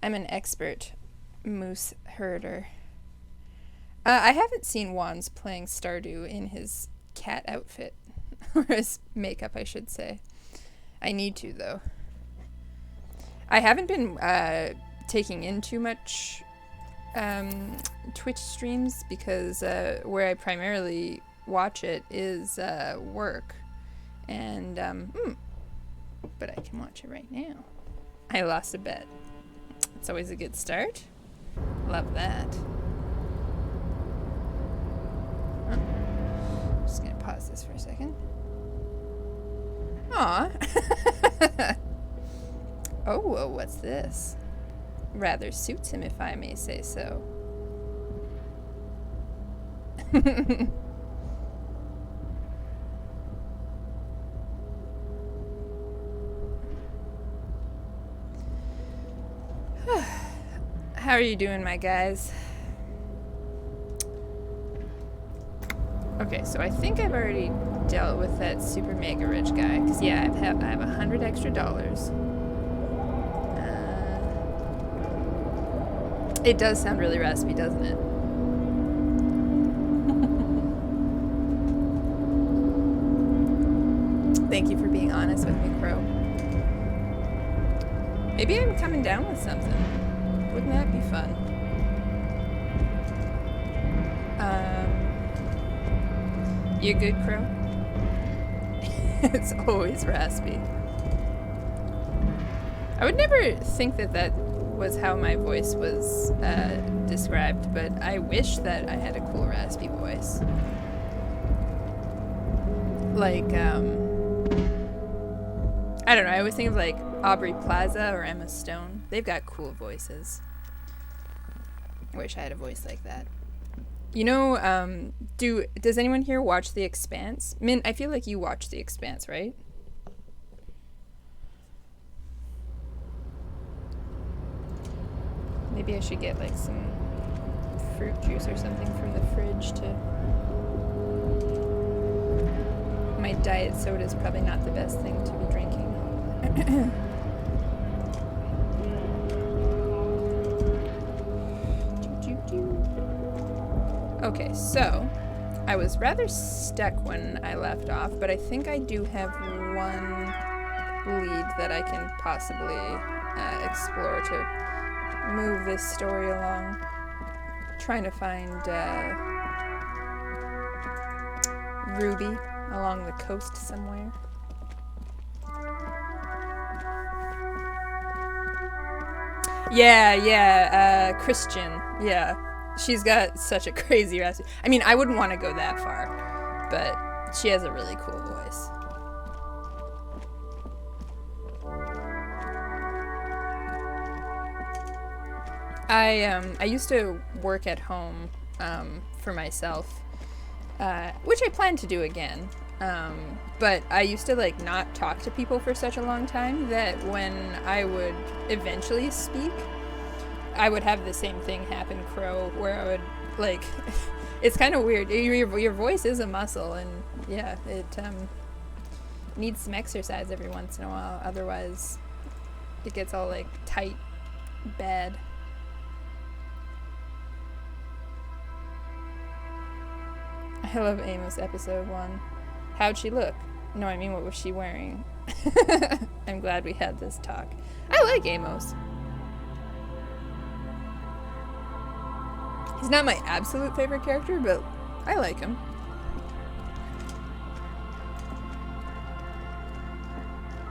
I'm an expert moose herder. I haven't seen Wands playing Stardew in his cat outfit. Or his makeup, I should say. I need to, though. I haven't been taking in too much Twitch streams because where I primarily watch it is work. And, but I can watch it right now. I lost a bet. It's always a good start. Love that. Just gonna pause this for a second. Aw. Oh, whoa, what's this? Rather suits him, if I may say so. How are you doing, my guys? Okay, so I think I've already dealt with that super mega rich guy. Because, yeah, I have $100 extra. It does sound really raspy, doesn't it? Thank you for being honest with me, Crow. Maybe I'm coming down with something. Wouldn't that be fun? You good, Crow? It's always raspy. I would never think that that was how my voice was described, but I wish that I had a cool raspy voice. Like, I don't know, I always think of like Aubrey Plaza or Emma Stone. They've got cool voices. I wish I had a voice like that. You know, does anyone here watch The Expanse? Min, I feel like you watch The Expanse, right? Maybe I should get like some fruit juice or something from the fridge to... My diet soda is probably not the best thing to be drinking. Okay, so I was rather stuck when I left off, but I think I do have one lead that I can possibly explore to move this story along. Trying to find Ruby along the coast somewhere. Yeah, Christian, yeah. She's got such a crazy raspy... I mean, I wouldn't want to go that far, but she has a really cool voice. I used to work at home for myself, which I plan to do again. But I used to like not talk to people for such a long time that when I would eventually speak, I would have the same thing happen, Crow, where I would like, it's kind of weird. Your voice is a muscle, and yeah, it needs some exercise every once in a while. Otherwise, it gets all like tight, bad. I love Amos episode 1. How'd she look? No, I mean, what was she wearing? I'm glad we had this talk. I like Amos. He's not my absolute favorite character, but I like him.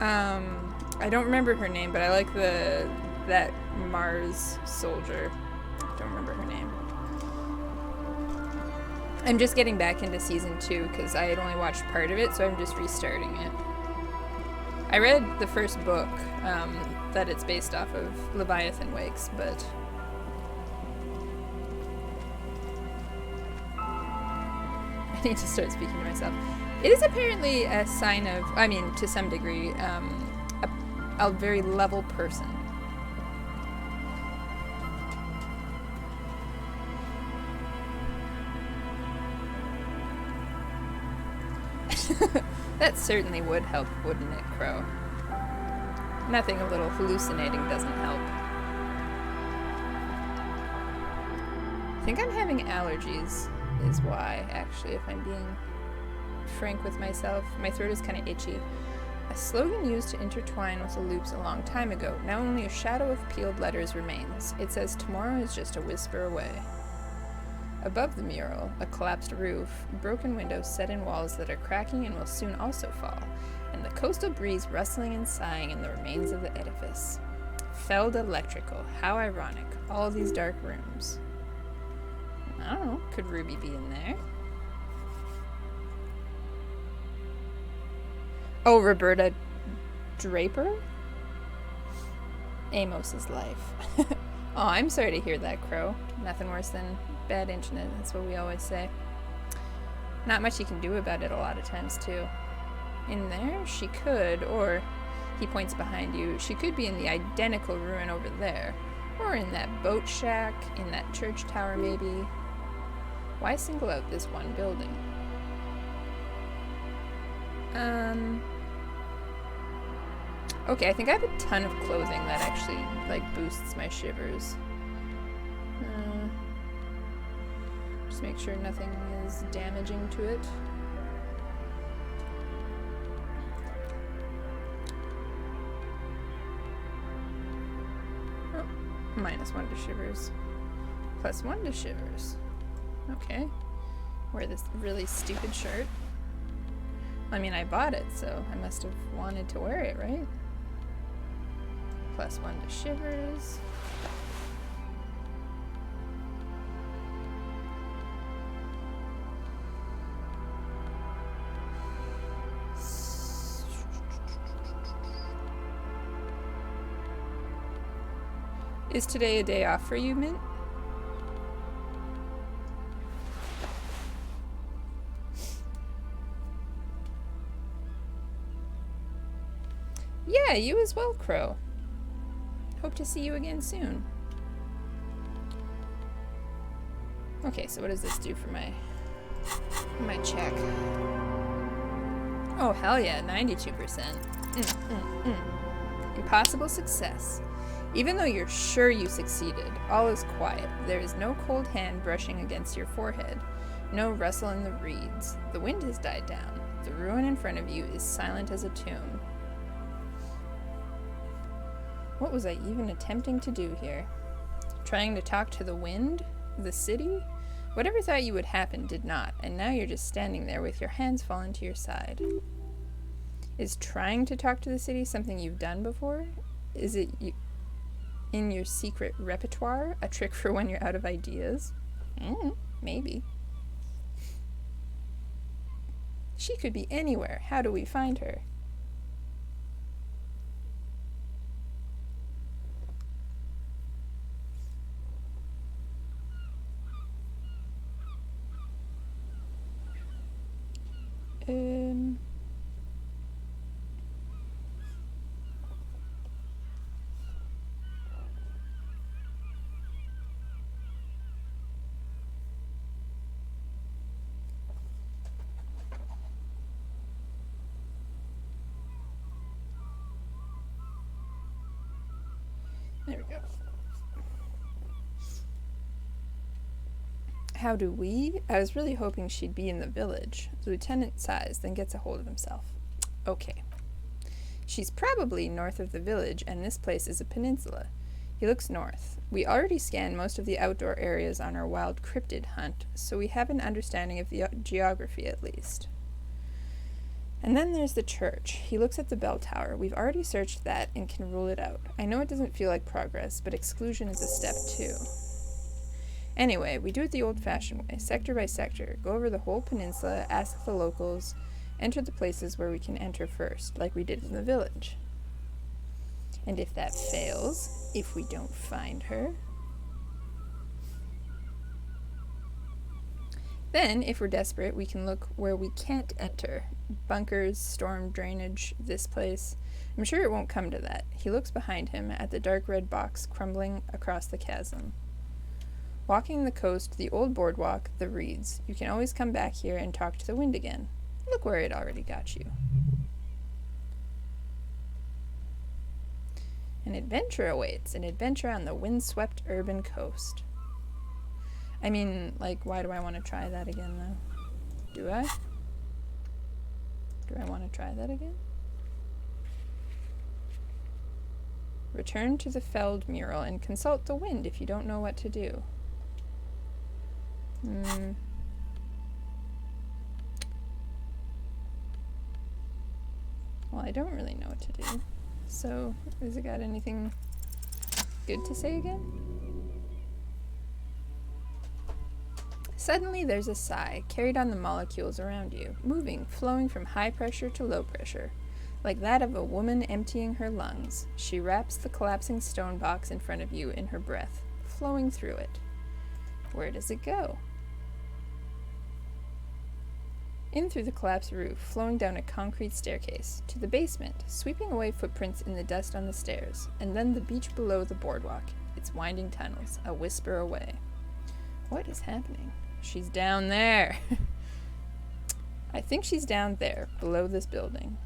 I don't remember her name, but I like that Mars soldier. Don't remember her name. I'm just getting back into season 2 because I had only watched part of it, so I'm just restarting it. I read the first book that it's based off of, Leviathan Wakes, but I need to start speaking to myself. It is apparently a sign of, I mean, to some degree, a very level person. That certainly would help, wouldn't it, Crow? Nothing a little hallucinating doesn't help. I think I'm having allergies is why, actually, if I'm being frank with myself. My throat is kind of itchy. A slogan used to intertwine with the loops a long time ago. Now only a shadow of peeled letters remains. It says tomorrow is just a whisper away. Above the mural, a collapsed roof, broken windows set in walls that are cracking and will soon also fall, and the coastal breeze rustling and sighing in the remains of the edifice. Felled electrical. How ironic. All these dark rooms. I don't know. Could Ruby be in there? Oh, Roberta Draper? Amos's life. Oh, I'm sorry to hear that, Crow. Nothing worse than bad internet. That's what we always say. Not much you can do about it a lot of times, too. In there? She could, or... He points behind you. She could be in the identical ruin over there. Or in that boat shack, in that church tower, maybe. Why single out this one building? Okay, I think I have a ton of clothing that actually, like, boosts my shivers. Just make sure nothing is damaging to it. Oh, -1 to shivers. +1 to shivers. Okay. Wear this really stupid shirt. I mean, I bought it, so I must have wanted to wear it, right? +1 to shivers. Is today a day off for you, Mint? Yeah, you as well, Crow. Hope to see you again soon. Okay, so what does this do for my check? Oh, hell yeah, 92%. Impossible success. Even though you're sure you succeeded, all is quiet. There is no cold hand brushing against your forehead, no rustle in the reeds. The wind has died down. The ruin in front of you is silent as a tomb. What was I even attempting to do here? Trying to talk to the wind? The city? Whatever thought you would happen did not, and now you're just standing there with your hands fallen to your side. Is trying to talk to the city something you've done before? Is it in your secret repertoire? A trick for when you're out of ideas? Maybe. She could be anywhere. How do we find her? There we go. How do we? I was really hoping she'd be in the village. The lieutenant sighs, then gets a hold of himself. Okay. She's probably north of the village, and this place is a peninsula. He looks north. We already scanned most of the outdoor areas on our wild cryptid hunt, so we have an understanding of the geography at least. And then there's the church. He looks at the bell tower. We've already searched that and can rule it out. I know it doesn't feel like progress, but exclusion is a step too. Anyway, we do it the old-fashioned way, sector by sector. Go over the whole peninsula, ask the locals, enter the places where we can enter first, like we did in the village. And if that fails, if we don't find her, then, if we're desperate, we can look where we can't enter. Bunkers, storm drainage, this place. I'm sure it won't come to that. He looks behind him at the dark red box crumbling across the chasm. Walking the coast, the old boardwalk, the reeds. You can always come back here and talk to the wind again. Look where it already got you. An adventure awaits, an adventure on the windswept urban coast. I mean, like, why do I want to try that again, though? Do I? Do I want to try that again? Return to the Feld mural and consult the wind if you don't know what to do. Well, I don't really know what to do. So, has it got anything good to say again? Suddenly there's a sigh, carried on the molecules around you, moving, flowing from high pressure to low pressure, like that of a woman emptying her lungs. She wraps the collapsing stone box in front of you in her breath, flowing through it. Where does it go? In through the collapsed roof, flowing down a concrete staircase, to the basement, sweeping away footprints in the dust on the stairs, and then the beach below the boardwalk, its winding tunnels, a whisper away. What is happening? She's down there. I think she's down there, below this building.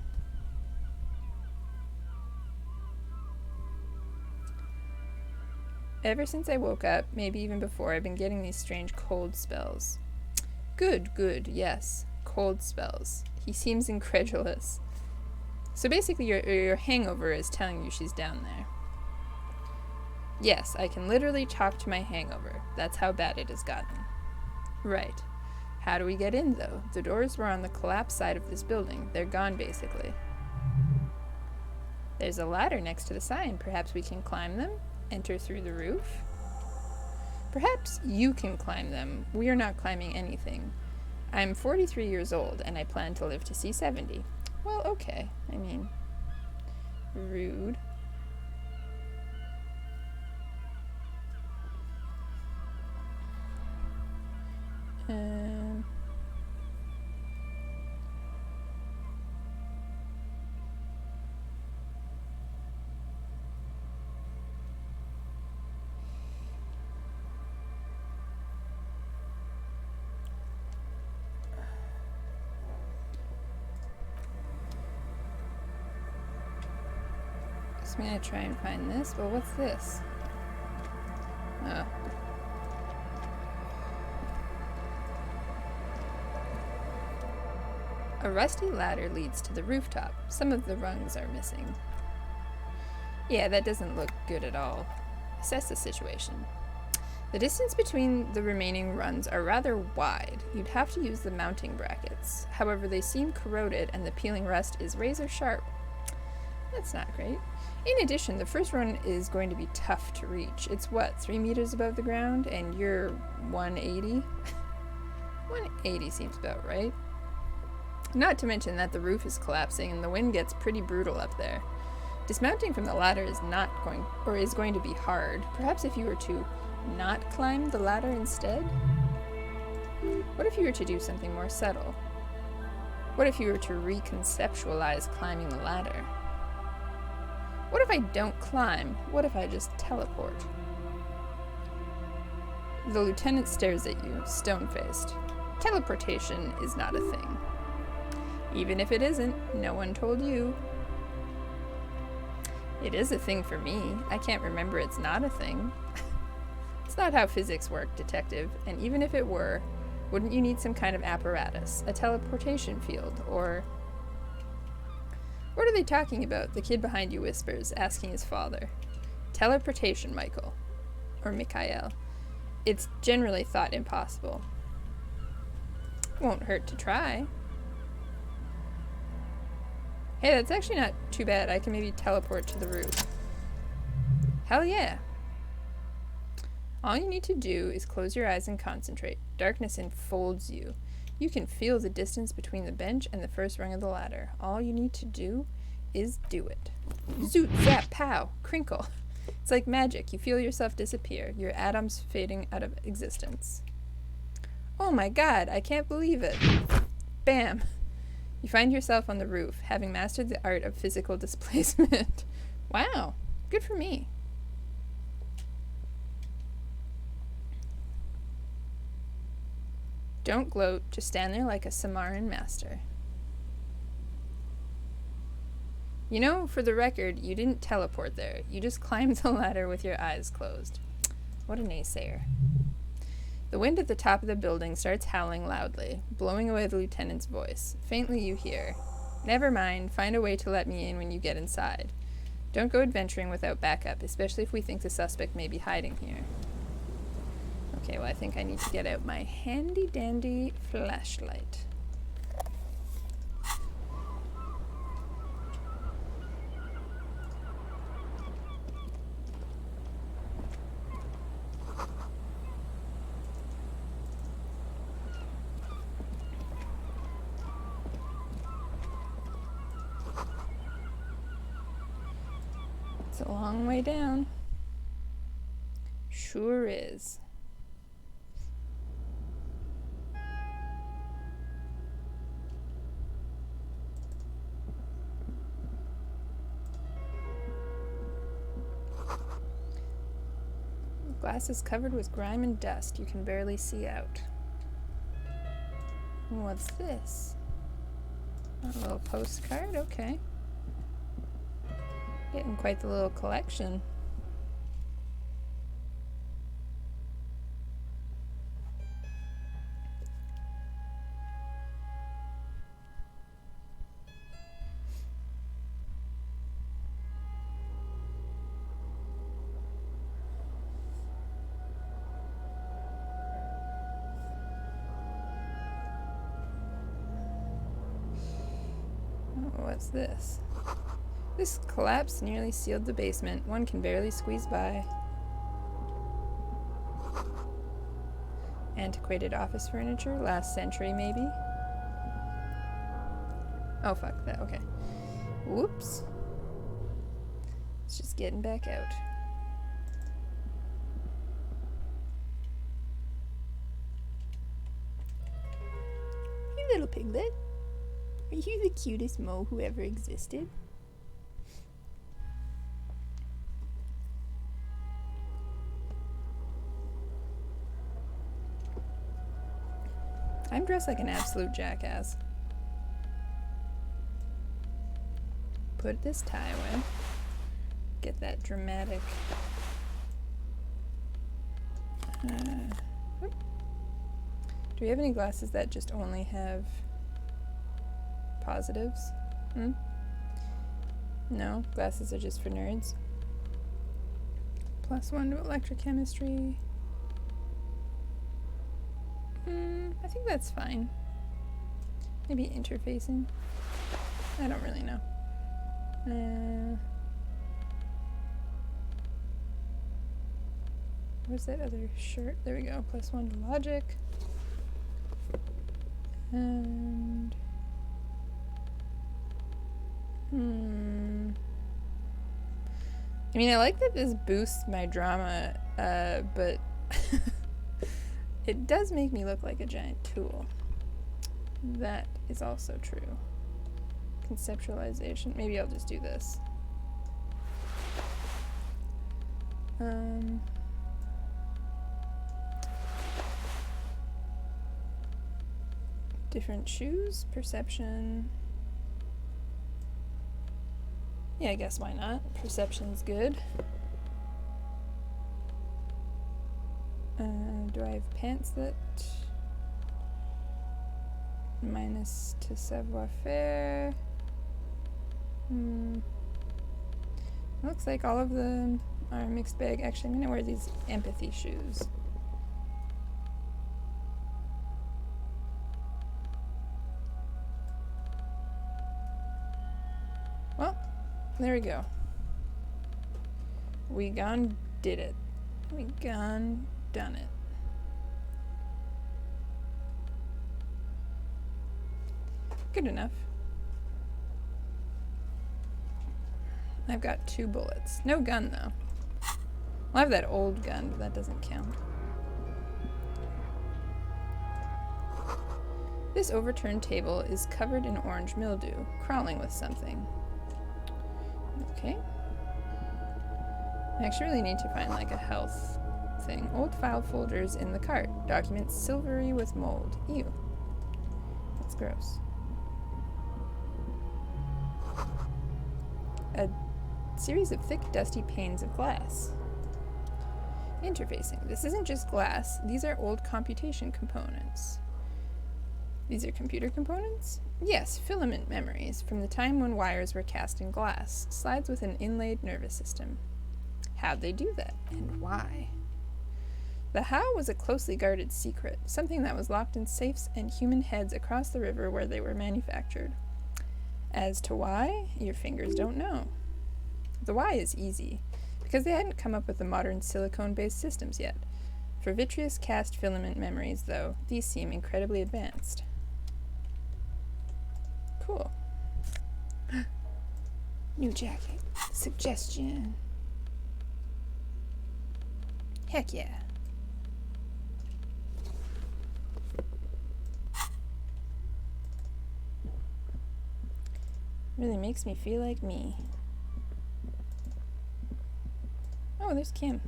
Ever since I woke up, maybe even before, I've been getting these strange cold spells. Good, yes. Cold spells. He seems incredulous. So basically your hangover is telling you she's down there. Yes, I can literally talk to my hangover. That's how bad it has gotten. Right. How do we get in, though? The doors were on the collapsed side of this building. They're gone, basically. There's a ladder next to the sign. Perhaps we can climb them? Enter through the roof? Perhaps you can climb them. We are not climbing anything. I'm 43 years old, and I plan to live to see 70. Well, okay. I mean, rude. I'm gonna try and find this. Well, what's this? Oh. A rusty ladder leads to the rooftop. Some of the rungs are missing. Yeah, that doesn't look good at all. Assess the situation. The distance between the remaining rungs are rather wide. You'd have to use the mounting brackets. However, they seem corroded and the peeling rust is razor sharp. That's not great. In addition, the first run is going to be tough to reach. It's what, 3 meters above the ground, and you're 180? 180 seems about right. Not to mention that the roof is collapsing and the wind gets pretty brutal up there. Dismounting from the ladder is going to be hard. Perhaps if you were to not climb the ladder instead? What if you were to do something more subtle? What if you were to reconceptualize climbing the ladder? What if I don't climb? What if I just teleport? The lieutenant stares at you, stone-faced. Teleportation is not a thing. Even if it isn't, no one told you. It is a thing for me. I can't remember it's not a thing. It's not how physics work, detective, and even if it were, wouldn't you need some kind of apparatus, a teleportation field, or... What are they talking about? The kid behind you whispers, asking his father. Teleportation, Michael. Or Mikhail. It's generally thought impossible. Won't hurt to try. Hey, that's actually not too bad. I can maybe teleport to the roof. Hell yeah. All you need to do is close your eyes and concentrate. Darkness enfolds you. You can feel the distance between the bench and the first rung of the ladder. All you need to do is do it. Zoot, zap, pow, crinkle. It's like magic. You feel yourself disappear, your atoms fading out of existence. Oh my god, I can't believe it. Bam. You find yourself on the roof, having mastered the art of physical displacement. Wow, good for me. Don't gloat, just stand there like a Samaran master. You know, for the record, you didn't teleport there. You just climbed the ladder with your eyes closed. What a naysayer. The wind at the top of the building starts howling loudly, blowing away the lieutenant's voice. Faintly you hear, "Never mind, find a way to let me in when you get inside. Don't go adventuring without backup, especially if we think the suspect may be hiding here." Okay, well I think I need to get out my handy dandy flashlight. It's a long way down. Sure is. The glass is covered with grime and dust. You can barely see out. What's this? A little postcard? Okay. Getting quite the little collection. Oh, what's this? This collapse nearly sealed the basement. One can barely squeeze by. Antiquated office furniture, last century maybe? Oh fuck that, okay. Whoops. It's just getting back out. You little piglet. Are you the cutest mole who ever existed? I'm dressed like an absolute jackass. Put this tie away. Get that dramatic. Do we have any glasses that just only have positives? No, glasses are just for nerds. +1 to electrochemistry. I think that's fine. Maybe interfacing. I don't really know. Where's that other shirt? There we go. +1 to logic. And I mean, I like that this boosts my drama, but it does make me look like a giant tool. That is also true. Conceptualization. Maybe I'll just do this. Different shoes. Perception. Yeah, I guess why not? Perception's good. Do I have pants that... minus to savoir-faire? Looks like all of them are a mixed bag. Actually, I'm gonna wear these empathy shoes. Well, there we go. We gone did it. We gone done it. Good enough. I've got 2 bullets. No gun, though. Well, I have that old gun, but that doesn't count. This overturned table is covered in orange mildew, crawling with something. Okay. I actually really need to find, like, a health thing. Old file folders in the cart. Documents silvery with mold. Ew. That's gross. A series of thick, dusty panes of glass. Interfacing. This isn't just glass. These are old computation components. These are computer components? Yes, filament memories from the time when wires were cast in glass. Slides with an inlaid nervous system. How'd they do that? And why? The how was a closely guarded secret, something that was locked in safes and human heads across the river where they were manufactured. As to why, your fingers don't know. The why is easy, because they hadn't come up with the modern silicone-based systems yet. For vitreous cast filament memories, though, these seem incredibly advanced. Cool. New jacket. Suggestion. Heck yeah. Really makes me feel like me. Oh, there's Kim.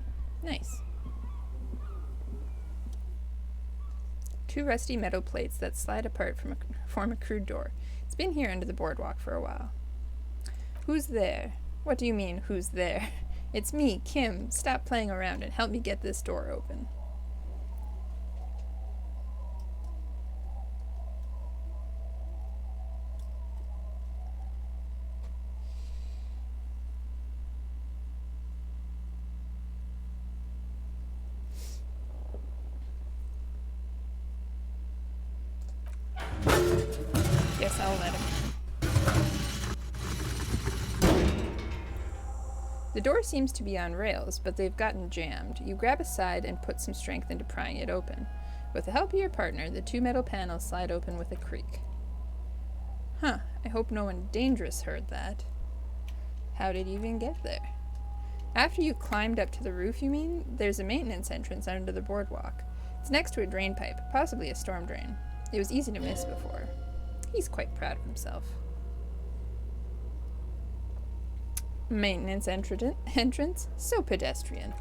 Nice. 2 rusty metal plates that slide apart form a crude door. It's been here under the boardwalk for a while. Who's there? What do you mean, who's there? It's me, Kim. Stop playing around and help me get this door open. Guess I'll let him. The door seems to be on rails, but they've gotten jammed. You grab a side and put some strength into prying it open. With the help of your partner, the 2 metal panels slide open with a creak. Huh, I hope no one dangerous heard that. How did you even get there? After you climbed up to the roof, you mean? There's a maintenance entrance under the boardwalk. It's next to a drain pipe, possibly a storm drain. It was easy to miss before. He's quite proud of himself. Maintenance entrance? So pedestrian.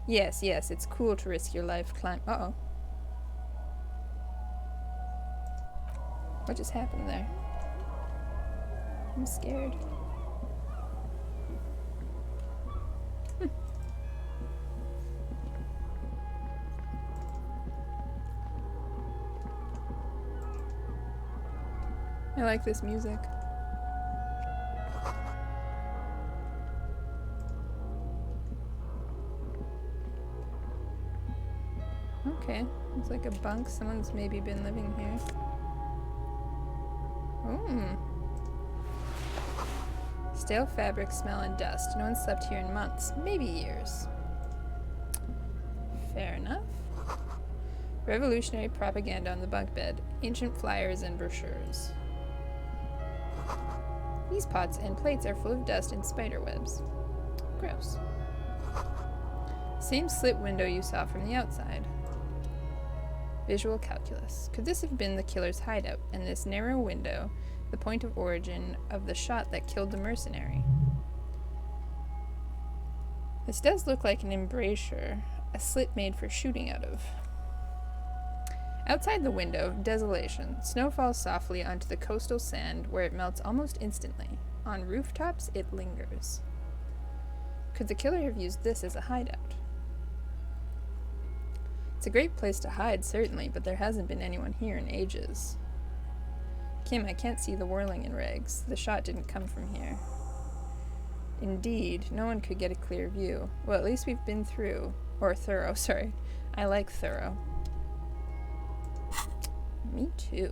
Yes, it's cool to risk your life Uh-oh. What just happened there? I'm scared. I like this music. Okay, it's like a bunk. Someone's maybe been living here. Ooh. Stale fabric, smell, and dust. No one slept here in months, maybe years. Fair enough. Revolutionary propaganda on the bunk bed. Ancient flyers and brochures. These pots and plates are full of dust and spider webs. Gross. Same slit window you saw from the outside. Visual calculus. Could this have been the killer's hideout, and this narrow window the point of origin of the shot that killed the mercenary? This does look like an embrasure, a slit made for shooting out of. Outside the window, desolation. Snow falls softly onto the coastal sand where it melts almost instantly. On rooftops, it lingers. Could the killer have used this as a hideout? It's a great place to hide, certainly, but there hasn't been anyone here in ages. Kim, I can't see the whirling in rags. The shot didn't come from here. Indeed, no one could get a clear view. Well, at least we've been through. Or thorough, sorry. I like thorough. Me too.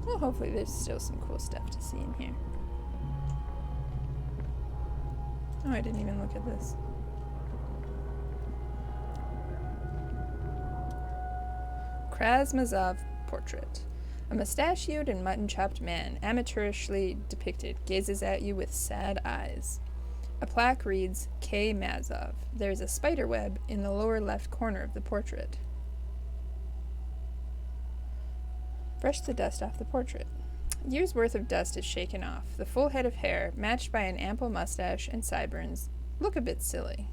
Well, hopefully there's still some cool stuff to see in here. Oh, I didn't even look at this. Krasmazov portrait. A mustachioed and mutton-chopped man, amateurishly depicted, gazes at you with sad eyes. A plaque reads, K. Mazov. There's a spider web in the lower left corner of the portrait. Brush the dust off the portrait. A year's worth of dust is shaken off. The full head of hair, matched by an ample mustache and sideburns, look a bit silly.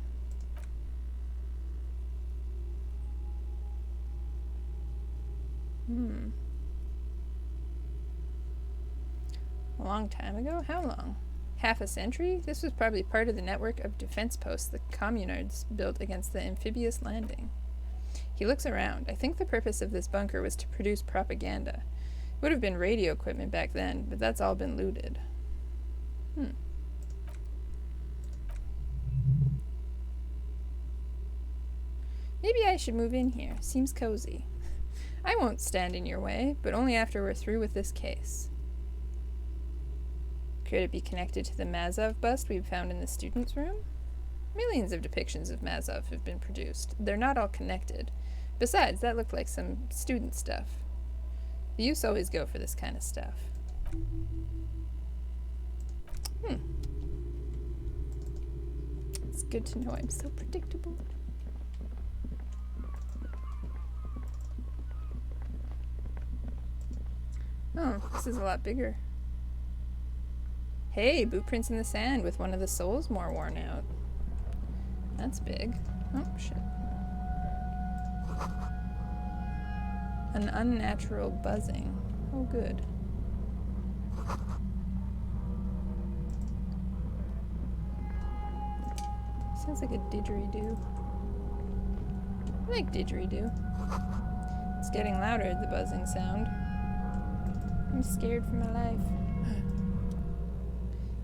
A long time ago? How long? Half a century? This was probably part of the network of defense posts the communards built against the amphibious landing. He looks around. I think the purpose of this bunker was to produce propaganda. It would have been radio equipment back then, but that's all been looted. Maybe I should move in here. Seems cozy. I won't stand in your way, but only after we're through with this case. Could it be connected to the Mazov bust we found in the students' room? Millions of depictions of Mazov have been produced. They're not all connected. Besides, that looked like some student stuff. The youths always go for this kind of stuff. It's good to know I'm so predictable. Oh, this is a lot bigger. Hey, boot prints in the sand with one of the soles more worn out. That's big. Oh, shit. An unnatural buzzing. Oh, good. Sounds like a didgeridoo. I like didgeridoo. It's getting louder, the buzzing sound. I'm scared for my life.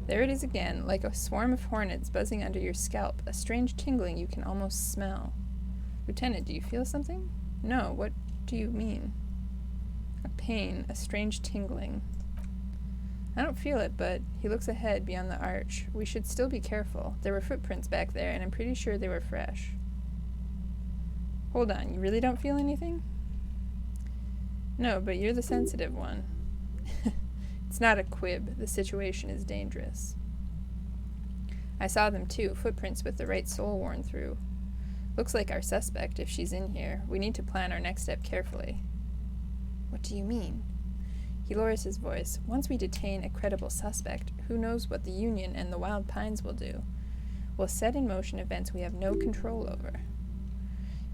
There it is again, like a swarm of hornets buzzing under your scalp, a strange tingling you can almost smell. Lieutenant, do you feel something? No, what do you mean? A pain, a strange tingling. I don't feel it, but he looks ahead beyond the arch. We should still be careful. There were footprints back there, and I'm pretty sure they were fresh. Hold on, you really don't feel anything? No, but you're the sensitive one. It's not a quib. The situation is dangerous. I saw them too, footprints with the right sole worn through. Looks like our suspect, if she's in here. We need to plan our next step carefully. What do you mean? He lowers his voice. Once we detain a credible suspect, who knows what the Union and the Wild Pines will do? We'll set in motion events we have no control over.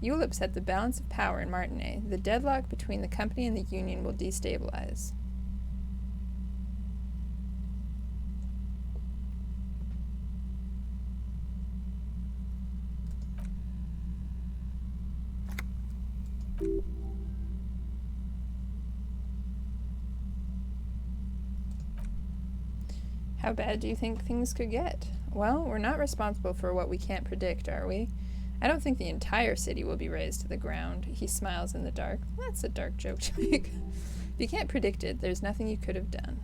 You'll upset the balance of power in Martinez. The deadlock between the company and the Union will destabilize. How bad do you think things could get? Well, we're not responsible for what we can't predict, are we? I don't think the entire city will be razed to the ground. He smiles in the dark. That's a dark joke to make. If you can't predict it, there's nothing you could have done.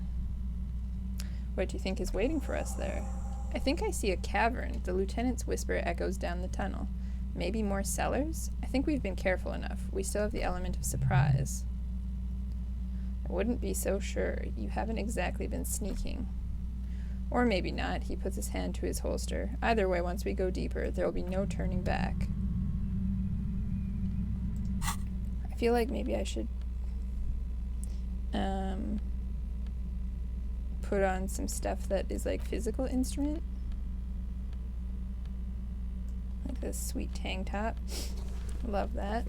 What do you think is waiting for us there? I think I see a cavern. The lieutenant's whisper echoes down the tunnel. Maybe more cellars? I think we've been careful enough. We still have the element of surprise. I wouldn't be so sure. You haven't exactly been sneaking. Or maybe not. He puts his hand to his holster. Either way, once we go deeper, there will be no turning back. I feel like maybe I should put on some stuff that is like physical instrument. Like this sweet tank top. Love that.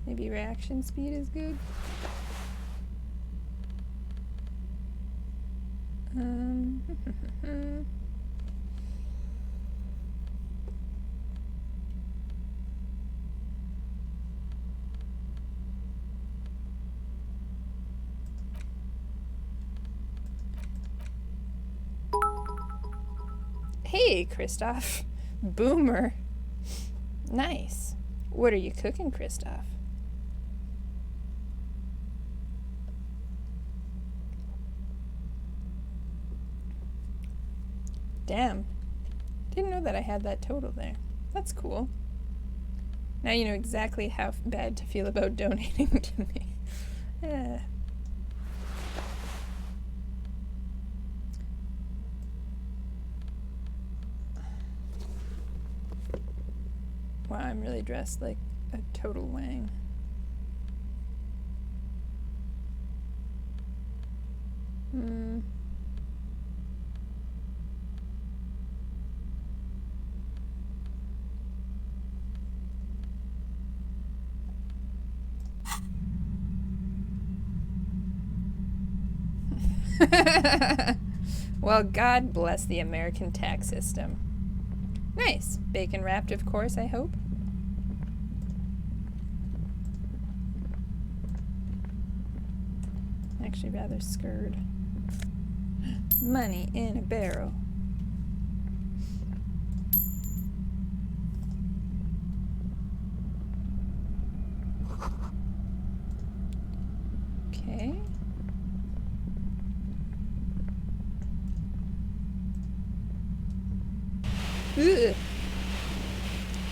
Maybe reaction speed is good. Hey, Christoph. Boomer. Nice. What are you cooking, Christoph? Damn. Didn't know that I had that total there. That's cool. Now you know exactly how bad to feel about donating to me. Wow, I'm really dressed like a total wang. Well, God bless the American tax system. Nice. Bacon wrapped, of course, I hope. Actually rather scared. Money in a barrel. Okay. Ugh.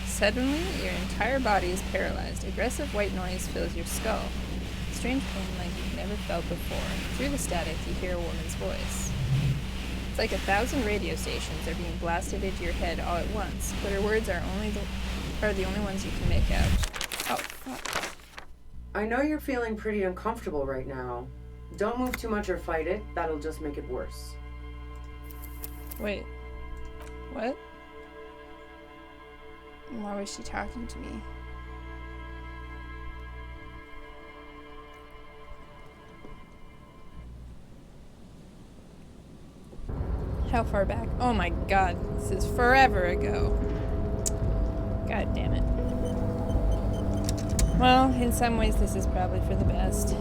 Suddenly, your entire body is paralyzed. Aggressive white noise fills your skull. Strange pain like you've never felt before. Through the static, you hear a woman's voice. It's like 1,000 radio stations are being blasted into your head all at once, but her words are the only ones you can make out. Oh, fuck. I know you're feeling pretty uncomfortable right now. Don't move too much or fight it. That'll just make it worse. Wait. What? Why was she talking to me? How far back? Oh my god, this is forever ago. God damn it. Well, in some ways this is probably for the best.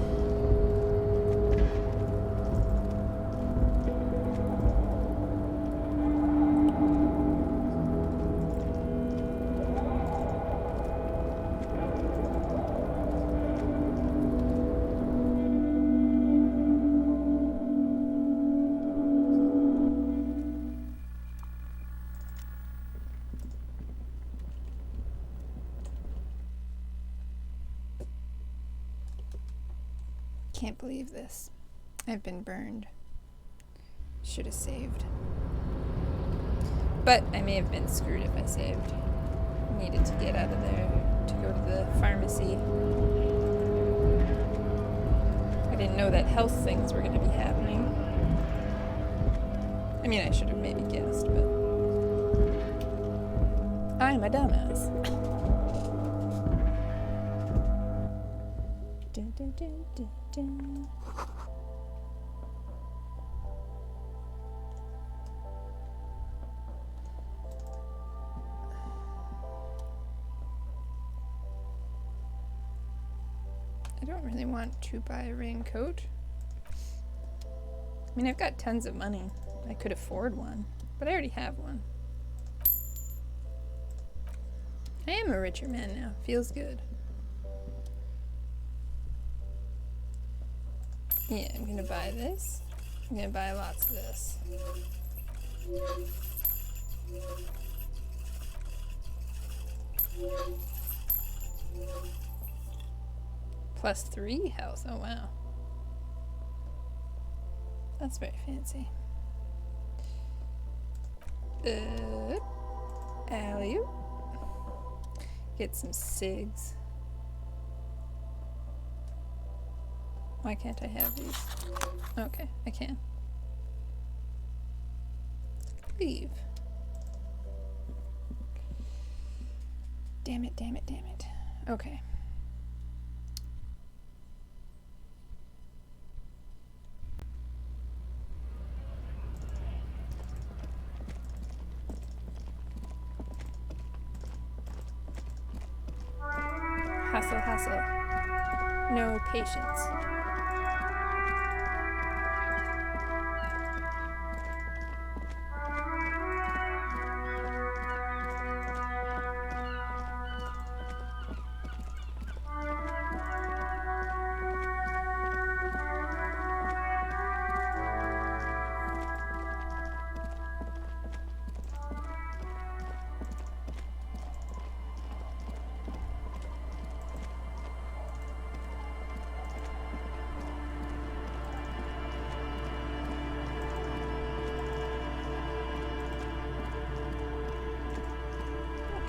Can't believe this. I've been burned. Should have saved. But I may have been screwed if I saved. Needed to get out of there to go to the pharmacy. I didn't know that health things were going to be happening. I mean, I should have maybe guessed, but I'm a dumbass. Dun, dun, dun, dun, dun. I don't really want to buy a raincoat. I mean, I've got tons of money. I could afford one, but I already have one. I am a richer man now. Feels good. Yeah, I'm gonna buy this. I'm gonna buy lots of this. +3 health. Oh wow. That's very fancy. Alley-oop. Get some cigs. Why can't I have these? Okay, I can. Leave. Damn it, damn it, damn it. Okay. Hustle, hustle. No patience.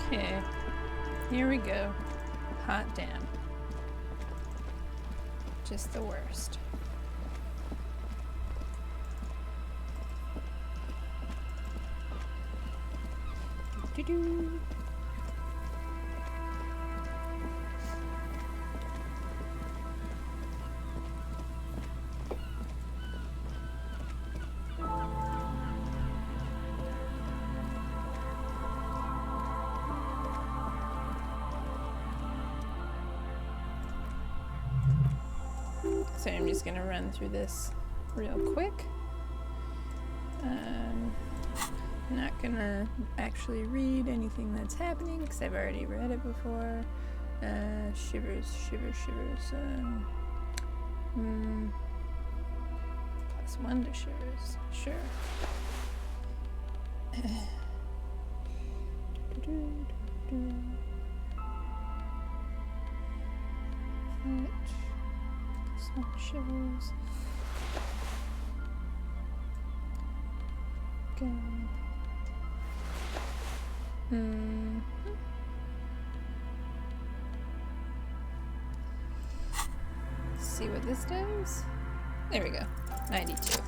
Okay, here we go. Hot damn. Just the worst. Doo-doo. So I'm just gonna run through this real quick. Not gonna actually read anything that's happening because I've already read it before. Shivers. +1 to shivers. Sure. +1 shivers. Go. See what this does. There we go. 92.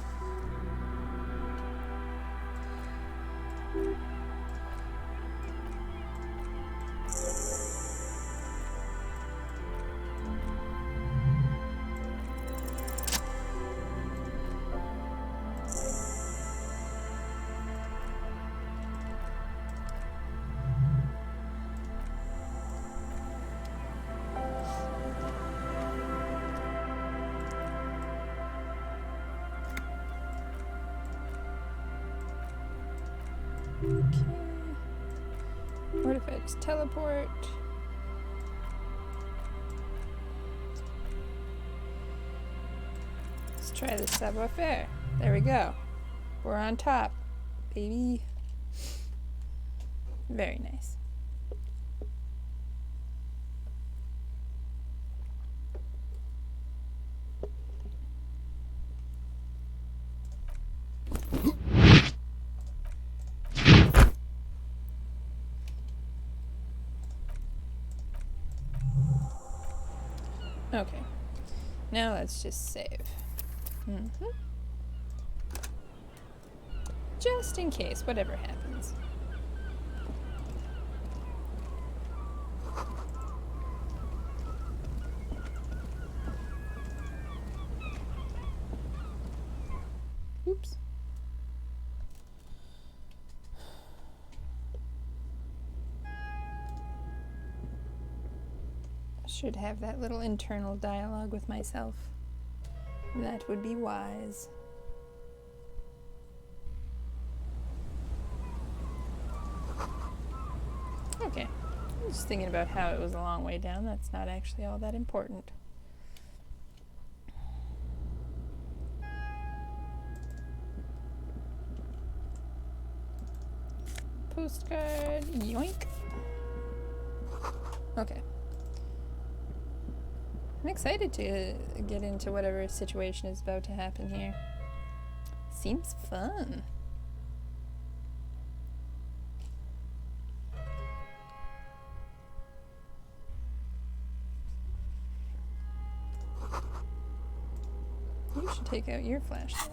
Okay. What if I just teleport? Let's try the savoir-faire. There we go. We're on top, baby. Very nice. Okay, now let's just save. Just in case, whatever happens. Oops. Should have that little internal dialogue with myself. That would be wise. Okay. I was just thinking about how it was a long way down. That's not actually all that important. Postcard. Yoink. Okay. I'm excited to get into whatever situation is about to happen here. Seems fun. You should take out your flashlight.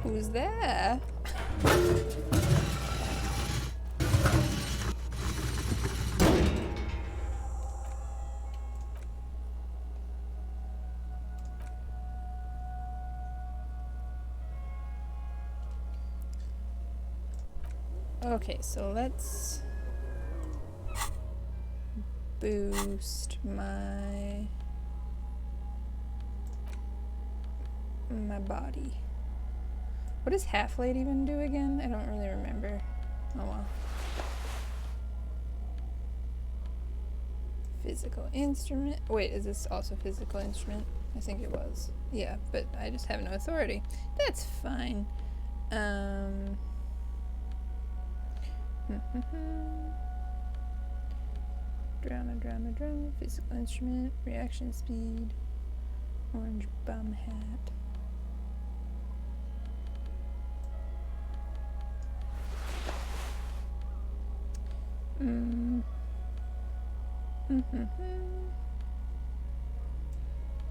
Who's there? Okay, so let's boost my body. What does half-light even do again? I don't really remember. Oh well. Physical instrument. Wait, is this also physical instrument? I think it was. Yeah, but I just have no authority. That's fine. Drama. Physical instrument. Reaction speed. Orange bum hat.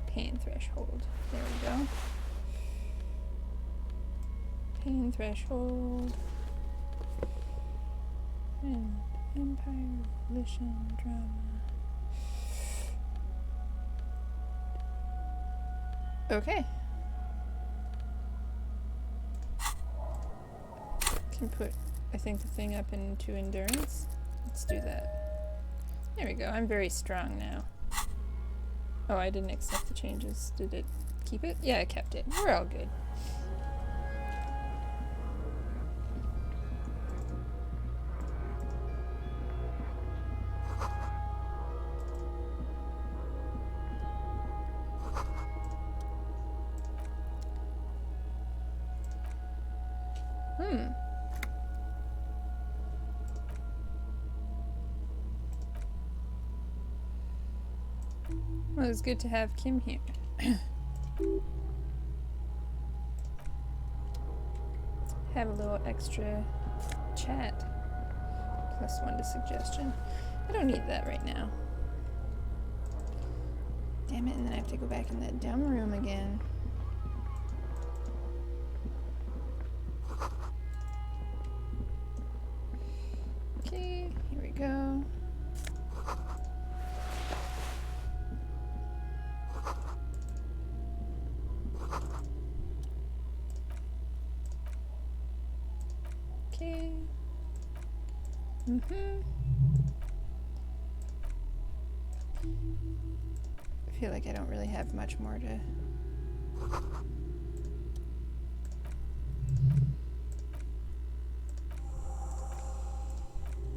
Pain threshold. There we go. Pain threshold. And Empire, Revolution, drama. Okay. Can put, I think, the thing up into endurance. Let's do that. There we go. I'm very strong now. Oh, I didn't accept the changes. Did it keep it? Yeah, it kept it. We're all good. Well, it's good to have Kim here. Have a little extra chat. +1 to suggestion. I don't need that right now. Damn it, and then I have to go back in that dumb room again. Okay, here we go. Okay. I feel like I don't really have much more to...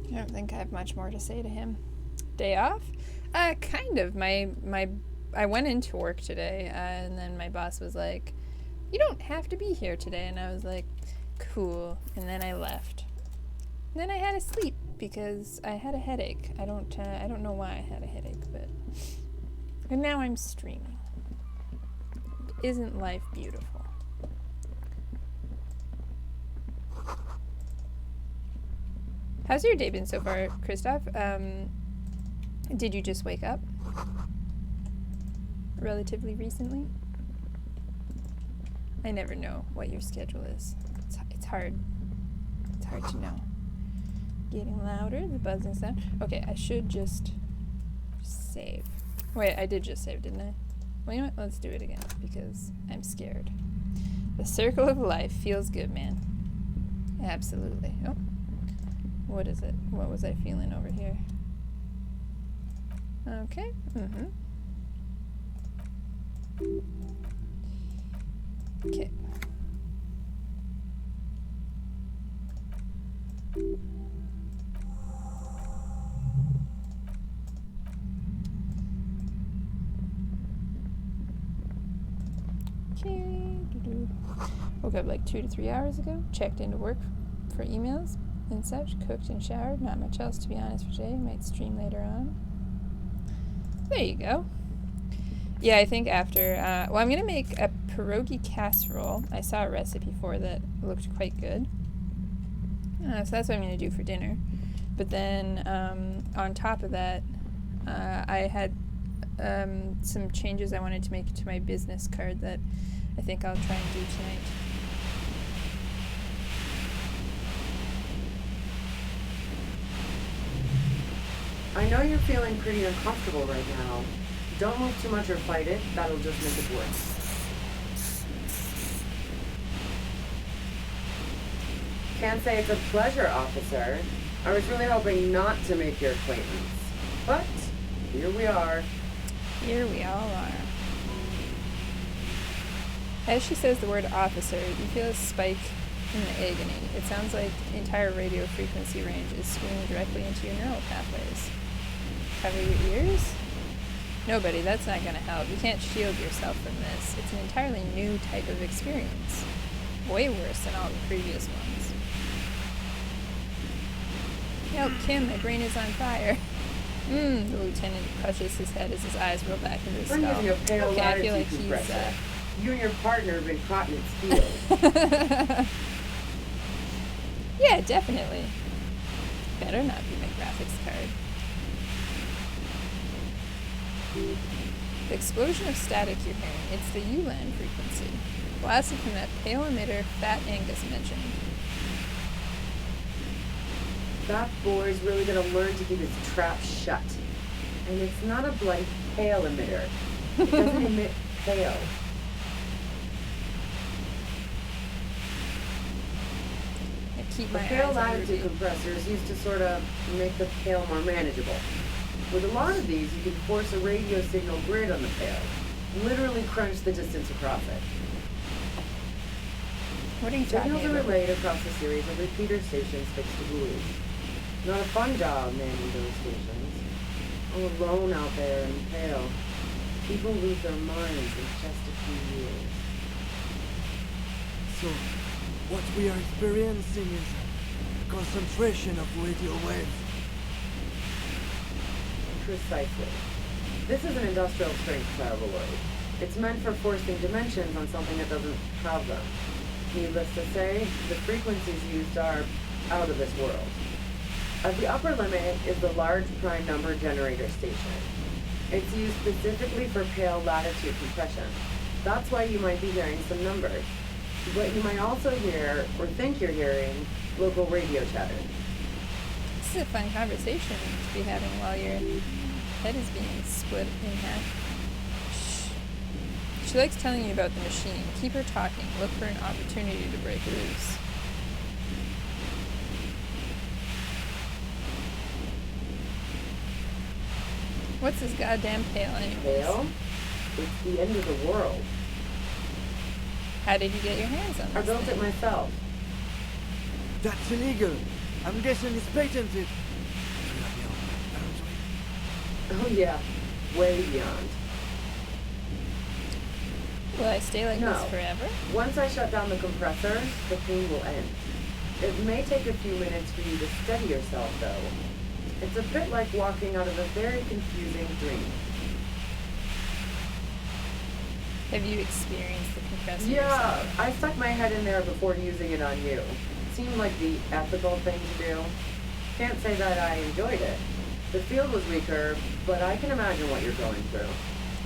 I don't think I have much more to say to him. Day off? Kind of. I went into work today, and then my boss was like, "You don't have to be here today," and I was like, "Cool." And then I left. And then I had to sleep because I had a headache. I don't know why I had a headache, but... And now I'm streaming. Isn't life beautiful? How's your day been so far, Christoph? Did you just wake up? Relatively recently? I never know what your schedule is. It's hard. It's hard to know. Getting louder, the buzzing sound. Okay, I should just save. Wait, I did just save, didn't I? Well, you know what? Let's do it again, because I'm scared. The circle of life feels good, man. Absolutely. Oh. What is it? What was I feeling over here? Okay. Okay. Woke up like 2 to 3 hours ago. Checked into work for emails and such. Cooked and showered. Not much else, to be honest, for today. Might stream later on. There you go. Yeah, I think after... well, I'm going to make a pierogi casserole. I saw a recipe for that. Looked quite good. So that's what I'm going to do for dinner. But then on top of that, I had some changes I wanted to make to my business card that I think I'll try and do tonight. I know you're feeling pretty uncomfortable right now. Don't move too much or fight it. That'll just make it worse. Can't say it's a pleasure, officer. I was really hoping not to make your acquaintance. But here we are. Here we all are. As she says the word officer, you feel a spike in the agony. It sounds like the entire radio frequency range is screaming directly into your neural pathways. Cover your ears? Nobody, that's not going to help. You can't shield yourself from this. It's an entirely new type of experience. Way worse than all the previous ones. Help, Kim, my brain is on fire. The lieutenant crushes his head as his eyes roll back into his skull. I'm using a pale Okay, I feel like latitude he's, compressor. You and your partner have been caught in its field. Yeah, definitely. Better not be my graphics card. The explosion of static you're hearing, it's the ULAN frequency, blasted from that pale emitter Fat Angus mentioned. That boy's really gonna learn to keep his trap shut. And it's not a blank hail emitter. It doesn't emit hail. I keep my The eyes hail on latitude Ruby. compressors used to sort of make the hail more manageable. With a lot of these, you can force a radio signal grid on the hail. Literally crunch the distance across it. What are you talking Signals are about? relayed across a series of repeater stations fixed to buoys. Not a fun job manning those stations. All alone out there in the hail. People lose their minds in just a few years. So, what we are experiencing is a concentration of radio waves. Precisely. This is an industrial strength paraboloid. It's meant for forcing dimensions on something that doesn't have them. Needless to say, the frequencies used are out of this world. At the upper limit is the large prime number generator station. It's used specifically for pale latitude compression. That's why you might be hearing some numbers. But you might also hear, or think you're hearing, local radio chatter. This is a fun conversation to be having while your head is being split in half. Shh. She likes telling you about the machine. Keep her talking. Look for an opportunity to break loose. What's this goddamn pail anyways? Hail? It's the end of the world. How did you get your hands on this I built thing? it myself. That's illegal. I'm guessing it's patented. Oh yeah, way beyond. Will I stay like No. this forever? Once I shut down the compressor, the pain will end. It may take a few minutes for you to steady yourself, though. It's a bit like walking out of a very confusing dream. Have you experienced the compressor Yeah, yourself? I stuck my head in there before using it on you. Seemed like the ethical thing to do. Can't say that I enjoyed it. The field was weaker, but I can imagine what you're going through.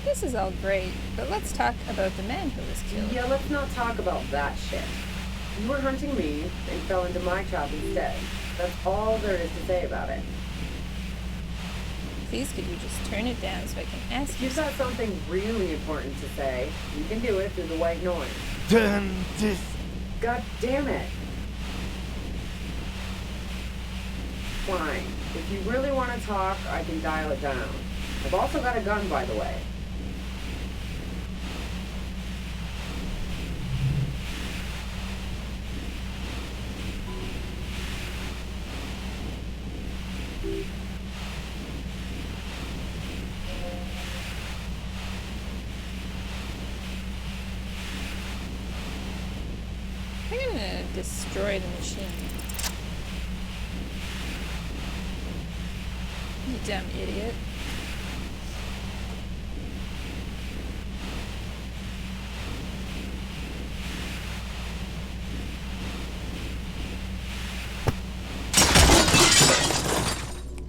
This is all great, but let's talk about the man who was killed. Yeah, let's not talk about that shit. You were hunting me and fell into my trap instead. That's all there is to say about it. Please, could you just turn it down so I can ask If you you've got something really important to say, you can do it through the white noise. Turn this. God damn it. Fine. If you really want to talk, I can dial it down. I've also got a gun, by the way. I'm gonna destroy the machine. You dumb idiot.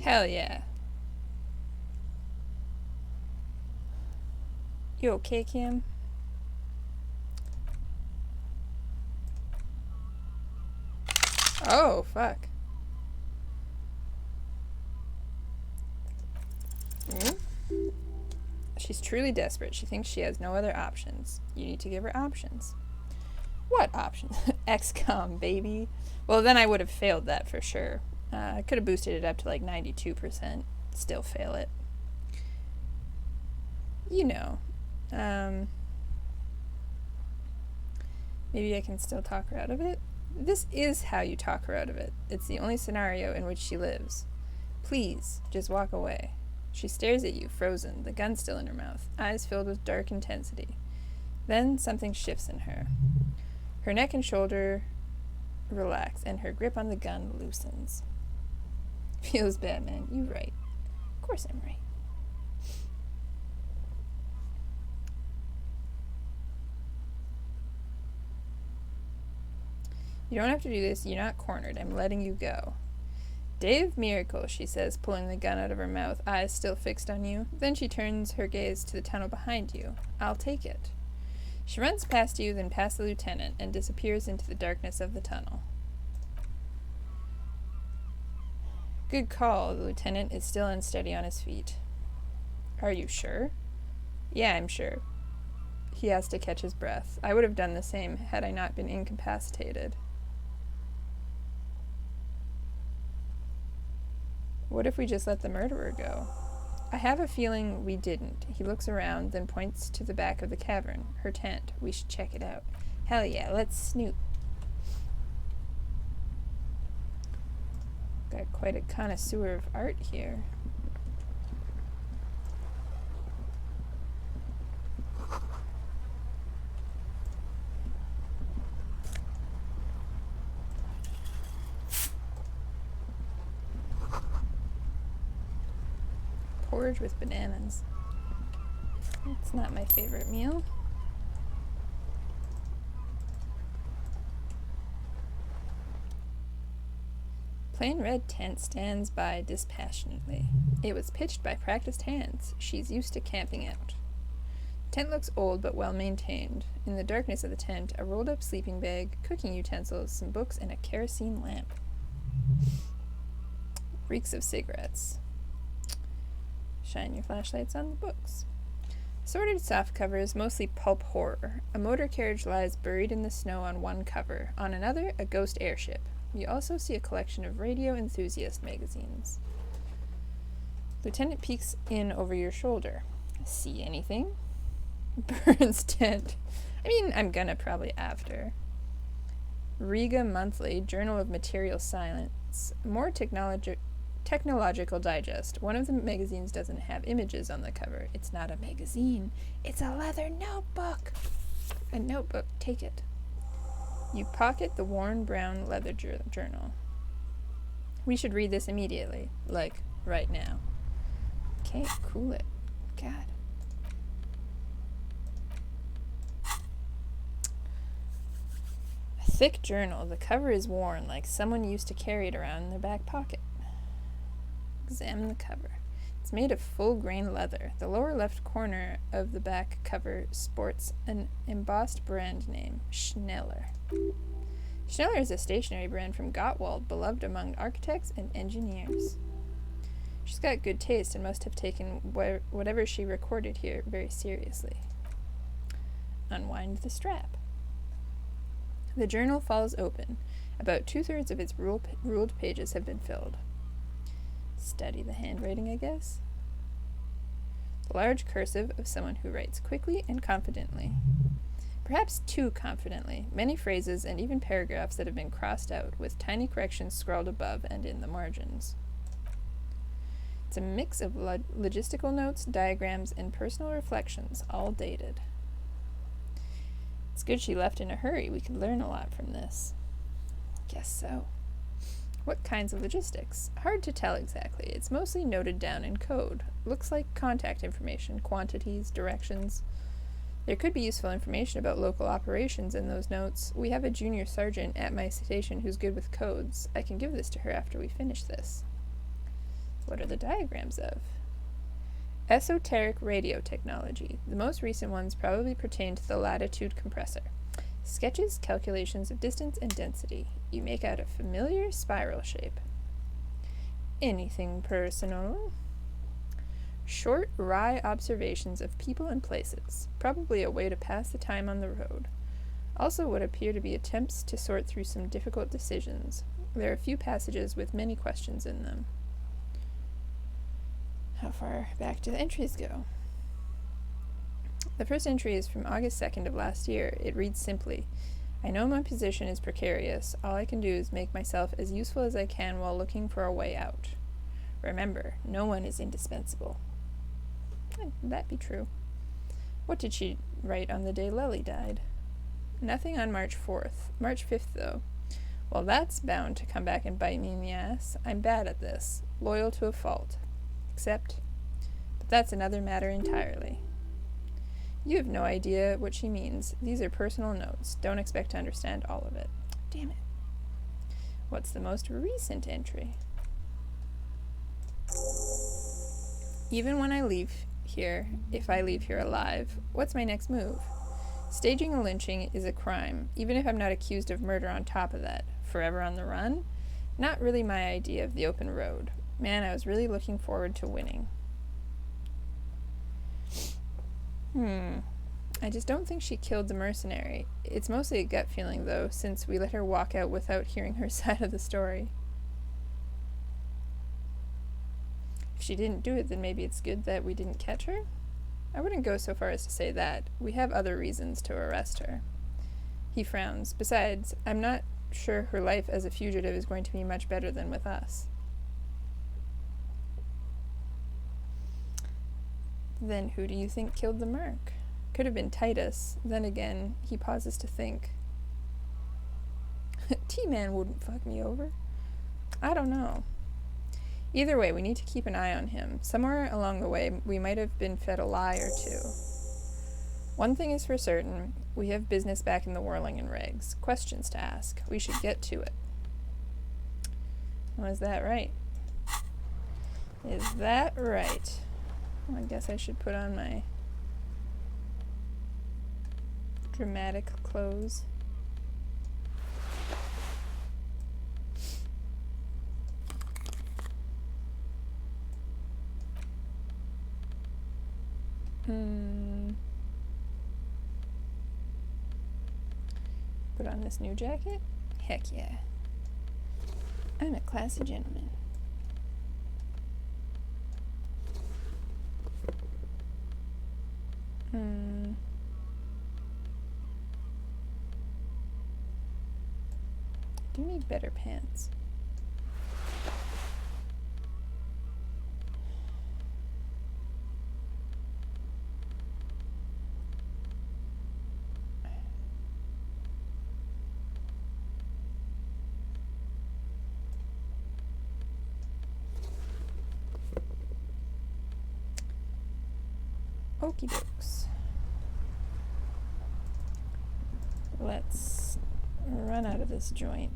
Hell yeah. You okay, Kim? Oh, fuck. She's truly desperate. She thinks she has no other options. You need to give her options. What options? XCOM, baby. Well, then I would have failed that for sure. I could have boosted it up to like 92%. Still fail it. You know. Maybe I can still talk her out of it? This is how you talk her out of it. It's the only scenario in which she lives. Please, just walk away. She stares at you, frozen, the gun still in her mouth, eyes filled with dark intensity. Then something shifts in her. Her neck and shoulder relax, and her grip on the gun loosens. Feels bad, man. You right. Of course I'm right. You don't have to do this. You're not cornered. I'm letting you go. Day of miracle, she says, pulling the gun out of her mouth, eyes still fixed on you. Then she turns her gaze to the tunnel behind you. I'll take it. She runs past you, then past the lieutenant, and disappears into the darkness of the tunnel. Good call. The lieutenant is still unsteady on his feet. Are you sure? Yeah, I'm sure. He has to catch his breath. I would have done the same had I not been incapacitated. What if we just let the murderer go? I have a feeling we didn't. He looks around, then points to the back of the cavern, her tent. We should check it out. Hell yeah, let's snoop. Got quite a connoisseur of art here. Porridge with bananas. It's not my favorite meal. Plain red tent stands by dispassionately. It was pitched by practiced hands. She's used to camping out. Tent looks old but well maintained. In the darkness of the tent, a rolled up sleeping bag, cooking utensils, some books, and a kerosene lamp. Reeks of cigarettes. Shine your flashlights on the books. Assorted soft covers, mostly pulp horror. A motor carriage lies buried in the snow on one cover. On another, a ghost airship. You also see a collection of radio enthusiast magazines. Lieutenant peeks in over your shoulder. See anything? Burns tent. I mean, I'm gonna probably after. Riga Monthly, Journal of Material Science. More Technological Digest. One of the magazines doesn't have images on the cover. It's not a magazine. It's a leather notebook. A notebook. Take it. You pocket the worn brown leather journal. We should read this immediately. Like, right now. Okay, cool it. God. A thick journal. The cover is worn, like someone used to carry it around in their back pocket. Examine the cover. It's made of full-grain leather. The lower left corner of the back cover sports an embossed brand name, Schneller. Schneller is a stationery brand from Gottwald, beloved among architects and engineers. She's got good taste and must have taken whatever she recorded here very seriously. Unwind the strap. The journal falls open. About 2/3 of its ruled pages have been filled. Study the handwriting, I guess. The large cursive of someone who writes quickly and confidently. Perhaps too confidently. Many phrases and even paragraphs that have been crossed out, with tiny corrections scrawled above and in the margins. It's a mix of logistical notes, diagrams, and personal reflections, all dated. It's good she left in a hurry. We could learn a lot from this. Guess so. What kinds of logistics? Hard to tell exactly. It's mostly noted down in code. Looks like contact information, quantities, directions. There could be useful information about local operations in those notes. We have a junior sergeant at my station who's good with codes. I can give this to her after we finish this. What are the diagrams of? Esoteric radio technology. The most recent ones probably pertain to the latitude compressor. Sketches, calculations of distance and density. You make out a familiar spiral shape. Anything personal? Short, wry observations of people and places. Probably a way to pass the time on the road. Also what appear to be attempts to sort through some difficult decisions. There are a few passages with many questions in them. How far back do the entries go? The first entry is from August 2nd of last year. It reads simply, I know my position is precarious. All I can do is make myself as useful as I can while looking for a way out. Remember, no one is indispensable. That be true. What did she write on the day Lely died? Nothing on March 4th. March 5th, though. Well, that's bound to come back and bite me in the ass. I'm bad at this. Loyal to a fault. But that's another matter entirely. You have no idea what she means. These are personal notes. Don't expect to understand all of it. Damn it. What's the most recent entry? Even when I leave here, if I leave here alive, what's my next move? Staging a lynching is a crime, even if I'm not accused of murder on top of that. Forever on the run? Not really my idea of the open road. Man, I was really looking forward to winning. I just don't think she killed the mercenary. It's mostly a gut feeling, though, since we let her walk out without hearing her side of the story. If she didn't do it, then maybe it's good that we didn't catch her? I wouldn't go so far as to say that. We have other reasons to arrest her. He frowns. Besides, I'm not sure her life as a fugitive is going to be much better than with us. Then who do you think killed the merc? Could have been Titus. Then again, he pauses to think. DaMn wouldn't fuck me over. I don't know. Either way, we need to keep an eye on him. Somewhere along the way, we might have been fed a lie or two. One thing is for certain, we have business back in the Whirling and Regs. Questions to ask. We should get to it. Was that right? Is that right? Well, I guess I should put on my dramatic clothes. Put on this new jacket? Heck yeah. I'm a classy gentleman. Do need better pants. Okie dokes. Let's run out of this joint.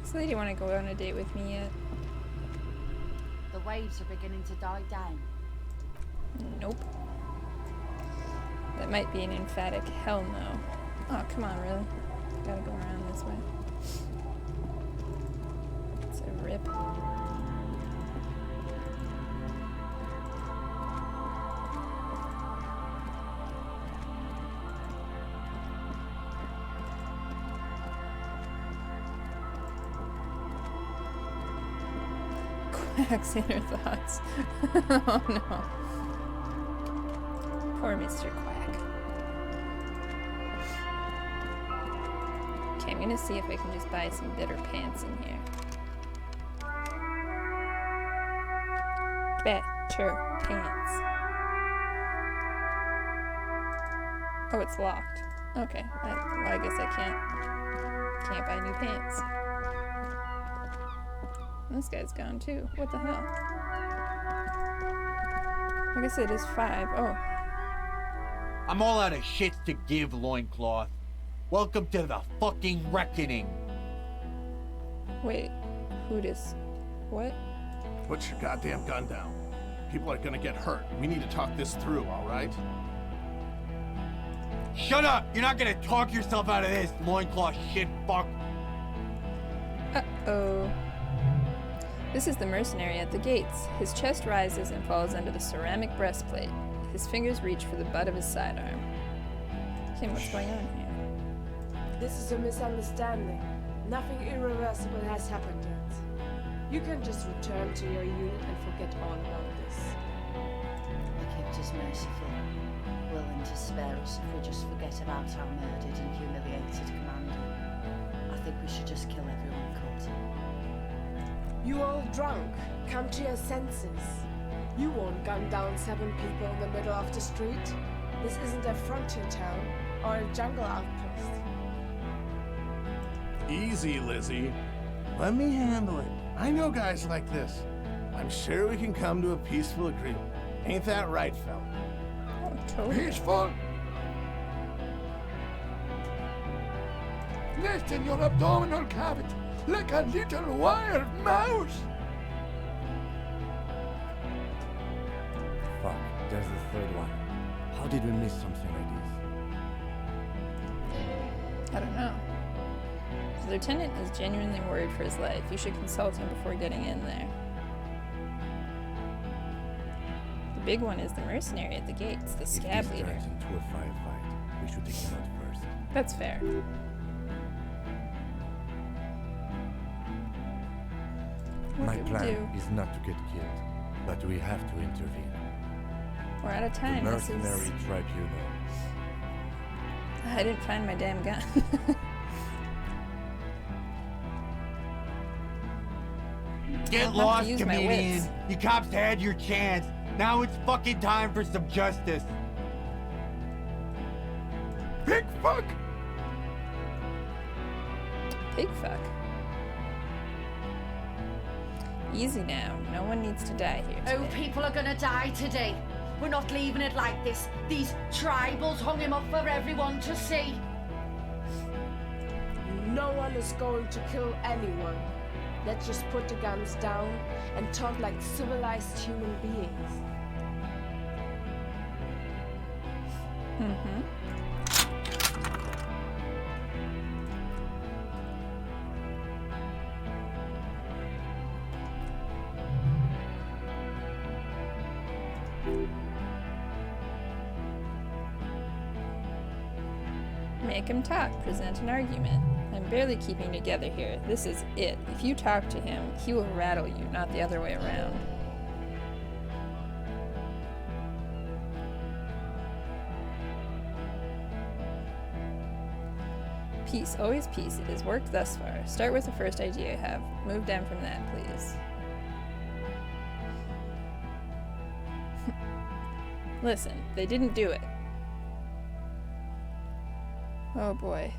This lady want to go on a date with me yet? The waves are beginning to die down. Nope. That might be an emphatic hell no. Oh, come on, really? Gotta go around this way. It's a rip. Quack's inner thoughts. Oh no. Poor Mr. Quack. Okay, I'm gonna see if I can just buy some better pants in here. Better pants. Oh, it's locked. Okay, well, I guess I can't buy new pants. This guy's gone too. What the hell? I guess it is 5. Oh. I'm all out of shit to give, loincloth. Welcome to the fucking reckoning. Wait. Who dis? What? Put your goddamn gun down. People are gonna get hurt. We need to talk this through, all right? Shut up! You're not gonna talk yourself out of this, loincloth shit fuck. Uh-oh. This is the mercenary at the gates. His chest rises and falls under the ceramic breastplate. His fingers reach for the butt of his sidearm. Kim, what's going on here? This is a misunderstanding. Nothing irreversible has happened yet. You can just return to your unit and forget all about this. The gift is merciful, willing to spare us if we just forget about our murdered and humiliated commander. I think we should just kill everyone caught. You all drunk. Come to your senses. You won't gun down 7 people in the middle of the street. This isn't a frontier town or a jungle outpost. Easy, Lizzie. Let me handle it. I know guys like this. I'm sure we can come to a peaceful agreement. Ain't that right, fella? Oh, totally. Peaceful? Nest in your abdominal cavity, like a little wild mouse. Fuck, there's the third one. How did we miss something like this? I don't know. The lieutenant is genuinely worried for his life. You should consult him before getting in there. The big one is the mercenary at the gates, the scab If this leader. turns into a firefight, we should take him out first. That's fair. What My do we plan do? is not to get killed, but we have to intervene. We're out of time. The This mercenary is... tribunal. I didn't find my damn gun. Get I'll have to lost, use my comedian. wits. You cops had your chance. Now it's fucking time for some justice. Pig fuck! Pig fuck. Easy now. No one needs to die here Oh, today. people are gonna die today. We're not leaving it like this. These tribals hung him up for everyone to see. No one is going to kill anyone. Let's just put the guns down and talk like civilized human beings. Mm-hmm. Make him talk. Present an argument. I'm barely keeping together here. This is it. If you talk to him, he will rattle you, not the other way around. Peace, always peace. It has worked thus far. Start with the first idea you have. Move down from that, please. Listen, they didn't do it. Oh boy.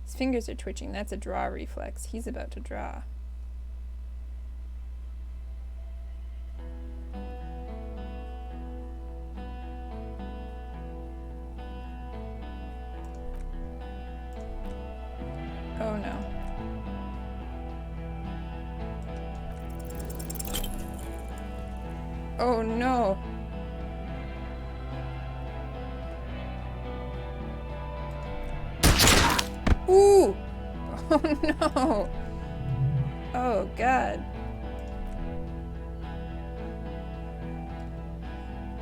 His fingers are twitching. That's a draw reflex. He's about to draw. Oh no. Oh no. Ooh! Oh no! Oh god.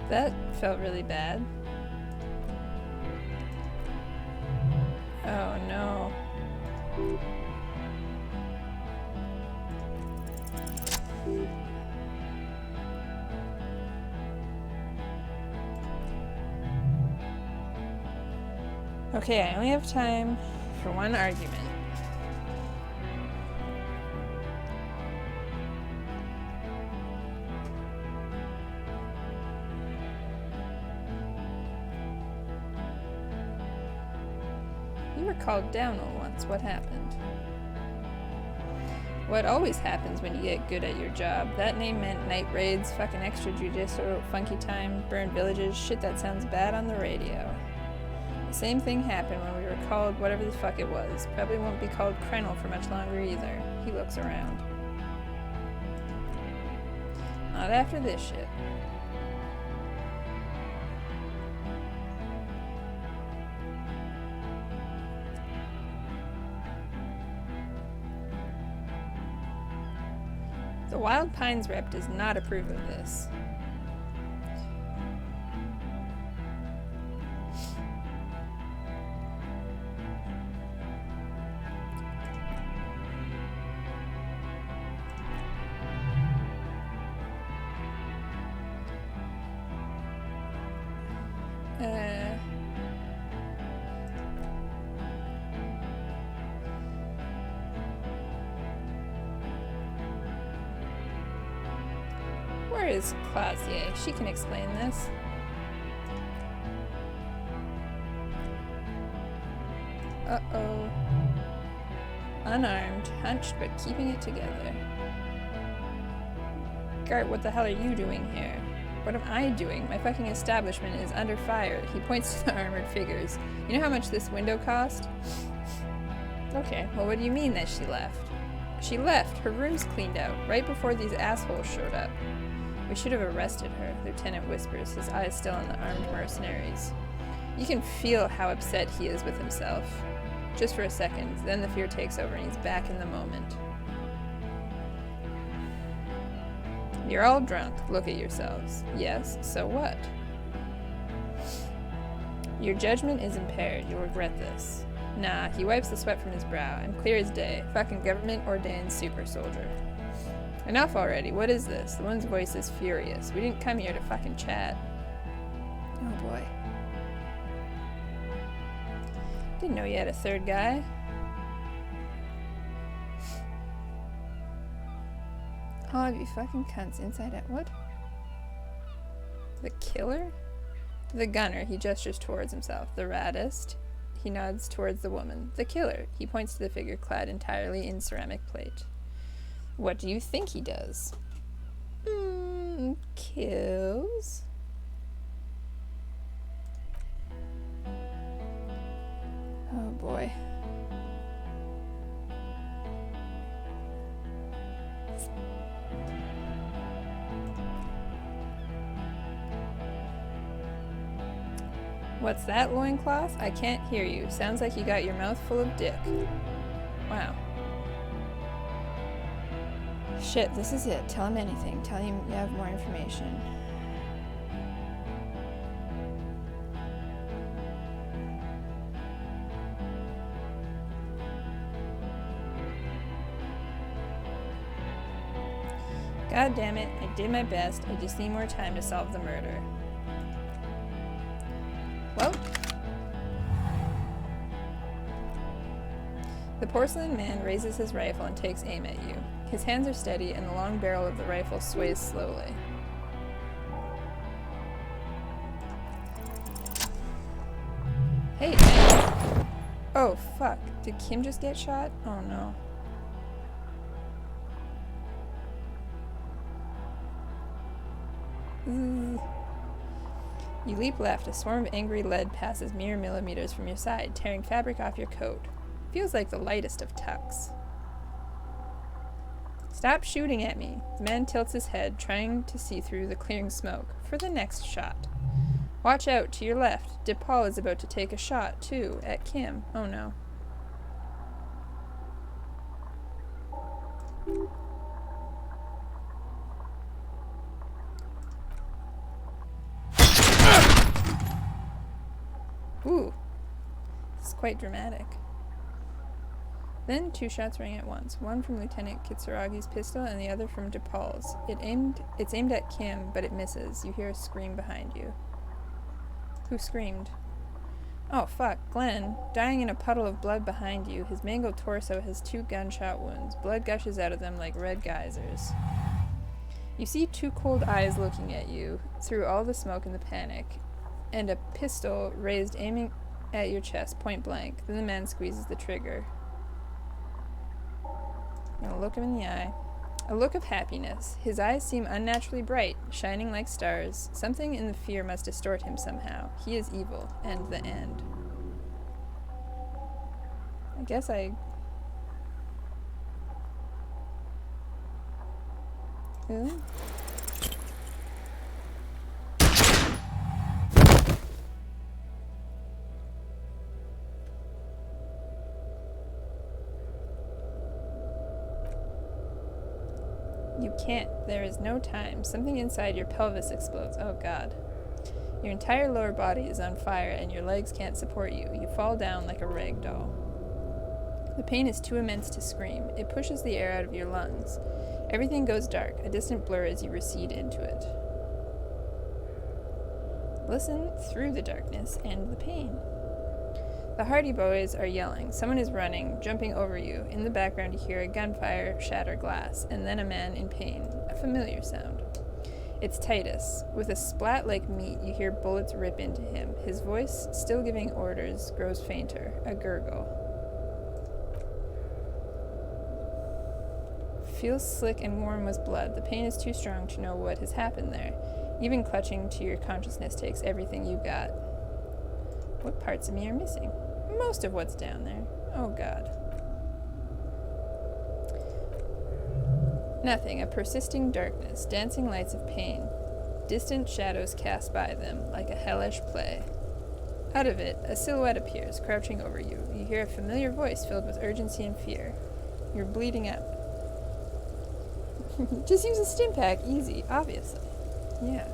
That felt really bad. Oh no. Okay, I only have time for one argument. You were called down once. What happened? What always happens when you get good at your job. That name meant night raids, fucking extrajudicial, funky time, burned villages, shit that sounds bad on the radio. The same thing happened when we were called whatever the fuck it was. Probably won't be called Krenel for much longer either. He looks around. Not after this shit. The Wild Pines rep does not approve of this. Where is Clausier? She can explain this. Uh-oh. Unarmed, hunched, but keeping it together. Gart, what the hell are you doing here? What am I doing? My fucking establishment is under fire. He points to the armored figures. You know how much this window cost? Okay, well, what do you mean that she left? She left. Her room's cleaned out, right before these assholes showed up. We should have arrested her, Lieutenant whispers, his eyes still on the armed mercenaries. You can feel how upset he is with himself. Just for a second, then the fear takes over and he's back in the moment. You're all drunk. Look at yourselves. Yes, so what? Your judgment is impaired. You'll regret this. Nah, he wipes the sweat from his brow. I'm clear as day. Fucking government-ordained super soldier. Enough already. What is this? The woman's voice is furious. We didn't come here to fucking chat. Oh boy. Didn't know you had a third guy. All of you fucking cunts inside out. What? The killer? The gunner. He gestures towards himself. The raddest. He nods towards the woman. The killer. He points to the figure clad entirely in ceramic plate. What do you think he does? Kills? Oh boy. What's that, loincloth? I can't hear you. Sounds like you got your mouth full of dick. Wow. Shit, this is it. Tell him anything. Tell him you have more information. God damn it, I did my best. I just need more time to solve the murder. Well, the porcelain man raises his rifle and takes aim at you. His hands are steady and the long barrel of the rifle sways slowly. Hey, man. Oh, fuck. Did Kim just get shot? Oh, no. You leap left. A swarm of angry lead passes mere millimeters from your side, tearing fabric off your coat. Feels like the lightest of tucks. Stop shooting at me. The man tilts his head, trying to see through the clearing smoke, for the next shot. Watch out, to your left. DePaul is about to take a shot, too, at Kim. Oh no. Ooh. This is quite dramatic. Then two shots rang at once, one from Lieutenant Kitsuragi's pistol and the other from DePaul's. It's aimed at Kim, but it misses. You hear a scream behind you. Who screamed? Oh, fuck. Glenn, dying in a puddle of blood behind you. His mangled torso has 2 gunshot wounds. Blood gushes out of them like red geysers. You see 2 cold eyes looking at you through all the smoke and the panic, and a pistol raised aiming at your chest, point blank. Then the man squeezes the trigger. I'm gonna look him in the eye. A look of happiness. His eyes seem unnaturally bright, shining like stars. Something in the fear must distort him somehow. He is evil, and the end. I guess I... Ooh. You can't. There is no time. Something inside your pelvis explodes. Oh, God. Your entire lower body is on fire, and your legs can't support you. You fall down like a rag doll. The pain is too immense to scream. It pushes the air out of your lungs. Everything goes dark, a distant blur as you recede into it. Listen through the darkness and the pain. The Hardy Boys are yelling. Someone is running, jumping over you. In the background, you hear a gunfire shatter glass, and then a man in pain. A familiar sound. It's Titus. With a splat like meat, you hear bullets rip into him. His voice, still giving orders, grows fainter. A gurgle. Feels slick and warm with blood. The pain is too strong to know what has happened there. Even clutching to your consciousness takes everything you got. What parts of me are missing? Most of what's down there. Oh, God. Nothing. A persisting darkness. Dancing lights of pain. Distant shadows cast by them, like a hellish play. Out of it, a silhouette appears, crouching over you. You hear a familiar voice filled with urgency and fear. You're bleeding out. Just use a stim pack. Easy. Obviously. Yeah.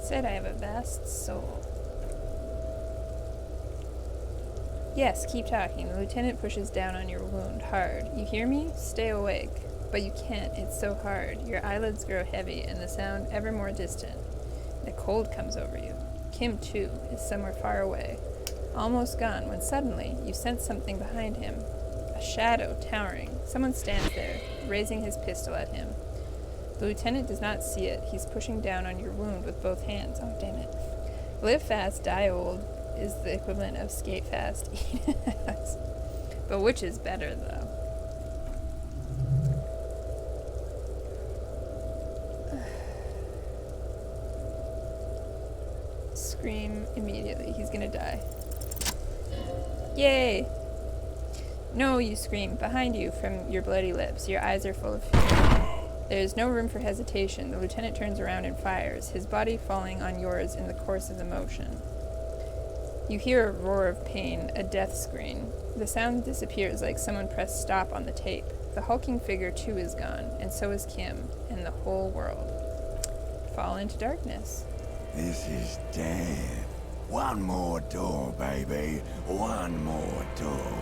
Said I have a vast soul. Yes, keep talking. The lieutenant pushes down on your wound hard. You hear me? Stay awake. But you can't. It's so hard. Your eyelids grow heavy and the sound ever more distant. The cold comes over you. Kim, too, is somewhere far away. Almost gone when suddenly you sense something behind him. A shadow towering. Someone stands there, raising his pistol at him. The lieutenant does not see it. He's pushing down on your wound with both hands. Oh, damn it. Live fast, die old is the equivalent of skate fast, eat ass. But which is better, though? Scream immediately. He's gonna die. Yay! No, you scream. Behind you, from your bloody lips. Your eyes are full of fear. There is no room for hesitation. The lieutenant turns around and fires, his body falling on yours in the course of the motion. You hear a roar of pain, a death scream. The sound disappears like someone pressed stop on the tape. The hulking figure, too, is gone, and so is Kim, and the whole world. Fall into darkness. This is death. One more door, baby. One more door.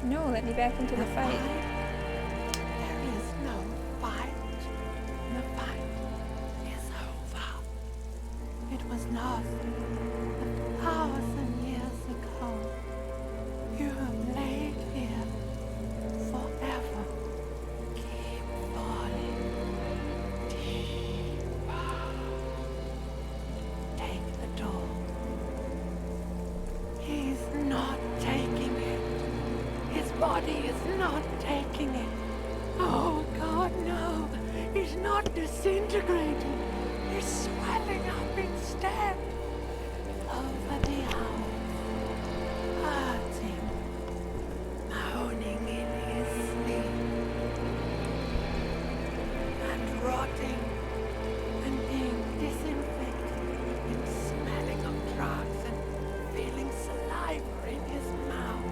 No, let me back into the fight. There is no fight. The fight is over. It was lost 1,000 years ago. You have laid here forever. Keep falling deeper. Take the door. He's not taking it. His body is not taking it. Oh, God, no. He's not disintegrating. He's swelling up instead. Over the hours, hurting, moaning in his sleep, and rotting, and being disinfected, and smelling of drugs, and feeling saliva in his mouth.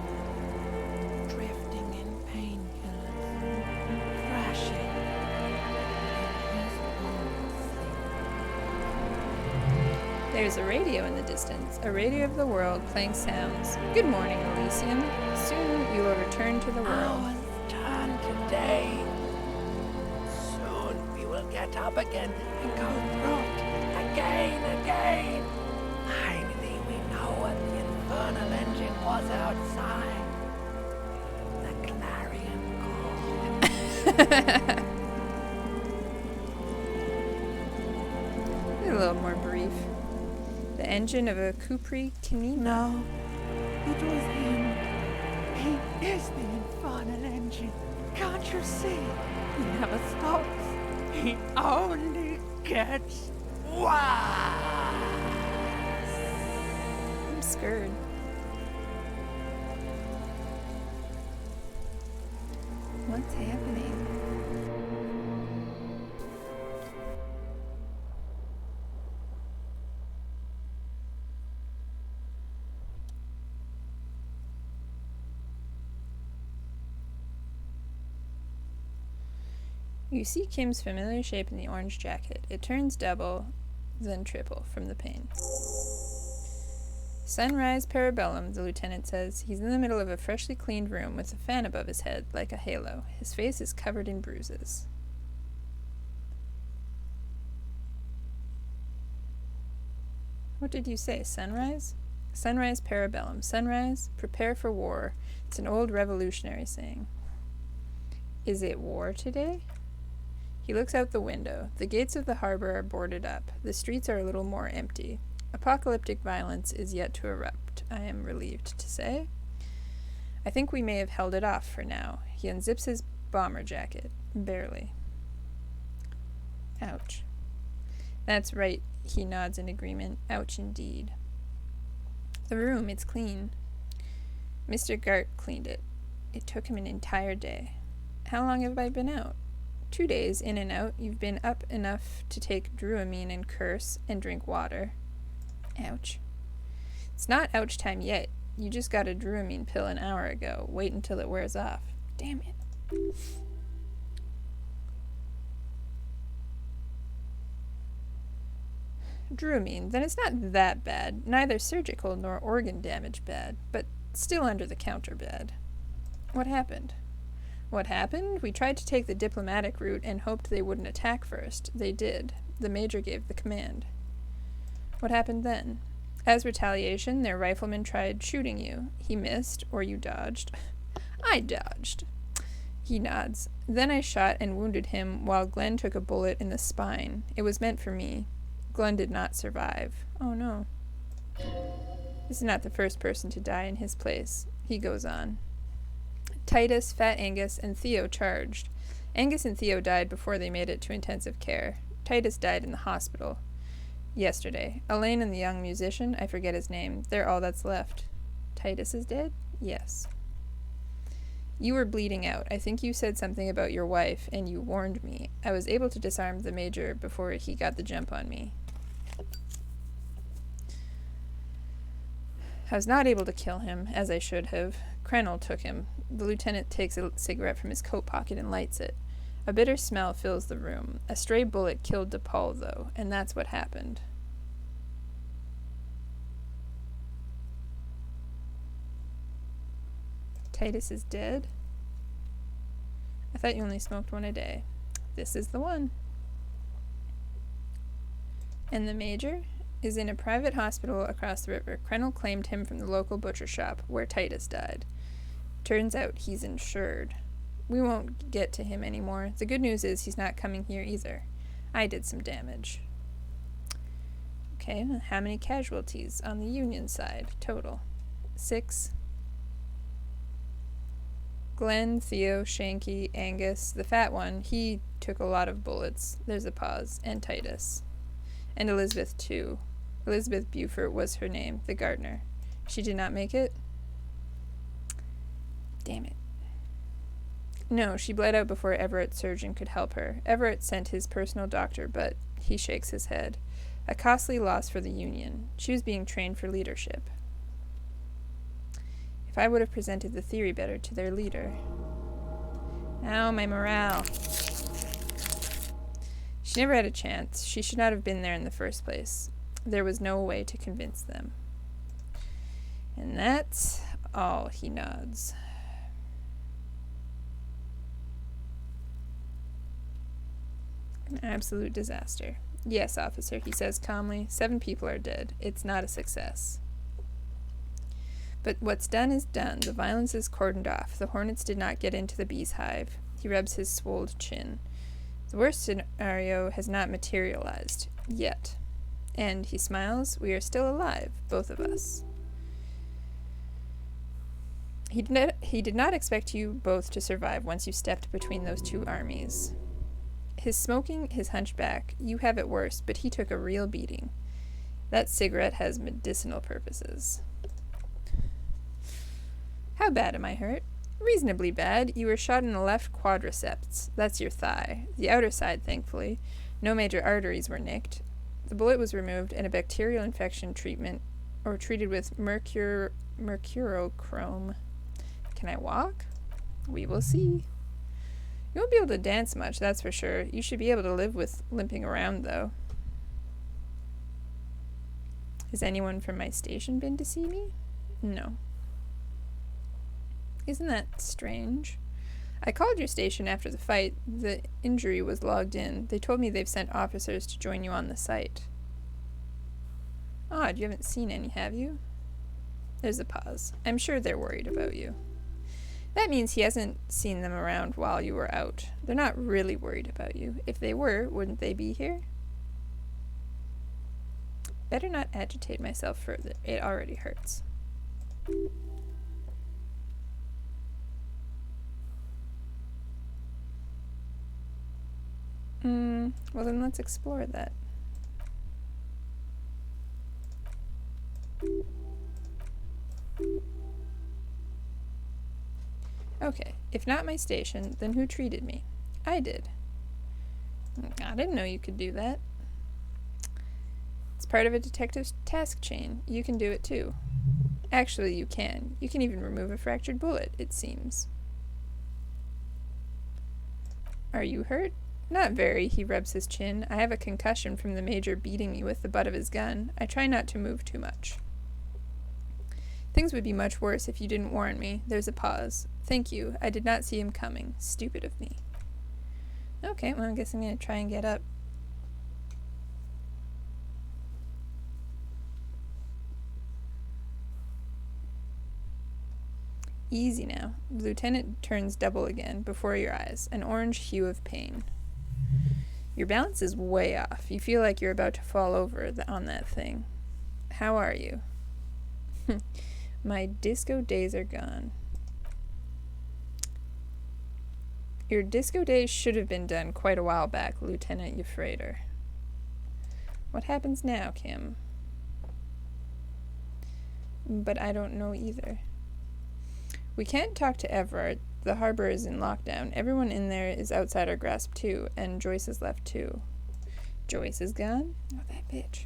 Drifting in painkillers, thrashing in his own sleep. There's a radio in the distance, a radio of the world playing sounds. Good morning, Elysium. Soon you will return to the world. Ours turn today. Soon we will get up again and go through it again. Finally we know what the infernal engine was outside. A little more brief. The engine of a Kupri Kanina. No, it was him. He is the infernal engine. Can't you see? He never stops. He only gets worse. I'm scared. What's happening? You see Kim's familiar shape in the orange jacket. It turns double, then triple from the pain. Sunrise Parabellum, the lieutenant says. He's in the middle of a freshly cleaned room with a fan above his head, like a halo. His face is covered in bruises. What did you say, sunrise? Sunrise Parabellum. Sunrise, prepare for war. It's an old revolutionary saying. Is it war today? He looks out the window. The gates of the harbor are boarded up. The streets are a little more empty. Apocalyptic violence is yet to erupt, I am relieved to say. I think we may have held it off for now. He unzips his bomber jacket. Barely. Ouch. That's right, he nods in agreement. Ouch indeed. The room, it's clean. Mr. Gart cleaned it. It took him an entire day. How long have I been out? 2 days, in and out. You've been up enough to take Druamine and curse and drink water. Ouch. It's not ouch time yet. You just got a Druamine pill an hour ago. Wait until it wears off. Damn it. Druamine, then it's not that bad. Neither surgical nor organ damage bad, but still under the counter bad. What happened? What happened? We tried to take the diplomatic route and hoped they wouldn't attack first. They did. The major gave the command. What happened then? As retaliation, their rifleman tried shooting you. He missed, or you dodged. I dodged. He nods. Then I shot and wounded him while Glenn took a bullet in the spine. It was meant for me. Glenn did not survive. Oh no. This is not the first person to die in his place. He goes on. Titus, Fat Angus, and Theo charged. Angus and Theo died before they made it to intensive care. Titus died in the hospital yesterday. Elaine and the young musician, I forget his name, they're all that's left. Titus is dead? Yes. You were bleeding out. I think you said something about your wife, and you warned me. I was able to disarm the major before he got the jump on me. I was not able to kill him, as I should have. Krenel took him. The lieutenant takes a cigarette from his coat pocket and lights it. A bitter smell fills the room. A stray bullet killed DePaul, though, and that's what happened. Titus is dead? I thought you only smoked one a day. This is the one. And the major is in a private hospital across the river. Krenel claimed him from the local butcher shop, where Titus died. Turns out he's insured. We won't get to him anymore. The good news is he's not coming here either. I did some damage. Okay, how many casualties on the Union side total? 6. Glenn, Theo, Shanky, Angus, the fat one, he took a lot of bullets. There's a pause. And Titus. And Elizabeth, too. Elizabeth Buford was her name, the gardener. She did not make it? Damn it. No, she bled out before Everett's surgeon could help her. Everett sent his personal doctor, but he shakes his head. A costly loss for the Union. She was being trained for leadership. If I would have presented the theory better to their leader. Ow, my morale. She never had a chance. She should not have been there in the first place. There was no way to convince them. And that's all, he nods. An absolute disaster. Yes, officer, he says calmly. 7 people are dead. It's not a success. But what's done is done. The violence is cordoned off. The hornets did not get into the bee's hive. He rubs his swolled chin. The worst scenario has not materialized. Yet. And he smiles. We are still alive, both of us. He did not expect you both to survive once you stepped between those two armies. His smoking, his hunchback, you have it worse, but he took a real beating. That cigarette has medicinal purposes. How bad am I hurt? Reasonably bad. You were shot in the left quadriceps. That's your thigh. The outer side, thankfully. No major arteries were nicked. The bullet was removed and a bacterial infection treated with mercurochrome. Can I walk? We will see. You won't be able to dance much, that's for sure. You should be able to live with limping around, though. Has anyone from my station been to see me? No. Isn't that strange? I called your station after the fight. The injury was logged in. They told me they've sent officers to join you on the site. Odd, you haven't seen any, have you? There's a pause. I'm sure they're worried about you. That means he hasn't seen them around while you were out. They're not really worried about you. If they were, wouldn't they be here? Better not agitate myself further. It already hurts. Well then let's explore that. Okay, if not my station, then who treated me? I did. I didn't know you could do that. It's part of a detective's task chain. You can do it too. Actually, you can. You can even remove a fractured bullet, it seems. Are you hurt? Not very, he rubs his chin. I have a concussion from the major beating me with the butt of his gun. I try not to move too much. Things would be much worse if you didn't warn me. There's a pause. Thank you. I did not see him coming. Stupid of me. Okay, well, I guess I'm going to try and get up. Easy now. The lieutenant turns double again, before your eyes, an orange hue of pain. Your balance is way off. You feel like you're about to fall over on that thing. How are you? My disco days are gone. Your disco days should have been done quite a while back, Lieutenant Euphrator. What happens now, Kim? But I don't know either. We can't talk to Everard. The harbor is in lockdown. Everyone in there is outside our grasp too, and Joyce is left too. Joyce is gone? Oh, that bitch.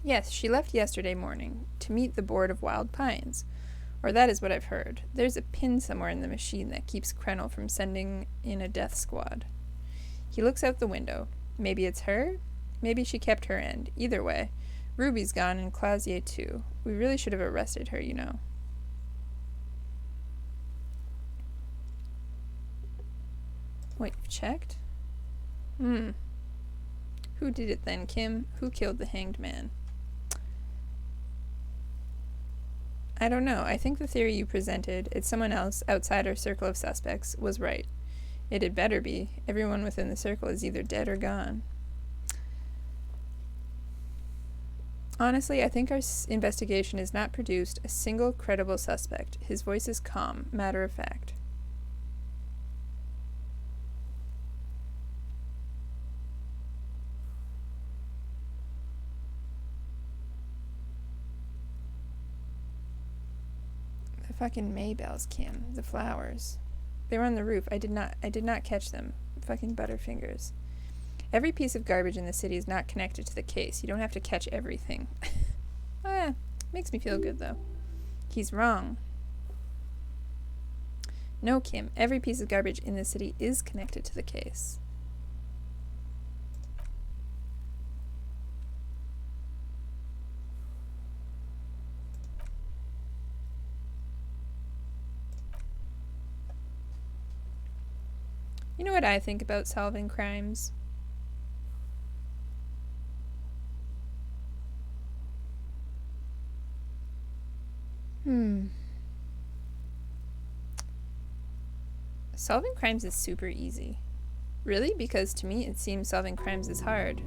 Yes, she left yesterday morning to meet the Board of Wild Pines. Or that is what I've heard. There's a pin somewhere in the machine that keeps Krenel from sending in a death squad. He looks out the window. Maybe it's her? Maybe she kept her end. Either way, Ruby's gone and Clausier too. We really should have arrested her, you know. Wait, you've checked? Who did it then, Kim? Who killed the hanged man? I don't know. I think the theory you presented, it's someone else outside our circle of suspects, was right. It had better be. Everyone within the circle is either dead or gone. Honestly, I think our investigation has not produced a single credible suspect. His voice is calm, matter of fact. Fucking Maybells, Kim. The flowers. They were on the roof. I did not catch them. Fucking Butterfingers. Every piece of garbage in the city is not connected to the case. You don't have to catch everything. Makes me feel good, though. He's wrong. No, Kim. Every piece of garbage in the city is connected to the case. You know what I think about solving crimes? Solving crimes is super easy. Really? Because to me it seems solving crimes is hard.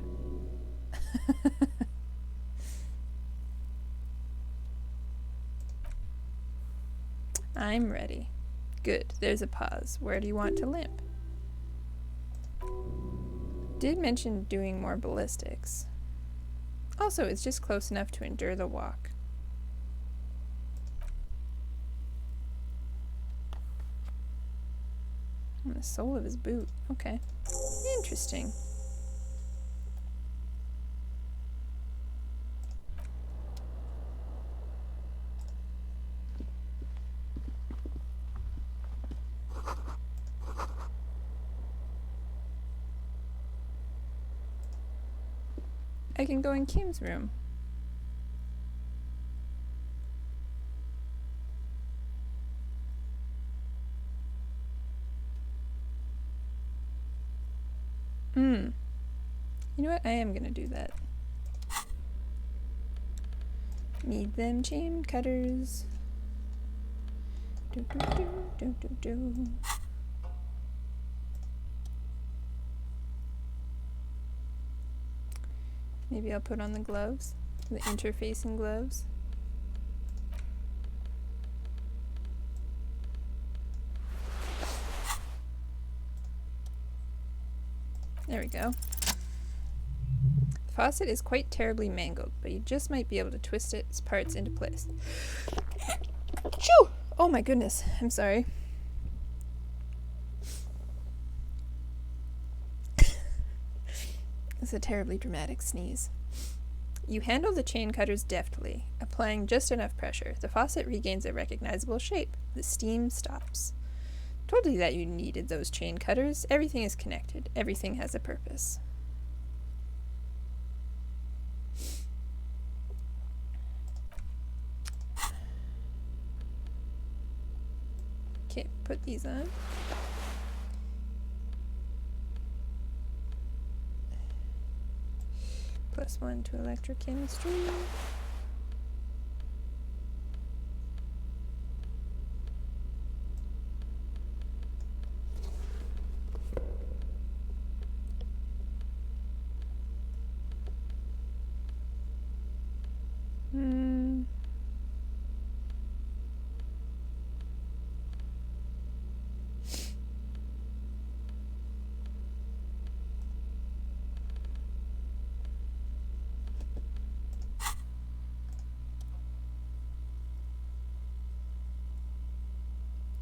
I'm ready. Good. There's a pause. Where do you want to limp? Did mention doing more ballistics. Also, it's just close enough to endure the walk. On the sole of his boot. Okay. Interesting. I can go in Kim's room. You know what? I am gonna do that. Need them chain cutters. Do do do do do do. Maybe I'll put on the gloves, the interfacing gloves. There we go. The faucet is quite terribly mangled, but you just might be able to twist its parts into place. Shoo! Oh my goodness, I'm sorry. It's a terribly dramatic sneeze. You handle the chain cutters deftly, applying just enough pressure. The faucet regains a recognizable shape. The steam stops. Told you that you needed those chain cutters. Everything is connected. Everything has a purpose. Okay, put these on. +1 to electrochemistry.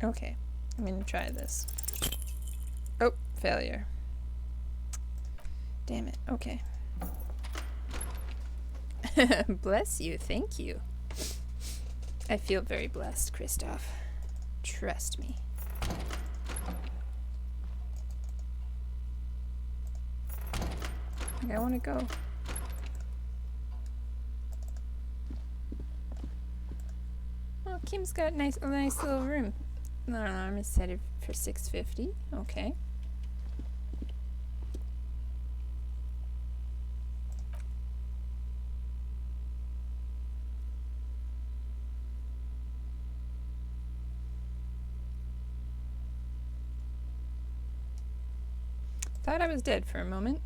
Okay, I'm gonna try this. Oh, failure. Damn it, okay. Bless you, thank you. I feel very blessed, Christoph. Trust me. I wanna go. Oh, Kim's got a nice little room. The alarm is set for 6:50. Okay. Thought I was dead for a moment.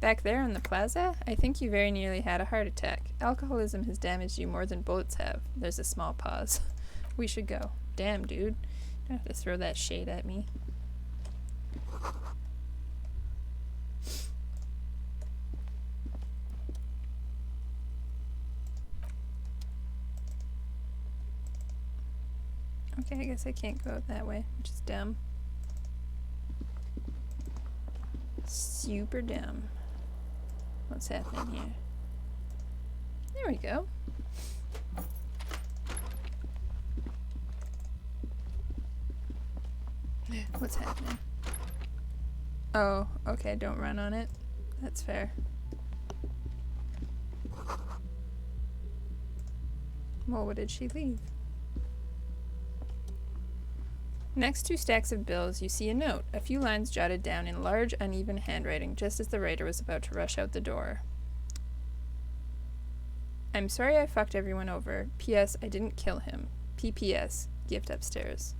Back there in the plaza, I think you very nearly had a heart attack. Alcoholism has damaged you more than bullets have. There's a small pause. We should go. Damn, dude. Don't have to throw that shade at me. Okay, I guess I can't go that way, which is dumb. Super dumb. What's happening here? There we go. What's happening? Oh, okay, don't run on it. That's fair. Well, what did she leave? Next to stacks of bills, you see a note, a few lines jotted down in large, uneven handwriting just as the writer was about to rush out the door. I'm sorry I fucked everyone over. P.S. I didn't kill him. P.P.S. Gift upstairs.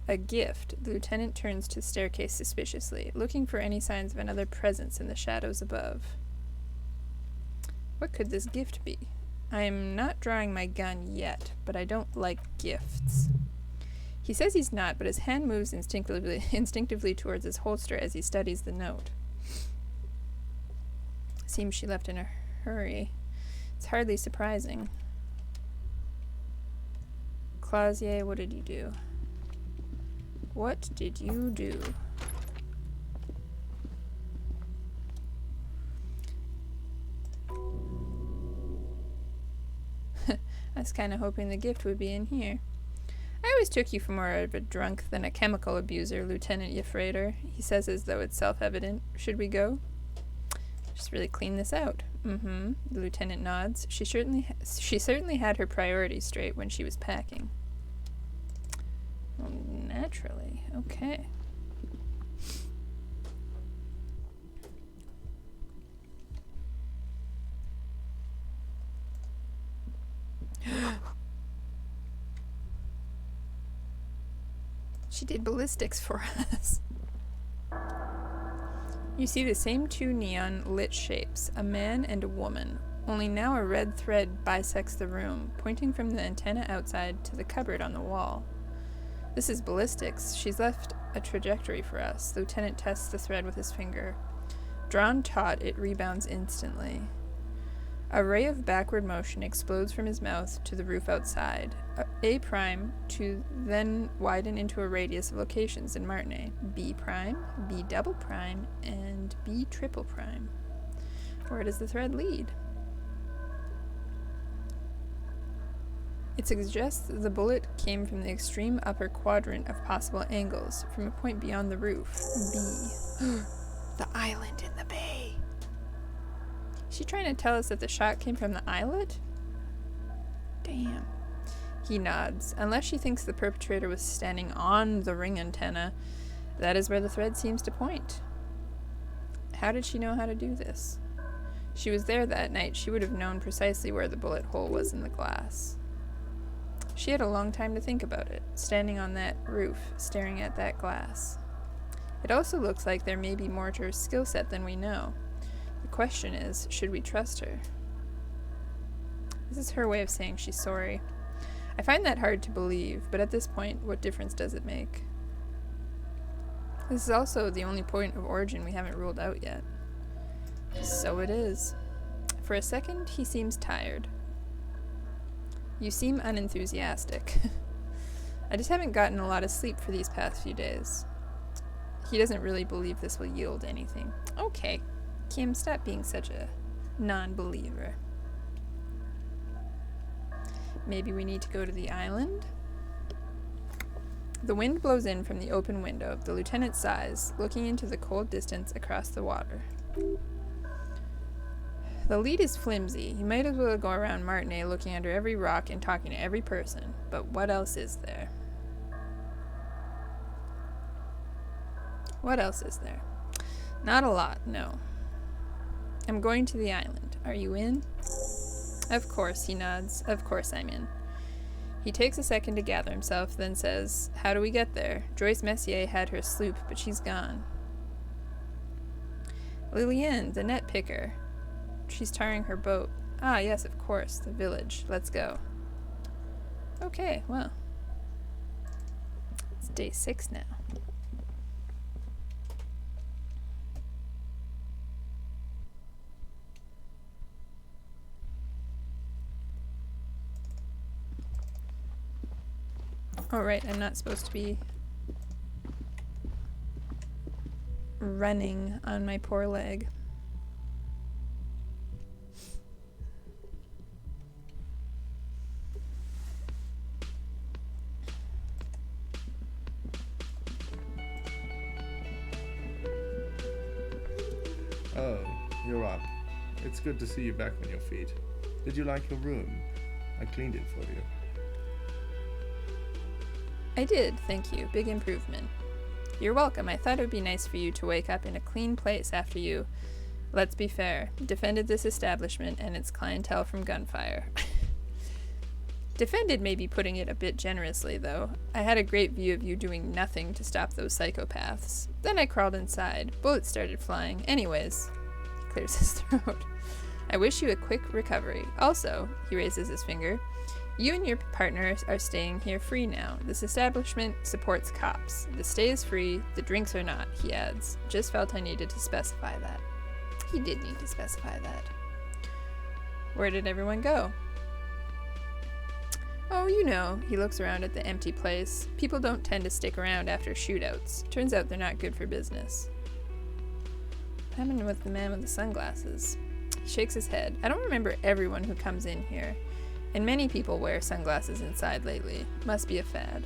A gift. The lieutenant turns to the staircase suspiciously, looking for any signs of another presence in the shadows above. What could this gift be? I am not drawing my gun yet, but I don't like gifts. He says he's not, but his hand moves instinctively towards his holster as he studies the note. Seems she left in a hurry. It's hardly surprising. Clausier, what did you do? What did you do? I was kind of hoping the gift would be in here. I always took you for more of a drunk than a chemical abuser, Lieutenant Yefrader, he says as though it's self-evident. Should we go? Just really clean this out. Mm-hmm. The lieutenant nods. She certainly had her priorities straight when she was packing. Well, naturally. Okay. She did ballistics for us. You see the same two neon lit shapes, a man and a woman, only now a red thread bisects the room, pointing from the antenna outside to the cupboard on the wall. This is ballistics. She's left a trajectory for us. The lieutenant tests the thread with his finger. Drawn taut, it rebounds instantly. A ray of backward motion explodes from his mouth to the roof outside. A prime to then widen into a radius of locations in Martinez. B prime, B double prime, and B triple prime. Where does the thread lead? It suggests the bullet came from the extreme upper quadrant of possible angles, from a point beyond the roof. B. The island in the bay. Is she trying to tell us that the shot came from the islet? Damn. He nods. Unless she thinks the perpetrator was standing on the ring antenna, that is where the thread seems to point. How did she know how to do this? She was there that night. She would have known precisely where the bullet hole was in the glass. She had a long time to think about it, standing on that roof, staring at that glass. It also looks like there may be more to her skill set than we know. The question is, should we trust her? This is her way of saying she's sorry. I find that hard to believe, but at this point, what difference does it make? This is also the only point of origin we haven't ruled out yet. So it is. For a second, he seems tired. You seem unenthusiastic. I just haven't gotten a lot of sleep for these past few days. He doesn't really believe this will yield anything. Okay, Kim, stop being such a non-believer. Maybe we need to go to the island? The wind blows in from the open window. The lieutenant sighs, looking into the cold distance across the water. The lead is flimsy. You might as well go around Martinez looking under every rock and talking to every person. But what else is there? What else is there? Not a lot, no. I'm going to the island. Are you in? Of course, he nods. Of course I'm in. He takes a second to gather himself, then says, how do we get there? Joyce Messier had her sloop, but she's gone. Liliane, the net picker. She's tarring her boat. Ah, yes, of course, the village. Let's go. Okay, well. It's day 6 now. Oh, right, I'm not supposed to be running on my poor leg. Oh, you're up. It's good to see you back on your feet. Did you like your room? I cleaned it for you. I did, thank you. Big improvement. You're welcome. I thought it would be nice for you to wake up in a clean place after you, let's be fair, defended this establishment and its clientele from gunfire. Defended may be putting it a bit generously, though. I had a great view of you doing nothing to stop those psychopaths. Then I crawled inside. Bullets started flying. Anyways, he clears his throat. I wish you a quick recovery. Also, he raises his finger, You and your partner are staying here free now. This establishment supports cops. The stay is free, the drinks are not, he adds. Just felt I needed to specify that. He did need to specify that. Where did everyone go? Oh, you know, he looks around at the empty place. People don't tend to stick around after shootouts. Turns out they're not good for business. What happened with the man with the sunglasses? He shakes his head. I don't remember everyone who comes in here. And many people wear sunglasses inside lately. Must be a fad.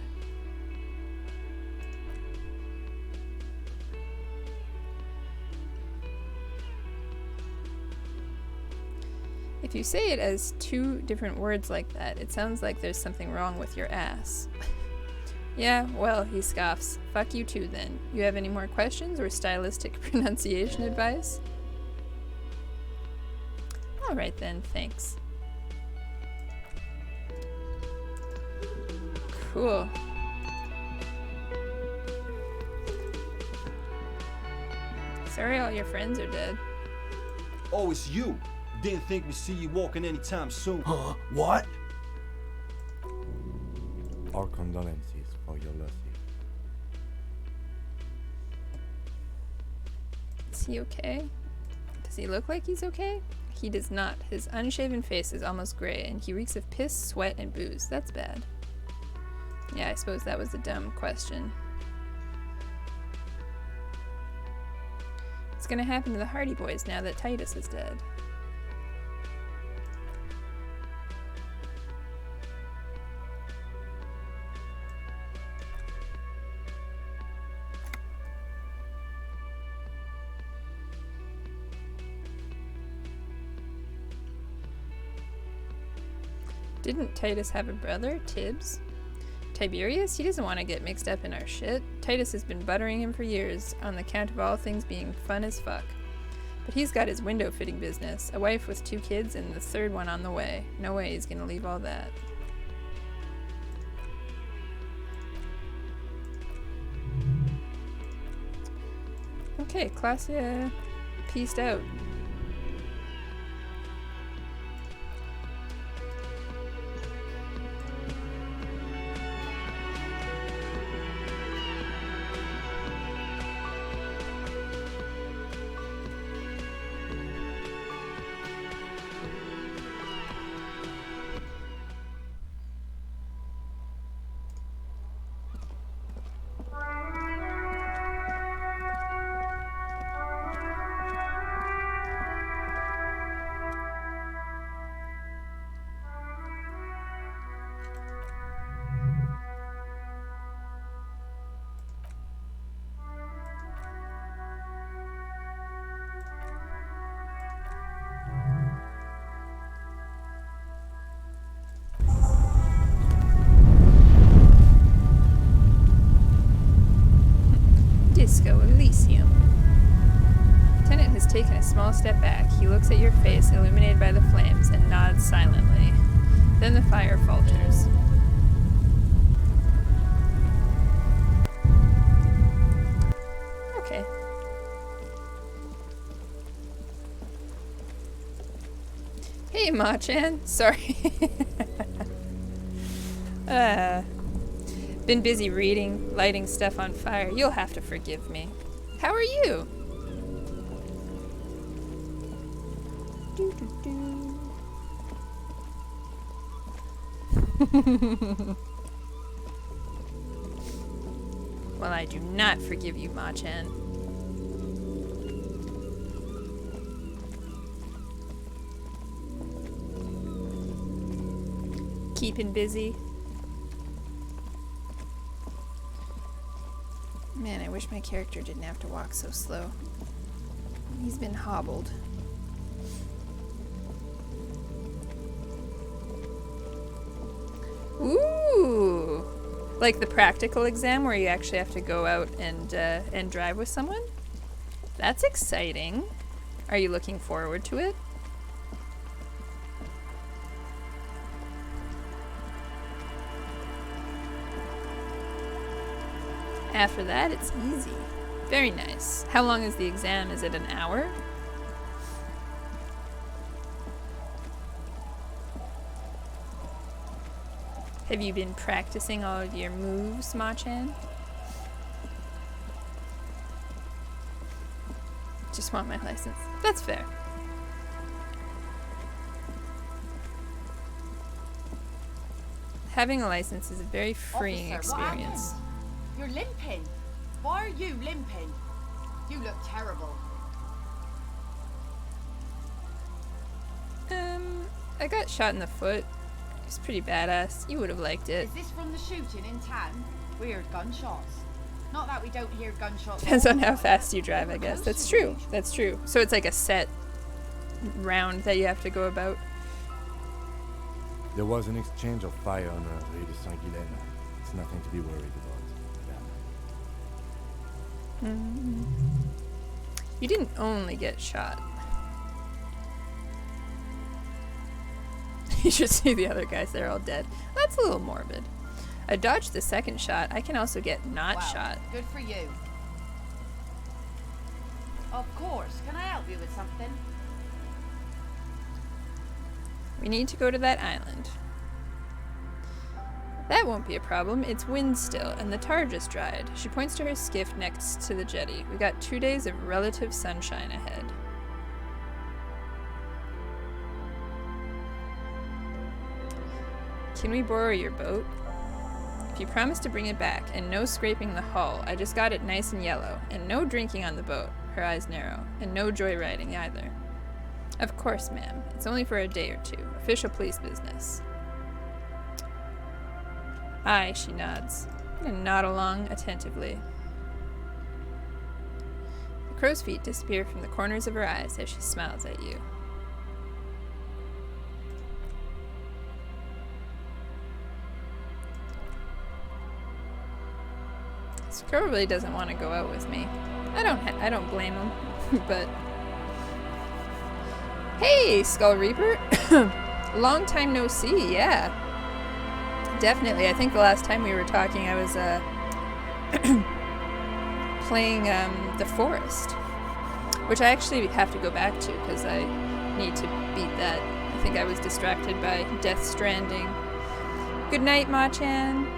If you say it as two different words like that, it sounds like there's something wrong with your ass. Yeah, well, he scoffs. Fuck you too then. You have any more questions or stylistic pronunciation advice? Alright then, thanks. Cool. Sorry all your friends are dead. Oh, it's you. Didn't think we'd see you walking anytime soon. Huh? What? Our condolences for your loss. Is he okay? Does he look like he's okay? He does not. His unshaven face is almost gray, and he reeks of piss, sweat, and booze. That's bad. Yeah, I suppose that was a dumb question. What's gonna happen to the Hardy Boys now that Titus is dead? Didn't Titus have a brother, Tibbs? Tiberius? He doesn't want to get mixed up in our shit. Titus has been buttering him for years, on the count of all things being fun as fuck. But he's got his window fitting business, a wife with 2 kids, and the 3rd one on the way. No way he's gonna leave all that. Okay, Klaasje peaced out. Disco Elysium. Lieutenant has taken a small step back. He looks at your face, illuminated by the flames, and nods silently. Then the fire falters. Okay. Hey, Ma-chan. Sorry. Been busy reading, lighting stuff on fire. You'll have to forgive me. How are you? Well, I do not forgive you, Ma-chan. Keeping busy. Man, I wish my character didn't have to walk so slow. He's been hobbled. Ooh! Like the practical exam where you actually have to go out and drive with someone? That's exciting. Are you looking forward to it? After that, it's easy. Very nice. How long is the exam? Is it an hour? Have you been practicing all of your moves, Ma-chan? Just want my license. That's fair. Having a license is a very freeing Officer, what experience. happened? You're limping. Why are you limping? You look terrible. I got shot in the foot. It was pretty badass. You would have liked it. Is this from the shooting in town? Weird gunshots. Not that we don't hear gunshots. Depends on how fast you drive, I guess. That's true. That's true. So it's like a set round that you have to go about. There was an exchange of fire on Rue de Saint-Guylaine. It's nothing to be worried about. You didn't only get shot. You should see the other guys, they're all dead. That's a little morbid. I dodged the second shot. I can also get not shot. Good for you. Of course. Can I help you with something? We need to go to that island. That won't be a problem. It's wind still, and the tar just dried. She points to her skiff next to the jetty. We got 2 days of relative sunshine ahead. Can we borrow your boat? If you promise to bring it back, and no scraping the hull, I just got it nice and yellow, and no drinking on the boat, her eyes narrow, and no joyriding either. Of course, ma'am. It's only for a day or two. Official police business. Aye, she nods, and nod along attentively. The crow's feet disappear from the corners of her eyes as she smiles at you. This girl really doesn't want to go out with me. I don't blame him, but... Hey, Skull Reaper! Long time no see, yeah. Definitely. I think the last time we were talking I was playing The Forest, which I actually have to go back to because I need to beat that. I think I was distracted by Death Stranding. Good night, Ma-chan.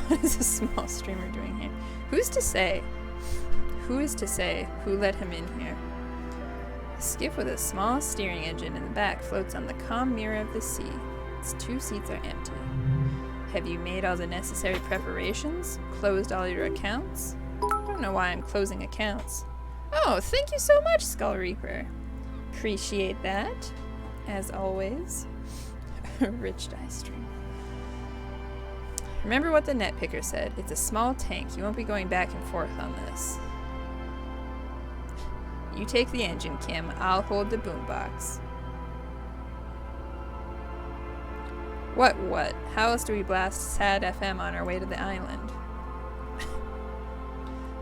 What is a small streamer doing here? Who's to say? Who is to say who let him in here? A skiff with a small steering engine in the back floats on the calm mirror of the sea. Its 2 seats are empty. Have you made all the necessary preparations? Closed all your accounts? I don't know why I'm closing accounts. Oh, thank you so much, Skull Reaper. Appreciate that, as always. Rich dye stream. Remember what the net picker said. It's a small tank. You won't be going back and forth on this. You take the engine, Kim. I'll hold the boombox. What? How else do we blast Sad FM on our way to the island?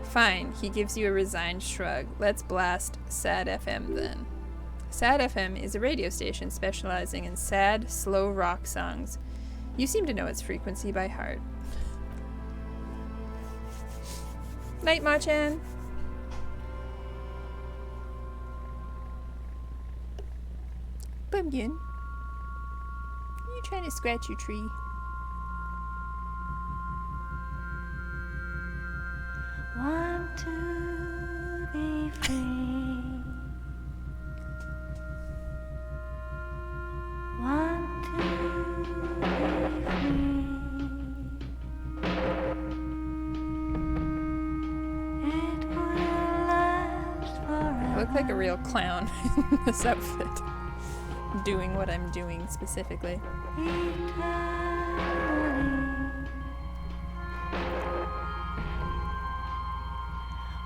Fine, he gives you a resigned shrug. Let's blast Sad FM then. Sad FM is a radio station specializing in sad, slow rock songs. You seem to know its frequency by heart. Night, Ma-chan. Pumpkin. Are you trying to scratch your tree? Want to be free. Want to be free. It will last forever. I look like a real clown in this outfit. Doing what I'm doing specifically.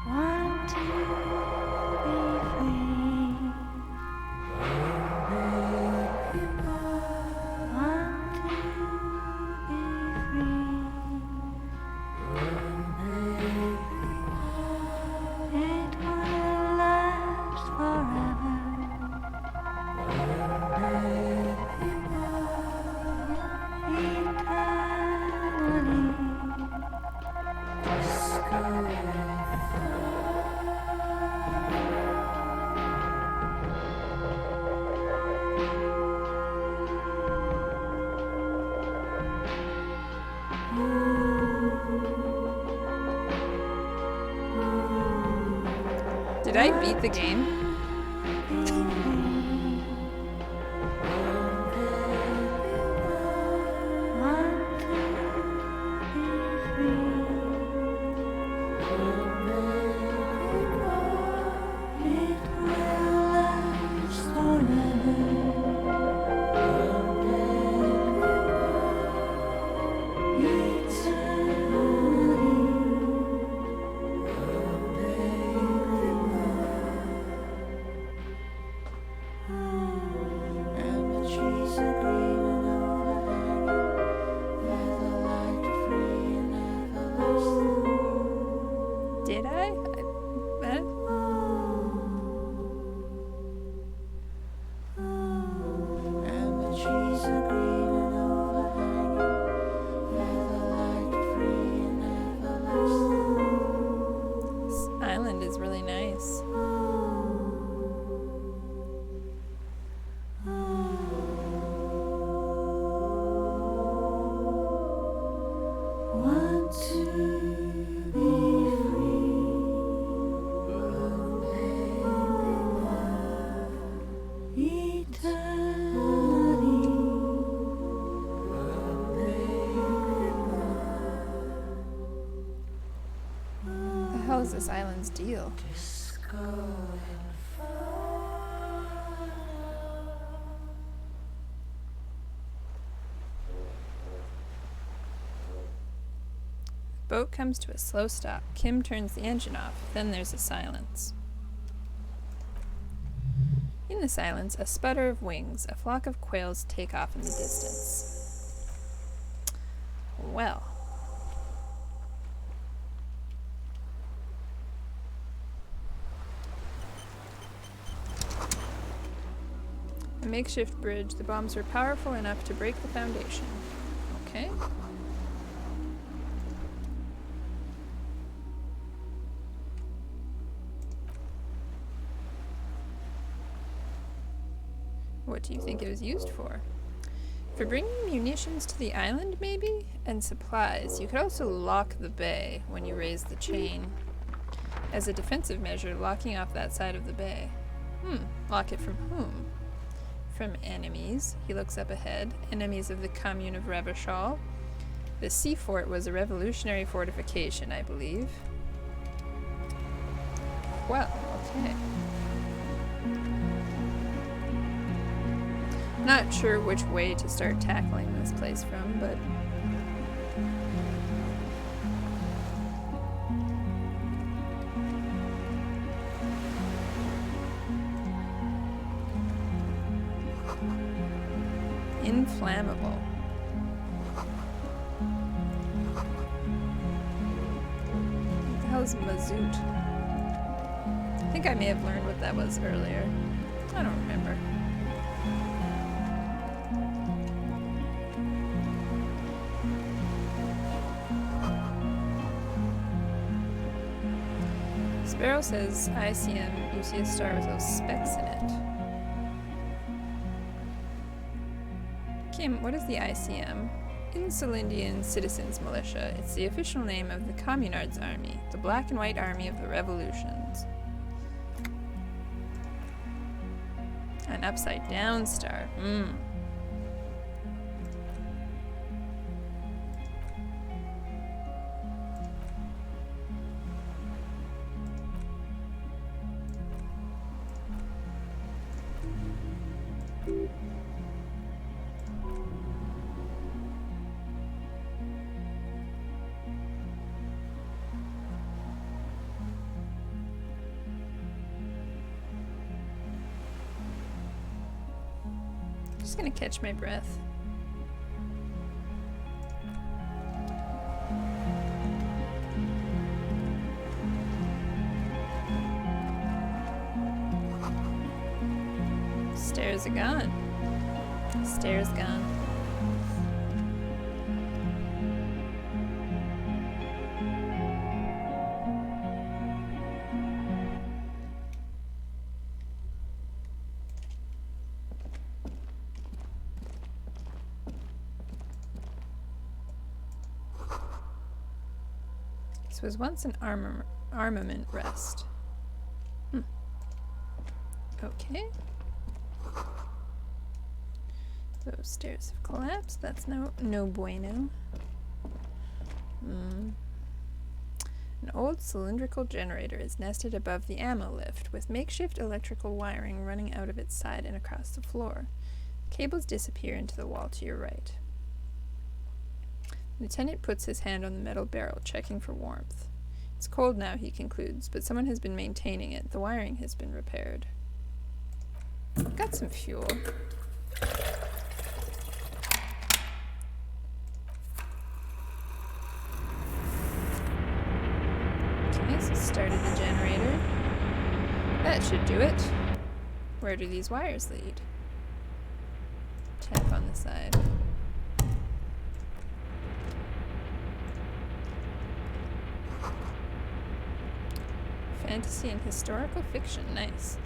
Want to be free. Want to be free. It will last forever. It Did I beat the game? Did I? This island is really nice. Want to be free. Eternity. What the hell is this island's deal? Boat comes to a slow stop. Kim turns the engine off. Then there's a silence. In the silence, a sputter of wings. A flock of quails take off in the distance. Well. A makeshift bridge. The bombs were powerful enough to break the foundation. Okay. What do you think it was used for? For bringing munitions to the island, maybe? And supplies. You could also lock the bay when you raise the chain. As a defensive measure, locking off that side of the bay. Lock it from whom? From enemies. He looks up ahead. Enemies of the commune of Revachol. The sea fort was a revolutionary fortification, I believe. Well, okay. Not sure which way to start tackling this place from, but inflammable. What the hell is mazout? I think I may have learned what that was earlier. I don't remember. Sparrow says, I see him. You see a star with those specks in it. Kim, what is the ICM? Insulindian Citizens Militia. It's the official name of the Communards Army, the black and white army of the revolutions. An upside down star. Just gonna catch my breath. Stairs are gone. Stairs gone. This was once an armament rest. Okay. Those stairs have collapsed. That's no bueno. An old cylindrical generator is nested above the ammo lift, with makeshift electrical wiring running out of its side and across the floor. Cables disappear into the wall to your right. Lieutenant puts his hand on the metal barrel, checking for warmth. It's cold now, he concludes, but someone has been maintaining it. The wiring has been repaired. Got some fuel. Okay, so started the generator. That should do it. Where do these wires lead? Tap on the side. Fantasy and historical fiction, nice.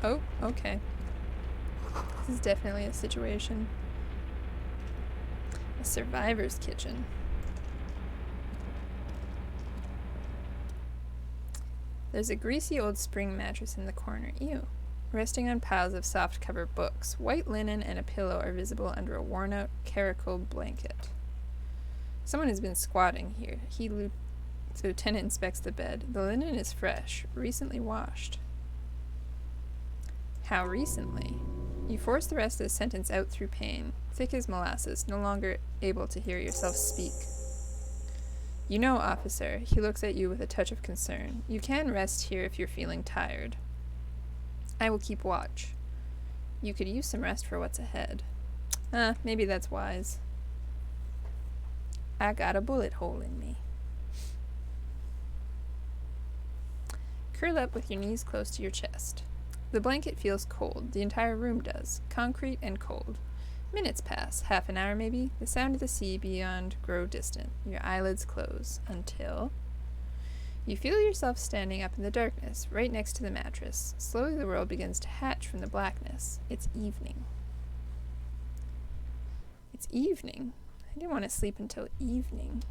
Oh, okay. This is definitely a situation. A survivor's kitchen. There's a greasy old spring mattress in the corner. Ew. Resting on piles of soft-cover books. White linen and a pillow are visible under a worn-out, caracled blanket. Someone has been squatting here. The lieutenant inspects the bed. The linen is fresh, recently washed. How recently? You force the rest of the sentence out through pain. Thick as molasses, no longer able to hear yourself speak. You know, officer, he looks at you with a touch of concern. You can rest here if you're feeling tired. I will keep watch. You could use some rest for what's ahead. Maybe that's wise. I got a bullet hole in me. Curl up with your knees close to your chest. The blanket feels cold. The entire room does. Concrete and cold. Minutes pass. Half an hour maybe. The sound of the sea beyond grow distant. Your eyelids close. Until you feel yourself standing up in the darkness, right next to the mattress. Slowly the world begins to hatch from the blackness. It's evening. It's evening? I didn't want to sleep until evening.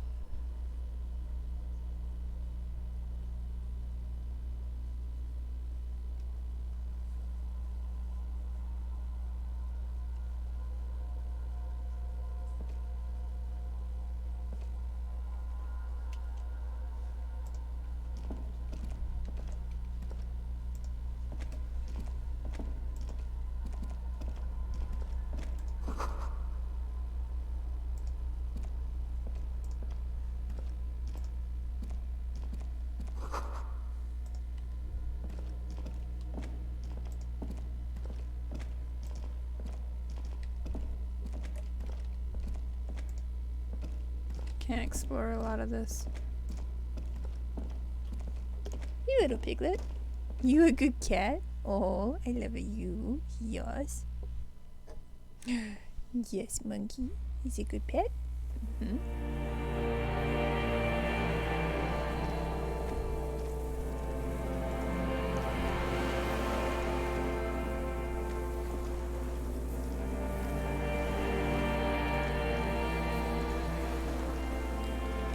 Can't explore a lot of this. You little piglet. You a good cat? Oh, I love you. Yes. Yes, monkey. He's a good pet. Mm-hmm.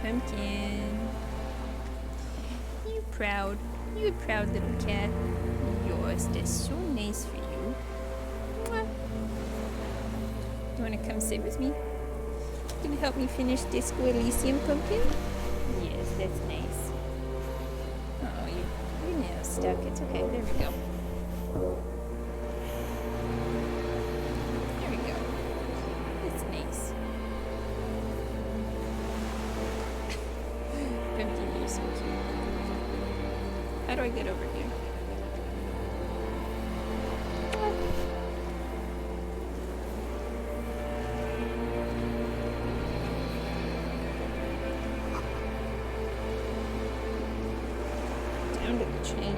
Pumpkin. You proud little cat. Yours, that's so nice for you. Mwah. You wanna come sit with me? Gonna help me finish Disco Elysium, Pumpkin? Yes, that's nice. Oh, your nail's stuck. It's okay. There we go. There we go. It's nice. Pumpkin, you're so cute. How do I get over here? Down to the chain.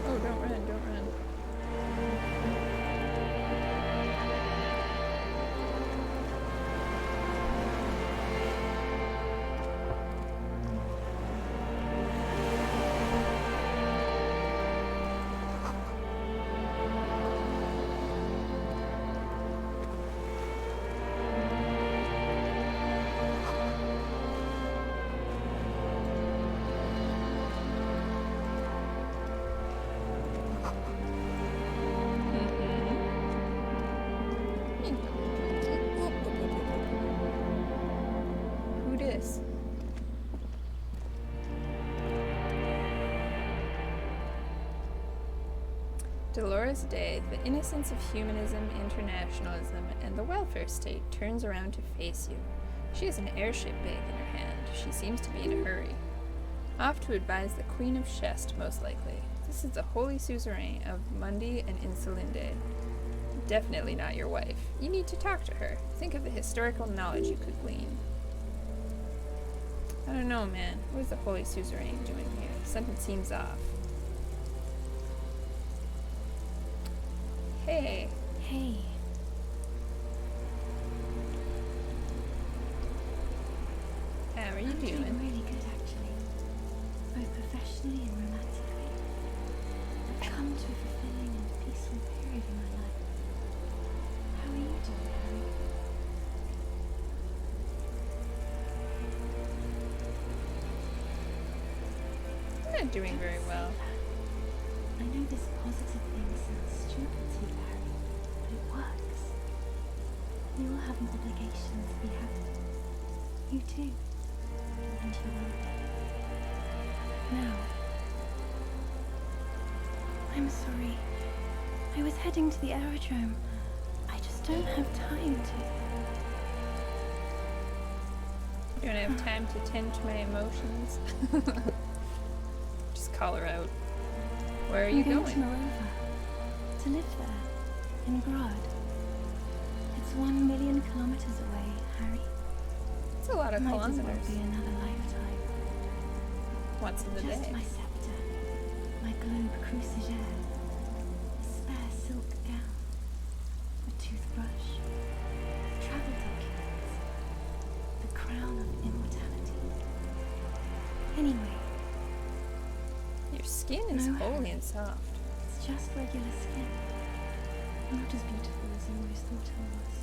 Oh, don't run, don't run. Nice. Dolores Day, the innocence of humanism, internationalism, and the welfare state turns around to face you. She has an airship bag in her hand. She seems to be in a hurry. Off to advise the Queen of Shest, most likely. This is the holy suzerain of Mundi and Insulinde. Definitely not your wife. You need to talk to her. Think of the historical knowledge you could glean. I don't know, man. What is the holy suzerain doing here? Something seems off. Hey. Hey. How are you I'm doing? really good, actually. Both professionally and romantically. I've come to a fulfilling and peaceful period in my life. How are you doing, Harry? I'm not doing very well. I know this positive thing sounds stupid to you, Harry, but it works. We all have an obligation to be happy. You too. And you will be. Now, I'm sorry. I was heading to the aerodrome. I just don't have time to. You don't have time to tend to my emotions. Just call her out. Where are you I'm going going? to Morova. To live there. In Grad. It's 1 million kilometers away, Harry. It's a lot of Might as well kilometers. be another lifetime. Once in the Just day. my scepter, my globe cruciger, a spare silk gown, a toothbrush, travel documents, the crown of immortality. Anyway, Your skin is No, holy Harry. and soft. it's just regular skin. Not as beautiful as I always thought I was.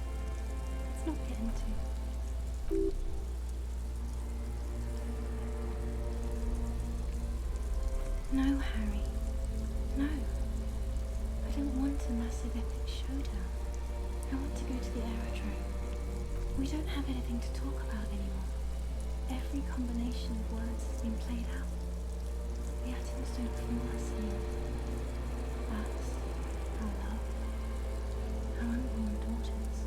Let's not get into it. No, Harry. No. I don't want a massive epic showdown. I want to go to the aerodrome. We don't have anything to talk about anymore. Every combination of words has been played out. The atoms don't fool us anymore. Us, our love, our unborn daughters.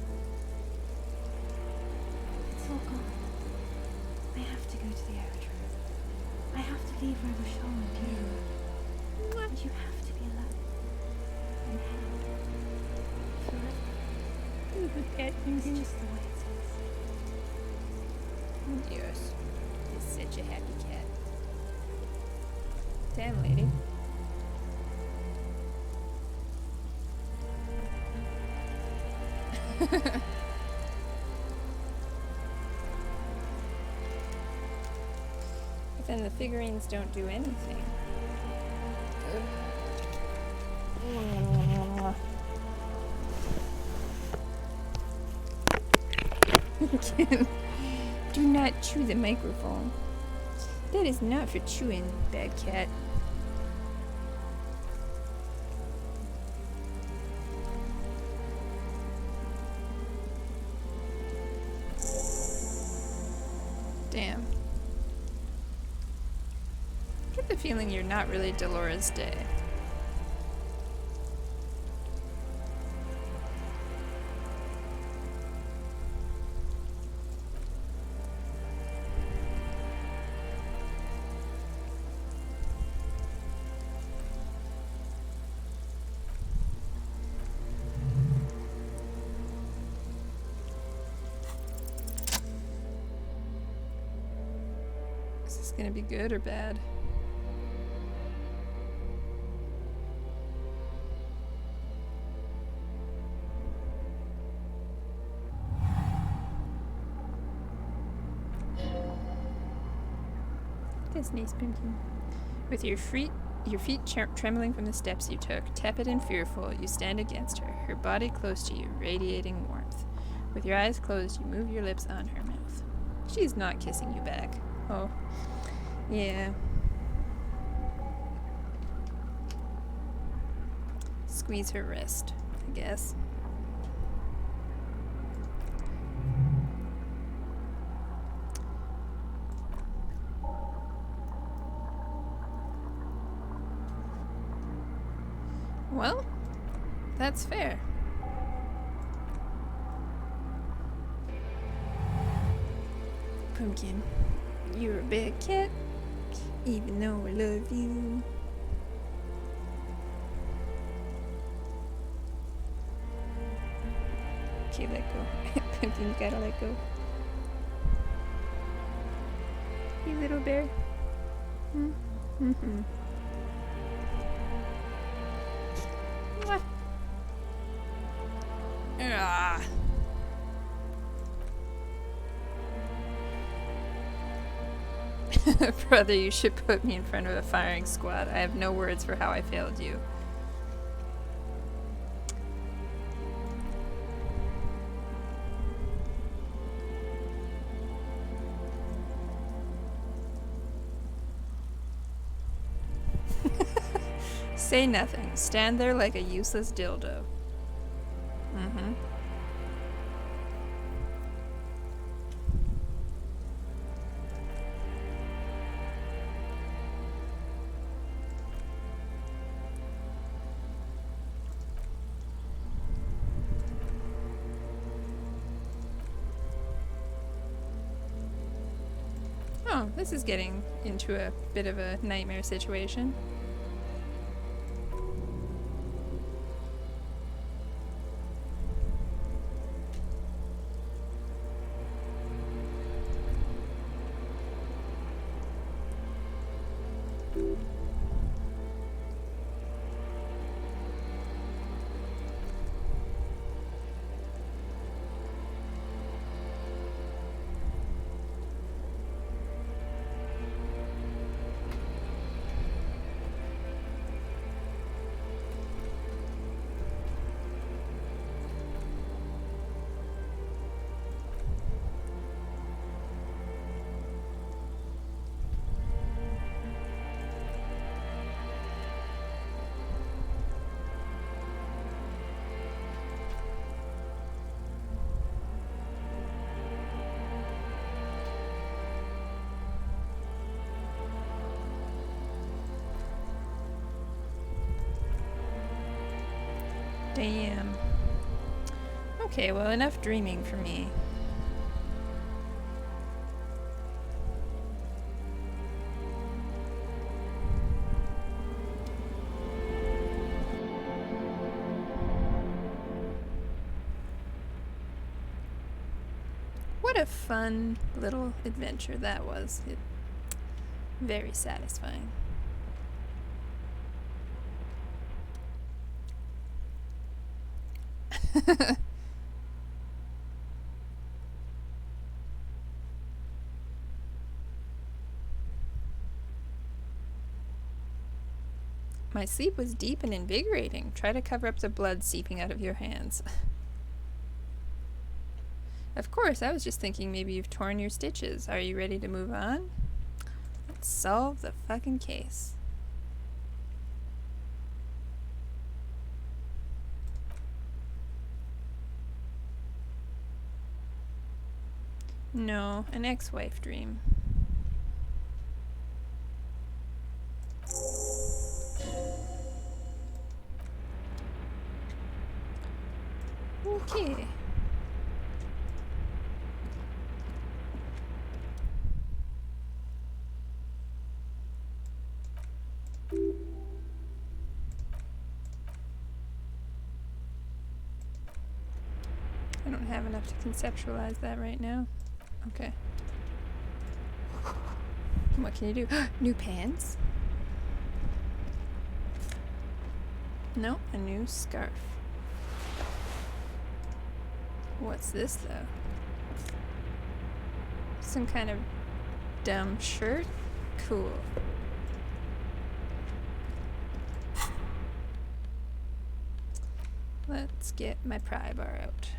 It's all gone. I have to go to the aerodrome. I have to leave Robochon and Bureau. And you have to be alone. And held. Forever. It's just the way it is. Yes. You're such a happy cat. Damn, lady. But then the figurines don't do anything. Do not chew the microphone. That is not for chewing, bad cat. Damn. I get the feeling you're not really Dolores Day. Is this gonna be good or bad? Disney spooky. With your feet trembling from the steps you took, tepid and fearful, you stand against her, her body close to you, radiating warmth. With your eyes closed, you move your lips on her mouth. She's not kissing you back. Oh, yeah. Squeeze her wrist, I guess. Well, that's fair. Pumpkin, you're a bad cat, even though I love you. Okay, let go. Pumpkin, you gotta let go. You little bear. Mm-hmm. What? Ah. Brother, you should put me in front of a firing squad. I have no words for how I failed you. Say nothing. Stand there like a useless dildo. Mm-hmm. Oh, this is getting into a bit of a nightmare situation. Damn. Okay, well, enough dreaming for me. What a fun little adventure that was. Very satisfying. My sleep was deep and invigorating. Try to cover up the blood seeping out of your hands. Of course, I was just thinking maybe you've torn your stitches. Are you ready to move on? Let's solve the fucking case. No, an ex-wife dream. Okay. I don't have enough to conceptualize that right now. Okay. What can you do? New pants? No, a new scarf. What's this though? Some kind of dumb shirt? Cool. Let's get my pry bar out.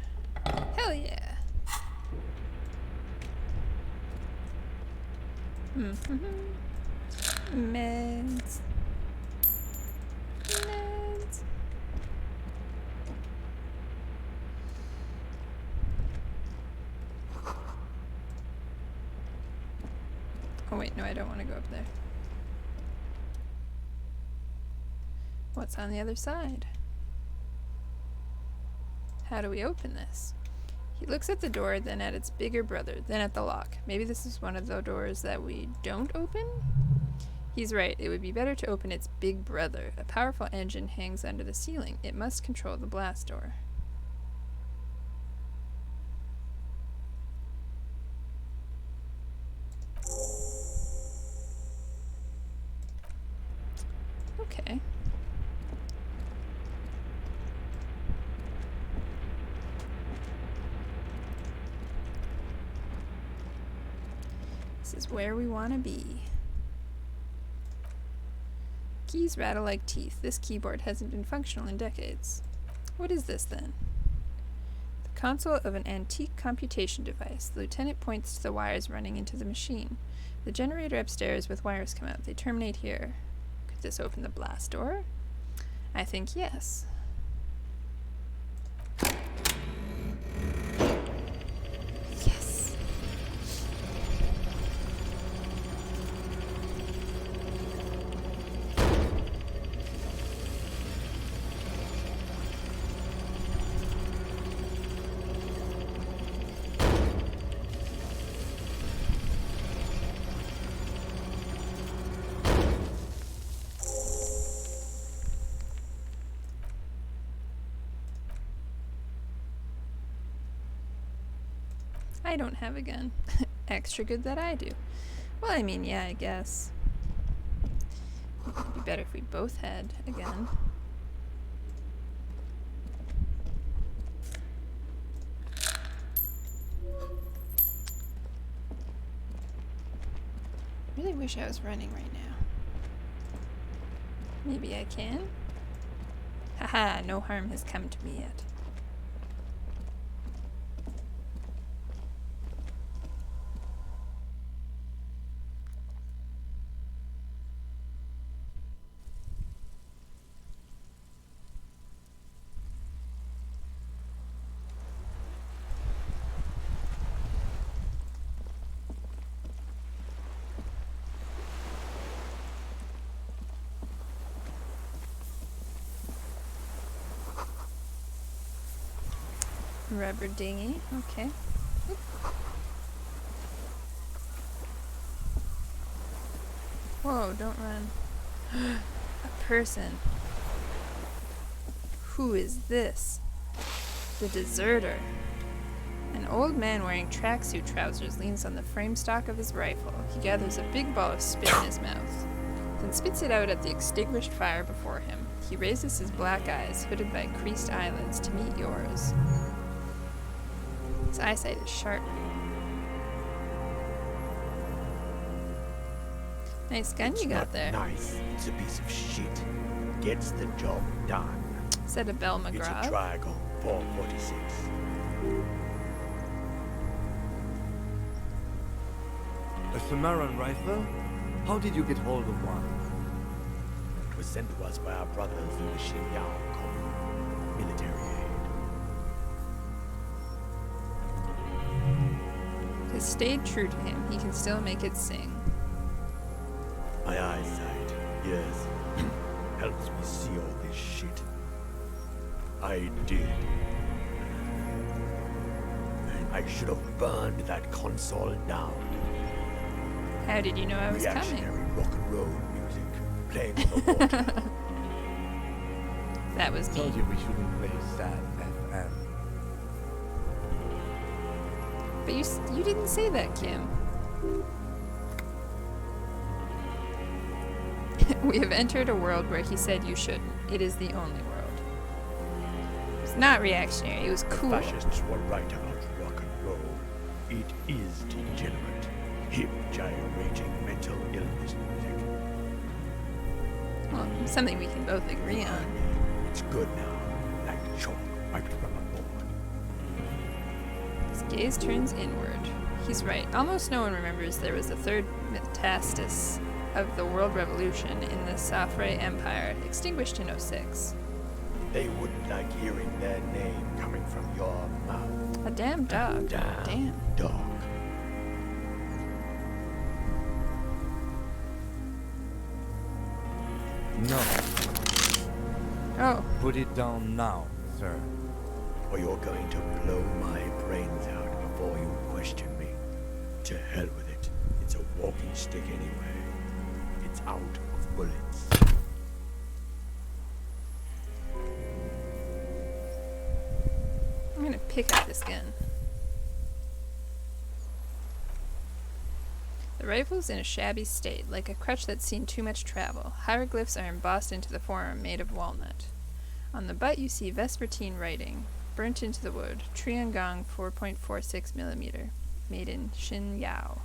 Hell yeah! Meds. Meds. Oh wait, no, I don't want to go up there. What's on the other side? How do we open this? He looks at the door, then at its bigger brother, then at the lock. Maybe this is one of the doors that we don't open? He's right. It would be better to open its big brother. A powerful engine hangs under the ceiling. It must control the blast door. Okay. This is where we want to be. Keys rattle like teeth. This keyboard hasn't been functional in decades. What is this then? The console of an antique computation device. The lieutenant points to the wires running into the machine. The generator upstairs with wires come out. They terminate here. Could this open the blast door? I think yes. Yes. I don't have a gun. Extra good that I do. Well, I mean, yeah, I guess. It would be better if we both had a gun. I really wish I was running right now. Maybe I can? Haha, no harm has come to me yet. Rubber dinghy, okay. Oop. Whoa, don't run. A person. Who is this? The deserter. An old man wearing tracksuit trousers leans on the frame stock of his rifle. He gathers a big ball of spit in his mouth, then spits it out at the extinguished fire before him. He raises his black eyes, hooded by creased eyelids, to meet yours. His eyesight is sharp. Nice gun you got there. Nice. It's a piece of shit. Gets the job done. Said a Bell McGraw. It's a Triangle 446. A Samaran rifle? How did you get hold of one? It was sent to us by our brothers in the Xinjiang Commune. Military aid. Has stayed true to him. He can still make it sing. My eyesight, yes, helps me see all this shit. I did. I should have burned that console down. How did you know I was coming? Reactionary rock and roll music playing on the water. That was me. Told you we shouldn't play sad FM. But you didn't say that, Kim. We have entered a world where he said you shouldn't. It is the only world. It's not reactionary. It was cool. Fascists were right about rock and roll. It is degenerate, hip, gyrating mental illness music. Well, something we can both agree on. It's good now, like chalk wiped from a board. His gaze turns inward. He's right. Almost no one remembers there was a third metastasis of the World Revolution in the Safre Empire, extinguished in 06. They wouldn't like hearing their name coming from your mouth. A damn dog. Damn dog. No. Oh. Put it down now, sir. Or you're going to blow my brains out before you question me. To hell with it. It's a walking stick anyway. It's out of bullets. I'm gonna pick up this gun. The rifle's in a shabby state, like a crutch that's seen too much travel. Hieroglyphs are embossed into the forearm, made of walnut. On the butt you see Vespertine writing, burnt into the wood, Triangong 4.46 millimeter, made in Xinyao.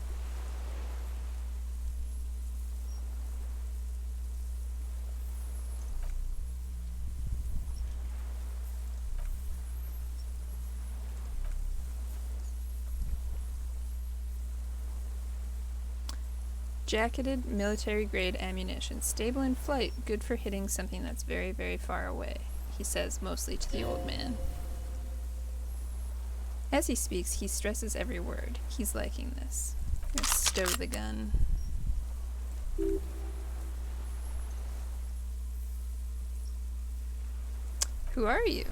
Jacketed military-grade ammunition, stable in flight, good for hitting something that's very, very far away, he says mostly to the old man. As he speaks, he stresses every word. He's liking this. I'm gonna stow the gun. Who are you?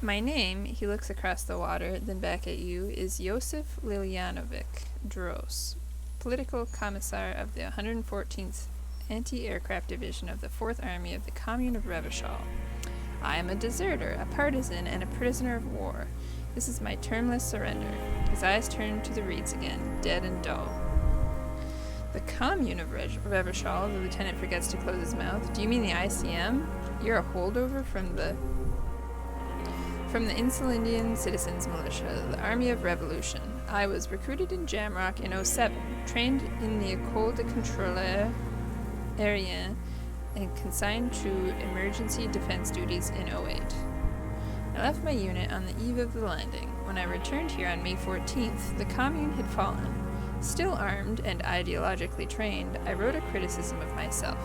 My name, he looks across the water, then back at you, is Josef Liljanovic Dros, political commissar of the 114th Anti-Aircraft Division of the 4th Army of the Commune of Revachol. I am a deserter, a partisan, and a prisoner of war. This is my termless surrender. His eyes turn to the reeds again, dead and dull. The Commune of Revachol, the lieutenant forgets to close his mouth. Do you mean the ICM? You're a holdover from the Insulindian Citizens Militia, the Army of Revolution. I was recruited in Jamrock in 07, trained in the École de Contrôleur Aérien, and consigned to emergency defense duties in 08. I left my unit on the eve of the landing. When I returned here on May 14th, the Commune had fallen. Still armed and ideologically trained, I wrote a criticism of myself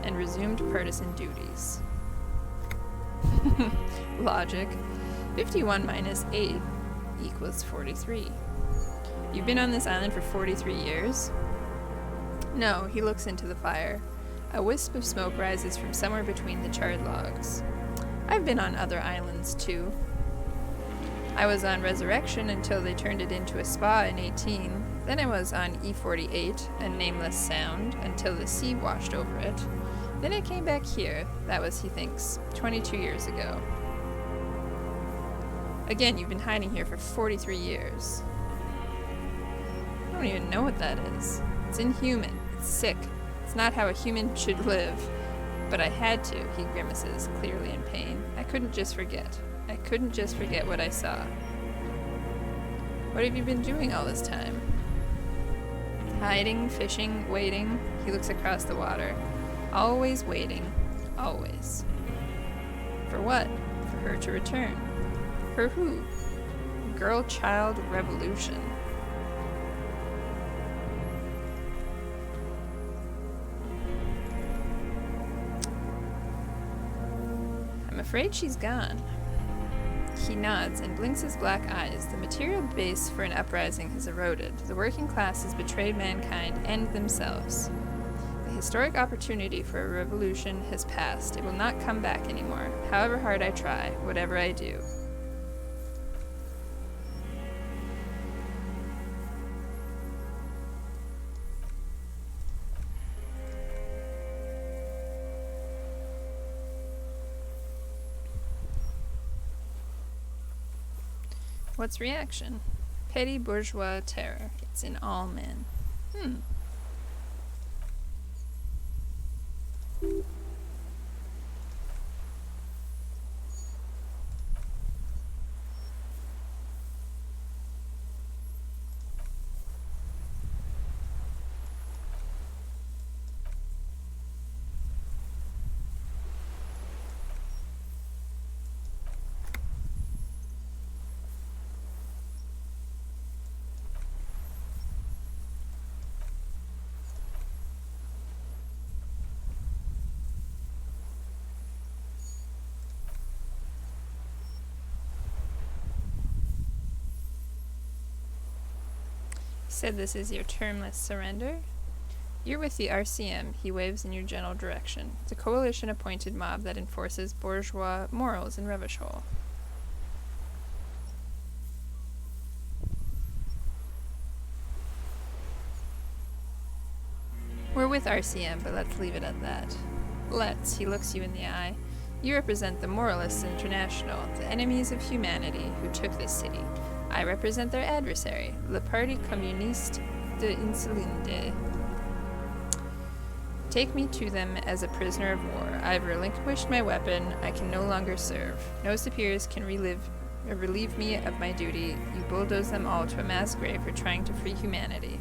and resumed partisan duties. Logic. 51 minus 8 equals 43. You've been on this island for 43 years? No, he looks into the fire. A wisp of smoke rises from somewhere between the charred logs. I've been on other islands, too. I was on Resurrection until they turned it into a spa in 18. Then I was on E48, a nameless sound, until the sea washed over it. Then I came back here. That was, he thinks, 22 years ago. Again, you've been hiding here for 43 years. I don't even know what that is. It's inhuman. It's sick. It's not how a human should live. But I had to, he grimaces, clearly in pain. I couldn't just forget. I couldn't just forget what I saw. What have you been doing all this time? Hiding, fishing, waiting. He looks across the water. Always waiting. Always. For what? For her to return. For who? Girl-child revolution. I'm afraid she's gone. He nods and blinks his black eyes. The material base for an uprising has eroded. The working class has betrayed mankind and themselves. The historic opportunity for a revolution has passed. It will not come back anymore, however hard I try, whatever I do. What's reaction? Petty bourgeois terror. It's in all men. Said this is your termless surrender. You're with the RCM, he waves in your general direction. It's a coalition-appointed mob that enforces bourgeois morals in Revachol. We're with RCM, but let's leave it at that. Let's, he looks you in the eye. You represent the Moralists International, the enemies of humanity who took this city. I represent their adversary, Le Parti Communiste de Insulinde. Take me to them as a prisoner of war. I have relinquished my weapon. I can no longer serve. No superiors can relieve me of my duty. You bulldoze them all to a mass grave for trying to free humanity.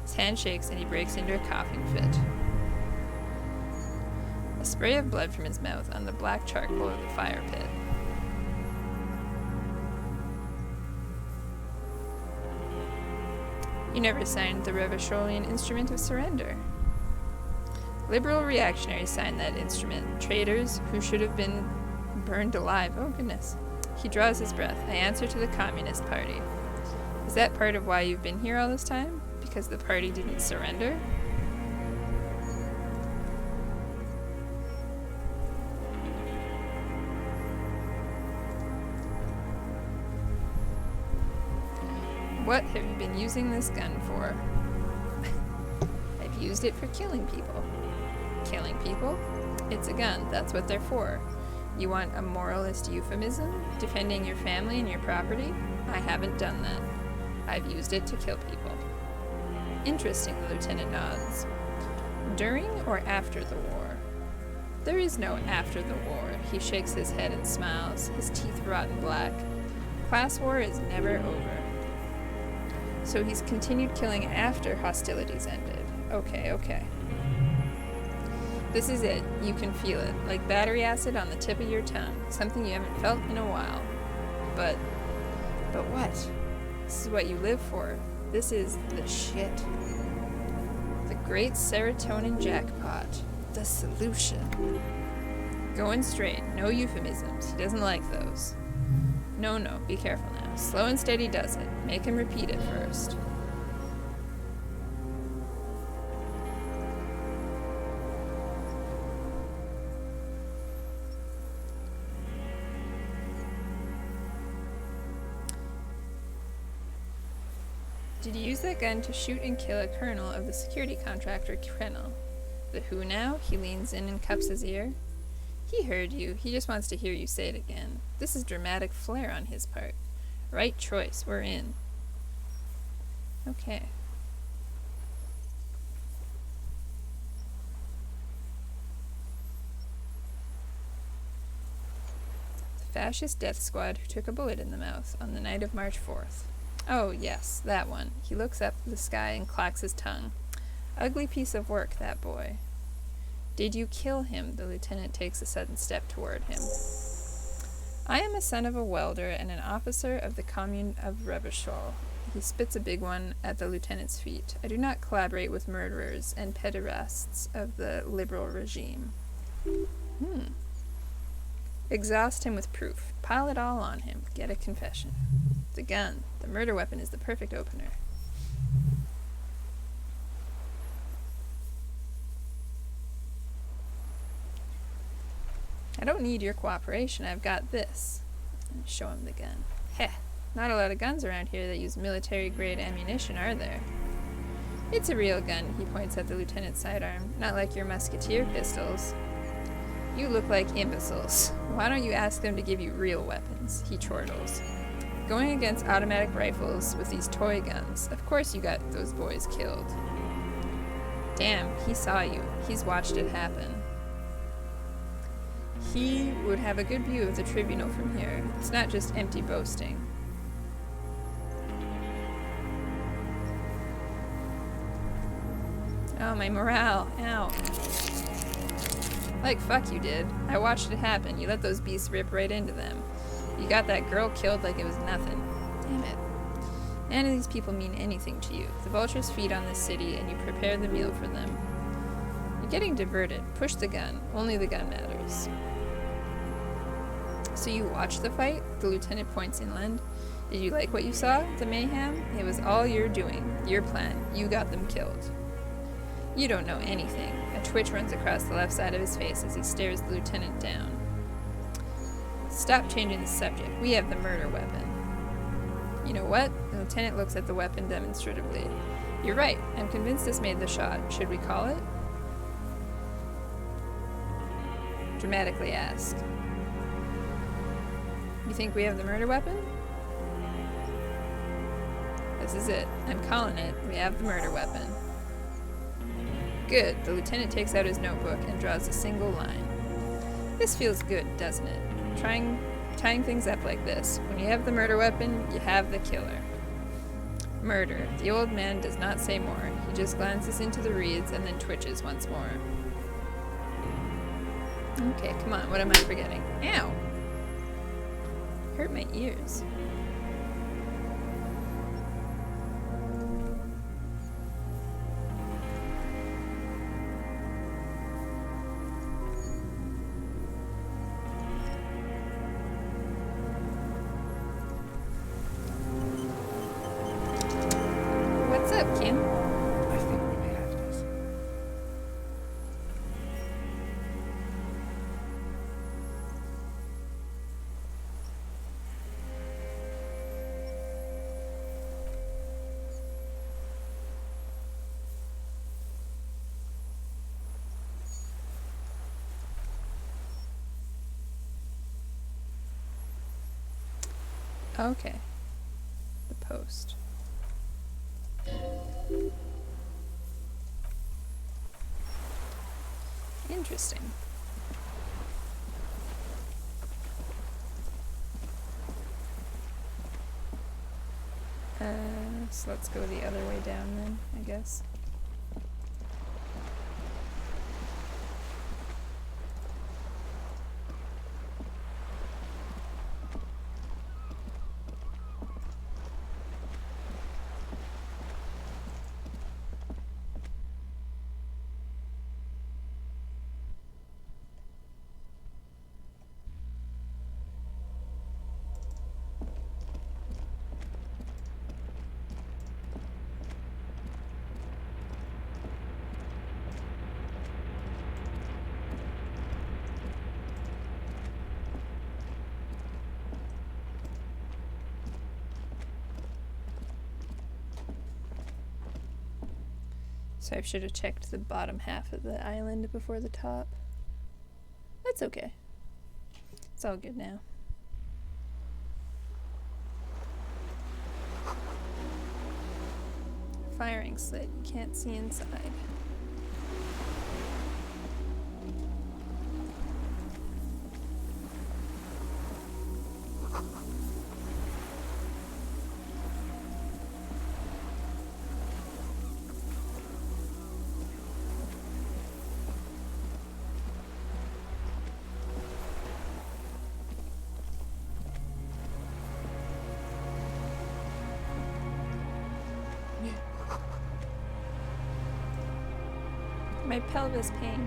His hand shakes and he breaks into a coughing fit. A spray of blood from his mouth on the black charcoal of the fire pit. You never signed the Revacholian Instrument of Surrender. Liberal reactionaries signed that instrument. Traitors who should have been burned alive. Oh, goodness. He draws his breath. I answer to the Communist Party. Is that part of why you've been here all this time? Because the party didn't surrender? What have you been using this gun for? I've used it for killing people. Killing people? It's a gun, that's what they're for. You want a moralist euphemism? Defending your family and your property? I haven't done that. I've used it to kill people. Interesting, the lieutenant nods. During or after the war? There is no after the war. He shakes his head and smiles, his teeth rotten black. Class war is never over. So he's continued killing after hostilities ended. Okay. This is it. You can feel it, like battery acid on the tip of your tongue, something you haven't felt in a while. But what? This is what you live for. This is the shit. The great serotonin jackpot. The solution. Going straight, no euphemisms. He doesn't like those. No, be careful now. Slow and steady does it. Make him repeat it first. Did you use that gun to shoot and kill a colonel of the security contractor Krenel? The who now? He leans in and cups his ear. He heard you. He just wants to hear you say it again. This is dramatic flair on his part. Right choice. We're in. Okay. The fascist death squad who took a bullet in the mouth on the night of March 4th. Oh, yes, that one. He looks up at the sky and clacks his tongue. Ugly piece of work, that boy. Did you kill him? The lieutenant takes a sudden step toward him. I am a son of a welder and an officer of the Commune of Revachol. He spits a big one at the lieutenant's feet. I do not collaborate with murderers and pederasts of the liberal regime. Exhaust him with proof. Pile it all on him. Get a confession. The gun, the murder weapon, is the perfect opener. I don't need your cooperation. I've got this. And show him the gun. Heh. Not a lot of guns around here that use military-grade ammunition, are there? It's a real gun, he points at the lieutenant's sidearm. Not like your musketeer pistols. You look like imbeciles. Why don't you ask them to give you real weapons? He chortles. Going against automatic rifles with these toy guns. Of course you got those boys killed. Damn, he saw you. He's watched it happen. He would have a good view of the tribunal from here. It's not just empty boasting. Oh, my morale. Ow. Like fuck you did. I watched it happen. You let those beasts rip right into them. You got that girl killed like it was nothing. Damn it. None of these people mean anything to you. The vultures feed on this city and you prepare the meal for them. You're getting diverted. Push the gun. Only the gun matters. So you watched the fight? The lieutenant points inland. Did you like what you saw? The mayhem? It was all your doing. Your plan. You got them killed. You don't know anything. A twitch runs across the left side of his face as he stares the lieutenant down. Stop changing the subject. We have the murder weapon. You know what? The lieutenant looks at the weapon demonstratively. You're right. I'm convinced this made the shot. Should we call it? Dramatically ask. You think we have the murder weapon? This is it. I'm calling it. We have the murder weapon. Good. The lieutenant takes out his notebook and draws a single line. This feels good, doesn't it? Tying things up like this. When you have the murder weapon, you have the killer. Murder. The old man does not say more. He just glances into the reeds and then twitches once more. Okay, come on. What am I forgetting? Ow! Hurt my ears. What's up, Kim? I think we may have this. Okay. The post. Interesting. So let's go the other way down then, I guess. So I should have checked the bottom half of the island before the top. That's okay. It's all good now. Firing slit. You can't see inside. My pelvis pain.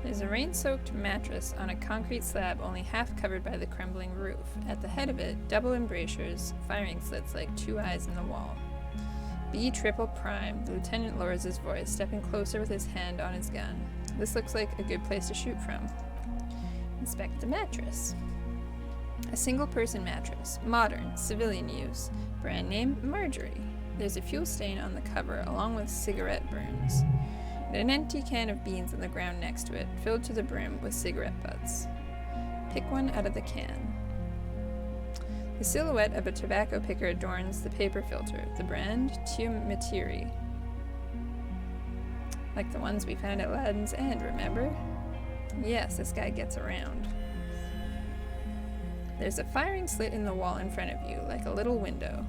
There's a rain-soaked mattress on a concrete slab only half covered by the crumbling roof. At the head of it, double embrasures, firing slits like two eyes in the wall. B triple prime. The lieutenant lowers his voice, stepping closer with his hand on his gun. This looks like a good place to shoot from. Inspect the mattress. A single-person mattress. Modern, civilian use. Brand name, Marjorie. There's a fuel stain on the cover, along with cigarette burns. And an empty can of beans on the ground next to it, filled to the brim with cigarette butts. Pick one out of the can. The silhouette of a tobacco picker adorns the paper filter, the brand Materi. Like the ones we found at Ladin's End, remember? Yes, this guy gets around. There's a firing slit in the wall in front of you, like a little window.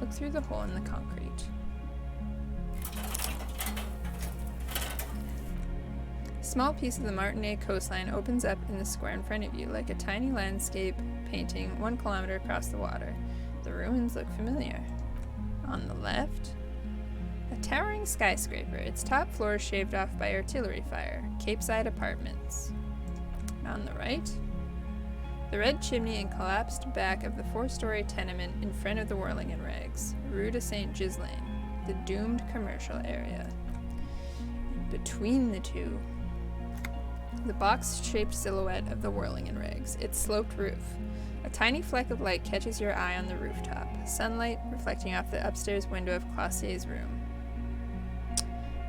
Look through the hole in the concrete. small piece of the Martinique coastline opens up in the square in front of you, like a tiny landscape painting 1 kilometer across the water. The ruins look familiar. On the left, a towering skyscraper, its top floor shaved off by artillery fire, Capeside Apartments. On the right, the red chimney and collapsed back of the 4-story tenement in front of the Whirling in Rags, Rue de Saint Ghislain, the doomed commercial area. Between the two, the box-shaped silhouette of the Whirling in Rags, its sloped roof. A tiny fleck of light catches your eye on the rooftop, sunlight reflecting off the upstairs window of Classier's room.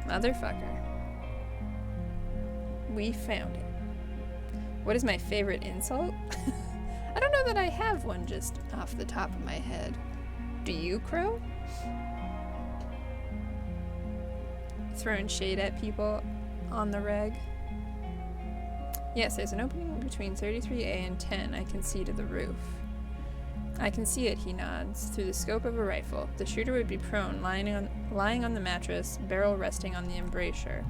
Motherfucker. We found it. What is my favorite insult? I don't know that I have one just off the top of my head. Do you, Crow? Throwing shade at people on the reg. Yes, there's an opening between 33A and 10 I can see to the roof. I can see it, he nods, through the scope of a rifle. The shooter would be prone, lying on the mattress, barrel resting on the embrasure.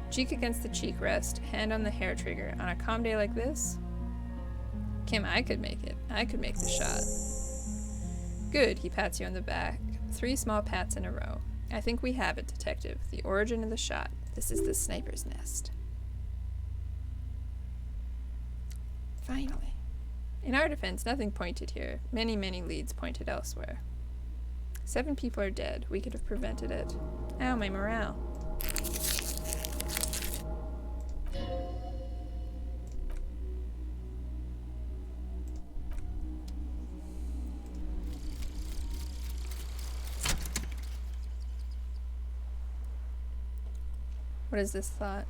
Cheek against the cheek rest, hand on the hair trigger. On a calm day like this? Kim, I could make it. I could make the shot. Good, he pats you on the back. 3 small pats in a row. I think we have it, Detective. The origin of the shot. This is the sniper's nest. Finally. In our defense, nothing pointed here. Many, many leads pointed elsewhere. 7 people are dead. We could have prevented it. Ow, my morale. What is this thought?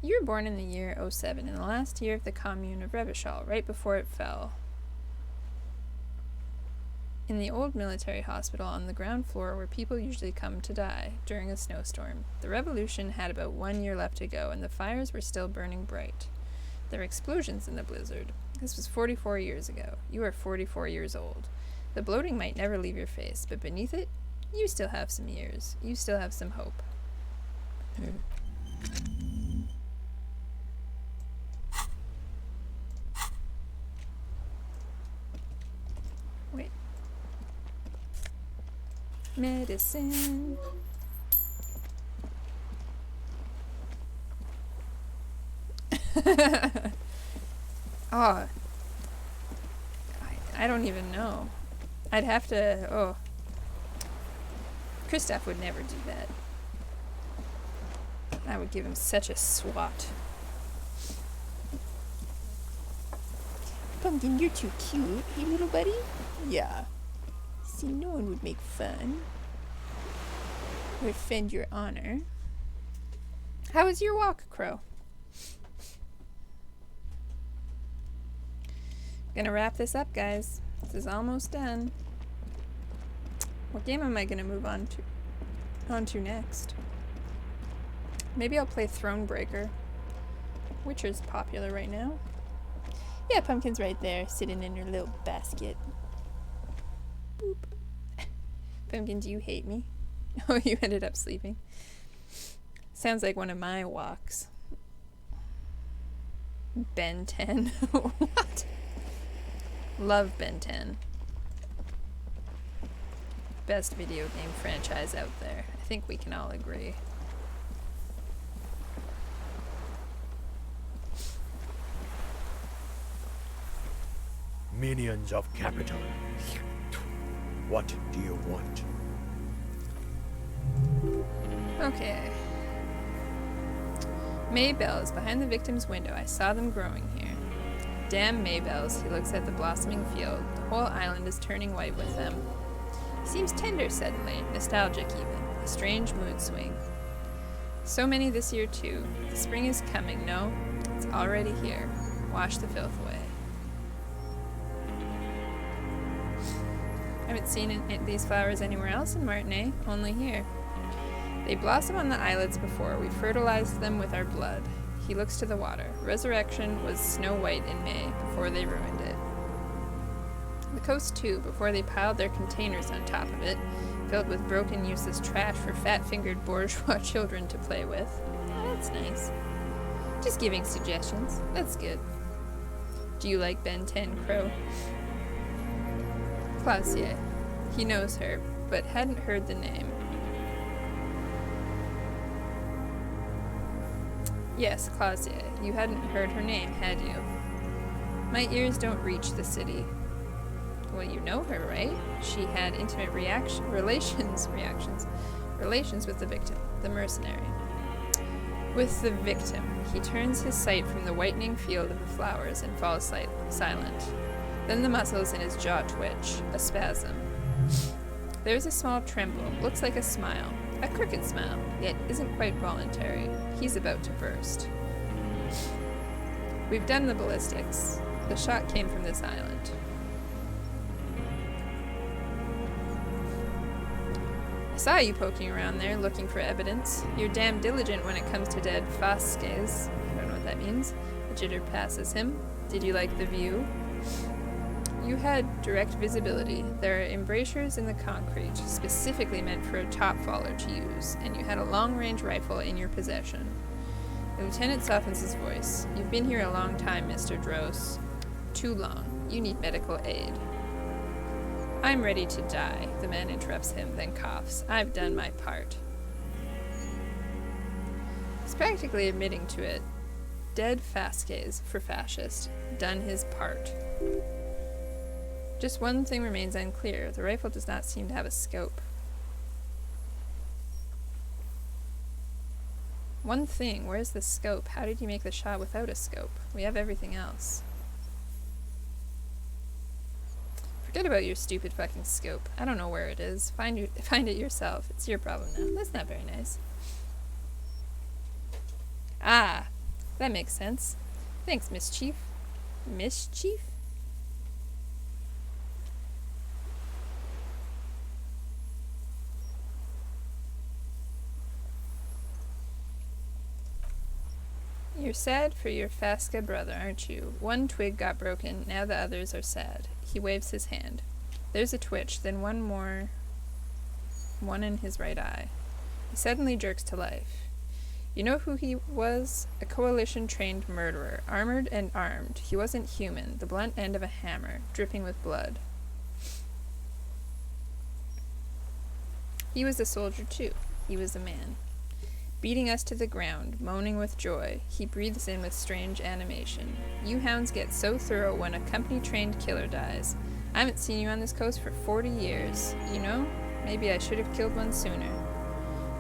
You were born in the year 07, in the last year of the commune of Revachol, right before it fell. In the old military hospital on the ground floor where people usually come to die during a snowstorm. The revolution had about 1 year left to go, and the fires were still burning bright. There were explosions in the blizzard. This was 44 years ago. You are 44 years old. The bloating might never leave your face, but beneath it, you still have some years. You still have some hope. Wait. Medicine. Oh. I don't even know. I'd have to... Oh. Kristoff would never do that. I would give him such a swat. Pumpkin, you're too cute. Hey, little buddy? Yeah. See, no one would make fun. Or offend your honor. How was your walk, Crow? Gonna wrap this up, guys. This is almost done. What game am I gonna move on to next? Maybe I'll play Thronebreaker. Witcher's popular right now. Yeah, Pumpkin's right there, sitting in her little basket. Boop. Pumpkin, do you hate me? Oh, you ended up sleeping. Sounds like one of my walks. Ben 10. What? Love Ben 10. Best video game franchise out there. I think we can all agree. Minions of Capital. What do you want? Okay. Maybells behind the victim's window. I saw them growing here. Damn Maybells. He looks at the blossoming field. The whole island is turning white with them. Seems tender suddenly, nostalgic even. A strange mood swing. So many this year too. The spring is coming, no? It's already here. Wash the filth away. I haven't seen these flowers anywhere else in Martinique, only here. They blossom on the islets before. We fertilized them with our blood. He looks to the water. Resurrection was snow white in May, before they ruined it. The coast too, before they piled their containers on top of it, filled with broken, useless trash for fat-fingered bourgeois children to play with. Oh, that's nice. Just giving suggestions. That's good. Do you like Ben 10 Crow? Clausier. He knows her, but hadn't heard the name. Yes, Clausier. You hadn't heard her name, had you? My ears don't reach the city. Well, you know her, right? She had intimate relations with the victim, the mercenary. With the victim, he turns his sight from the whitening field of the flowers and falls silent. Then the muscles in his jaw twitch, a spasm. There's a small tremble, looks like a smile, a crooked smile, yet isn't quite voluntary. He's about to burst. We've done the ballistics. The shot came from this island. I saw you poking around there, looking for evidence. You're damn diligent when it comes to dead Vasquez. I don't know what that means. A jitter passes him. Did you like the view? You had direct visibility. There are embrasures in the concrete, specifically meant for a top faller to use, and you had a long-range rifle in your possession. The lieutenant softens his voice. You've been here a long time, Mr. Dross. Too long. You need medical aid. I'm ready to die, the man interrupts him, then coughs. I've done my part. He's practically admitting to it. Dead Vasquez for fascist. Done his part. Just one thing remains unclear. The rifle does not seem to have a scope. One thing, where's the scope? How did you make the shot without a scope? We have everything else. Forget about your stupid fucking scope. I don't know where it is. Find it yourself. It's your problem now. That's not very nice. Ah, that makes sense. Thanks, Mischief. Mischief? You're sad for your Fasca brother, aren't you? One twig got broken, now the others are sad. He waves his hand. There's a twitch, then one more. One in his right eye. He suddenly jerks to life. You know who he was? A coalition-trained murderer, armored and armed. He wasn't human, the blunt end of a hammer, dripping with blood. He was a soldier, too. He was a man. Beating us to the ground, moaning with joy, he breathes in with strange animation. You hounds get so thorough when a company-trained killer dies. I haven't seen you on this coast for 40 years. You know, maybe I should have killed one sooner.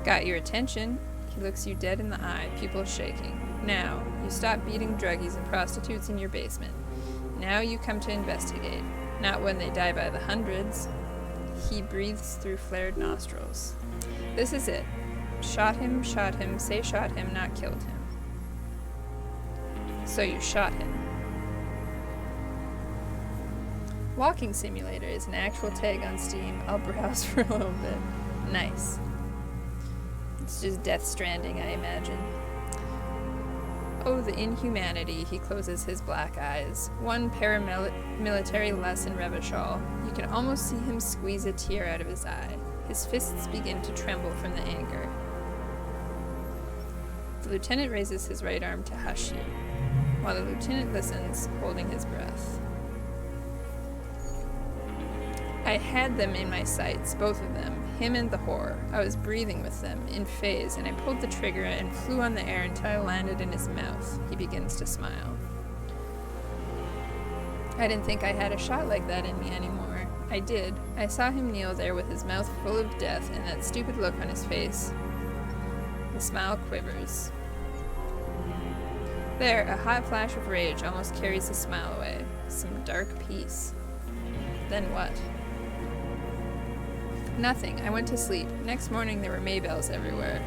Got your attention. He looks you dead in the eye, pupils shaking. Now, you stop beating druggies and prostitutes in your basement. Now you come to investigate. Not when they die by the hundreds. He breathes through flared nostrils. This is it. Shot him, say shot him, not killed him. So you shot him. Walking Simulator is an actual tag on Steam. I'll browse for a little bit. Nice. It's just Death Stranding, I imagine. Oh, the inhumanity, he closes his black eyes. One paramilitary less in Revachol. You can almost see him squeeze a tear out of his eye. His fists begin to tremble from the anger. The lieutenant raises his right arm to hush you, while the lieutenant listens, holding his breath. I had them in my sights, both of them, him and the whore. I was breathing with them, in phase, and I pulled the trigger and flew on the air until I landed in his mouth. He begins to smile. I didn't think I had a shot like that in me anymore. I did. I saw him kneel there with his mouth full of death and that stupid look on his face. The smile quivers. There, a hot flash of rage almost carries the smile away. Some dark peace. Then what? Nothing. I went to sleep. Next morning there were Maybells everywhere.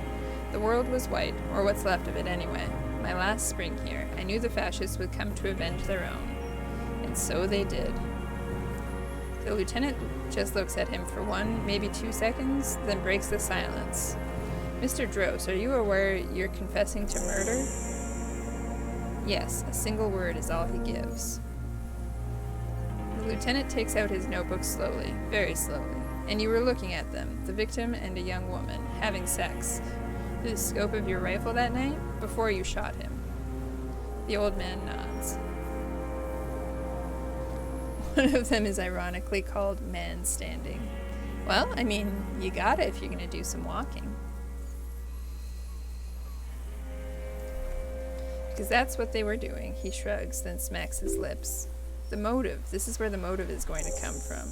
The world was white, or what's left of it anyway. My last spring here. I knew the fascists would come to avenge their own. And so they did. The lieutenant just looks at him for 1, maybe 2 seconds, then breaks the silence. Mr. Dross, are you aware you're confessing to murder? Yes, a single word is all he gives. The lieutenant takes out his notebook slowly, very slowly. and you were looking at them, the victim and a young woman, having sex, through the scope of your rifle that night, before you shot him. The old man nods. One of them is ironically called Man Standing. Well, I mean, you gotta if you're gonna do some walking. Because that's what they were doing. He shrugs, then smacks his lips. The motive. This is where the motive is going to come from.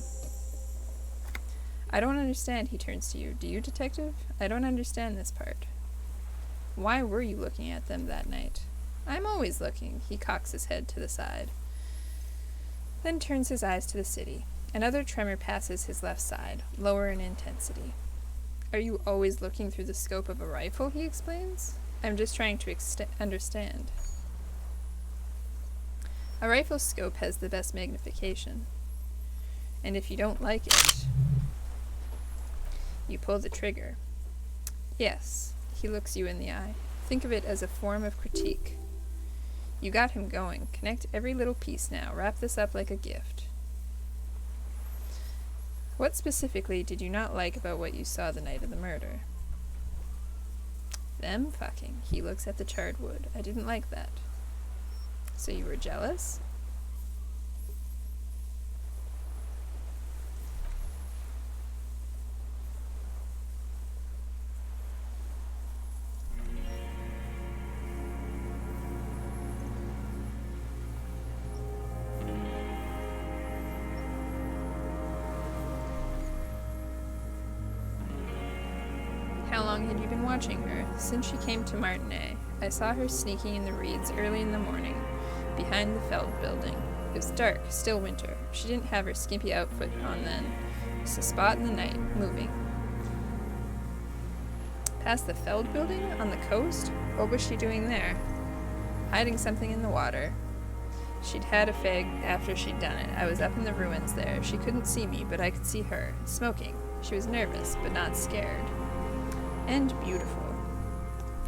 I don't understand, he turns to you. Do you, detective? I don't understand this part. Why were you looking at them that night? I'm always looking. He cocks his head to the side, then turns his eyes to the city. Another tremor passes his left side, lower in intensity. Are you always looking through the scope of a rifle, he explains? I'm just trying to understand. A rifle's scope has the best magnification. And if you don't like it, you pull the trigger. Yes, he looks you in the eye. Think of it as a form of critique. You got him going. Connect every little piece now. Wrap this up like a gift. What specifically did you not like about what you saw the night of the murder? Them fucking. He looks at the charred wood. I didn't like that. So you were jealous? How long had you been watching her? Since she came to Martinet. I saw her sneaking in the reeds early in the morning, behind the Feld building. It was dark, still winter. She didn't have her skimpy outfit on then. Just a spot in the night, moving. Past the Feld building? On the coast? What was she doing there? Hiding something in the water. She'd had a fag after she'd done it. I was up in the ruins there. She couldn't see me, but I could see her, smoking. She was nervous, but not scared. And beautiful.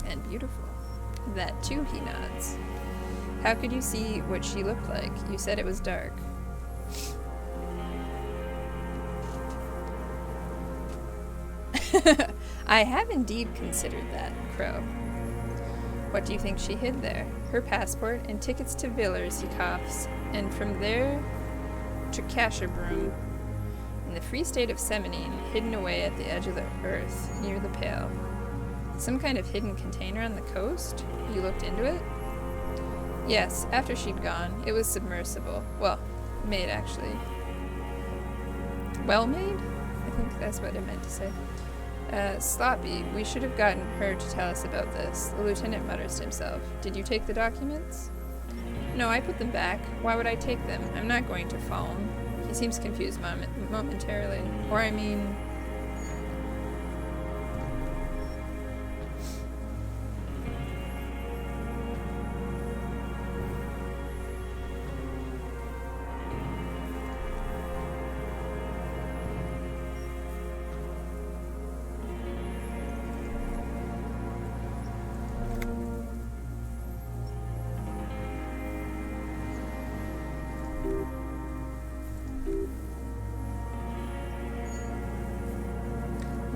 And beautiful. That too, he nods. How could you see what she looked like? You said it was dark. I have indeed considered that, Crow. What do you think she hid there? Her passport and tickets to Villers, he coughs, and from there to Kasherbroom, in the free state of Semenine, hidden away at the edge of the earth, near the Pale. Some kind of hidden container on the coast? You looked into it? Yes, after she'd gone. It was submersible. Well, made, actually. Well made? I think that's what it meant to say. Sloppy. We should have gotten her to tell us about this. The lieutenant mutters to himself. Did you take the documents? No, I put them back. Why would I take them? I'm not going to phone. He seems confused momentarily. Or, I mean...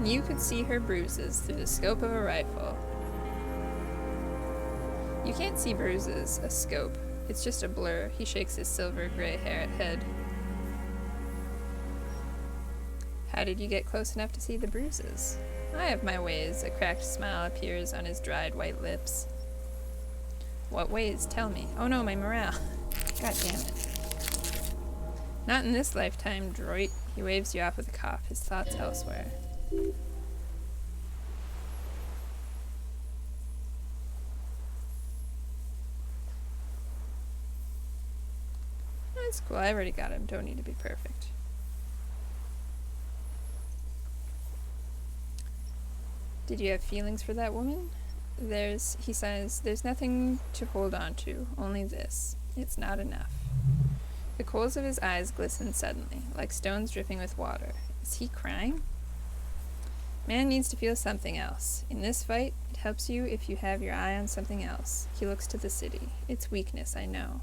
You could see her bruises through the scope of a rifle. You can't see bruises, a scope. It's just a blur. He shakes his silver gray head. How did you get close enough to see the bruises? I have my ways. A cracked smile appears on his dried white lips. What ways? Tell me. Oh no, my morale. God damn it. Not in this lifetime, droid. He waves you off with a cough, his thoughts elsewhere. That's cool. I already got him. Don't need to be perfect. Did you have feelings for that woman? He says, there's nothing to hold on to, only this. It's not enough. The coals of his eyes glisten suddenly, like stones dripping with water. Is he crying? Man needs to feel something else. In this fight, it helps you if you have your eye on something else. He looks to the city. It's weakness, I know.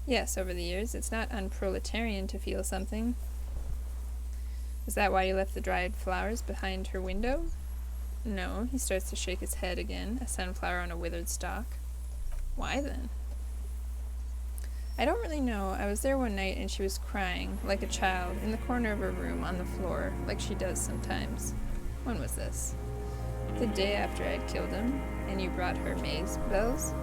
Yes, over the years, it's not unproletarian to feel something. Is that why you left the dried flowers behind her window? No, he starts to shake his head again, a sunflower on a withered stalk. Why then? I don't really know. I was there one night and she was crying, like a child, in the corner of her room on the floor, like she does sometimes. When was this? The day after I'd killed him, and you brought her maize bells?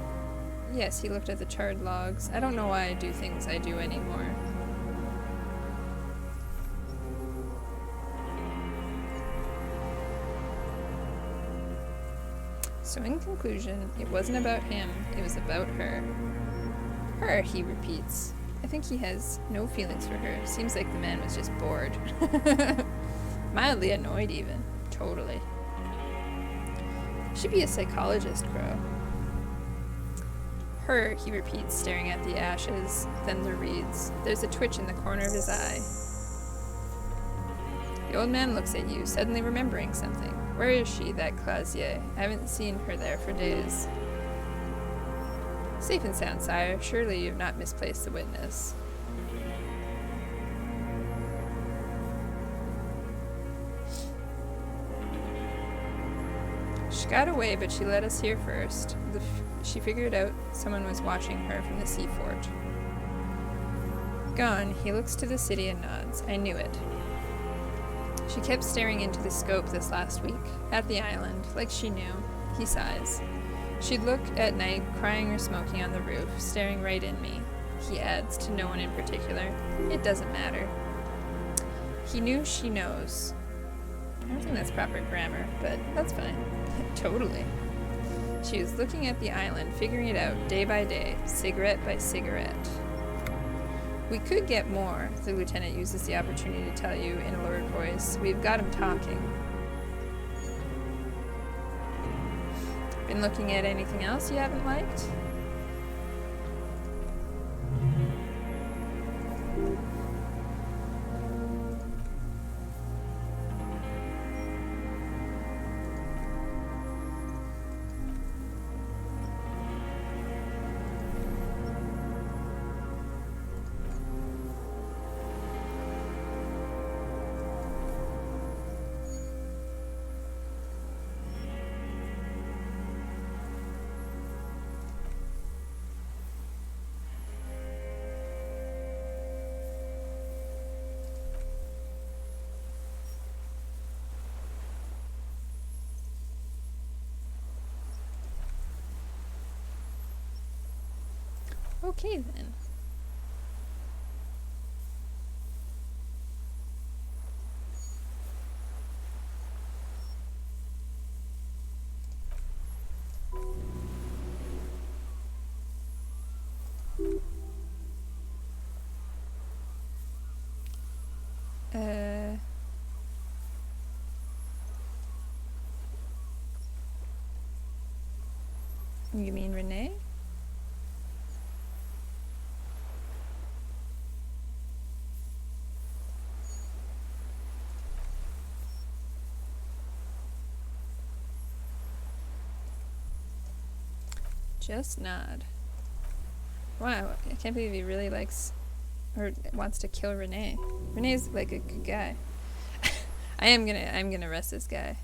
Yes, he looked at the charred logs. I don't know why I do things I do anymore. So in conclusion, it wasn't about him, it was about her. Her, he repeats. I think he has no feelings for her. Seems like the man was just bored. Mildly annoyed even. Totally. Should be a psychologist, Crow. Her, he repeats, staring at the ashes, then the reeds. There's a twitch in the corner of his eye. The old man looks at you, suddenly remembering something. Where is she, that Clasier? I haven't seen her there for days. Safe and sound, sire. Surely you have not misplaced the witness. She got away, but she let us here first. She figured out someone was watching her from the sea fort. Gone, he looks to the city and nods. I knew it. She kept staring into the scope this last week, at the island, like she knew. He sighs. She'd look at night, crying or smoking on the roof, staring right in me. He adds, to no one in particular, it doesn't matter. He knew she knows. I don't think that's proper grammar, but that's fine. Totally. She was looking at the island, figuring it out day by day, cigarette by cigarette. We could get more, the lieutenant uses the opportunity to tell you in a lowered voice. We've got him talking. Been looking at anything else you haven't liked? Okay then. You mean Renee? Just nod. Wow, I can't believe he really likes or wants to kill Renee. Renee's like a good guy. I'm gonna arrest this guy.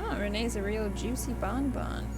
Oh, Renee's a real juicy bonbon.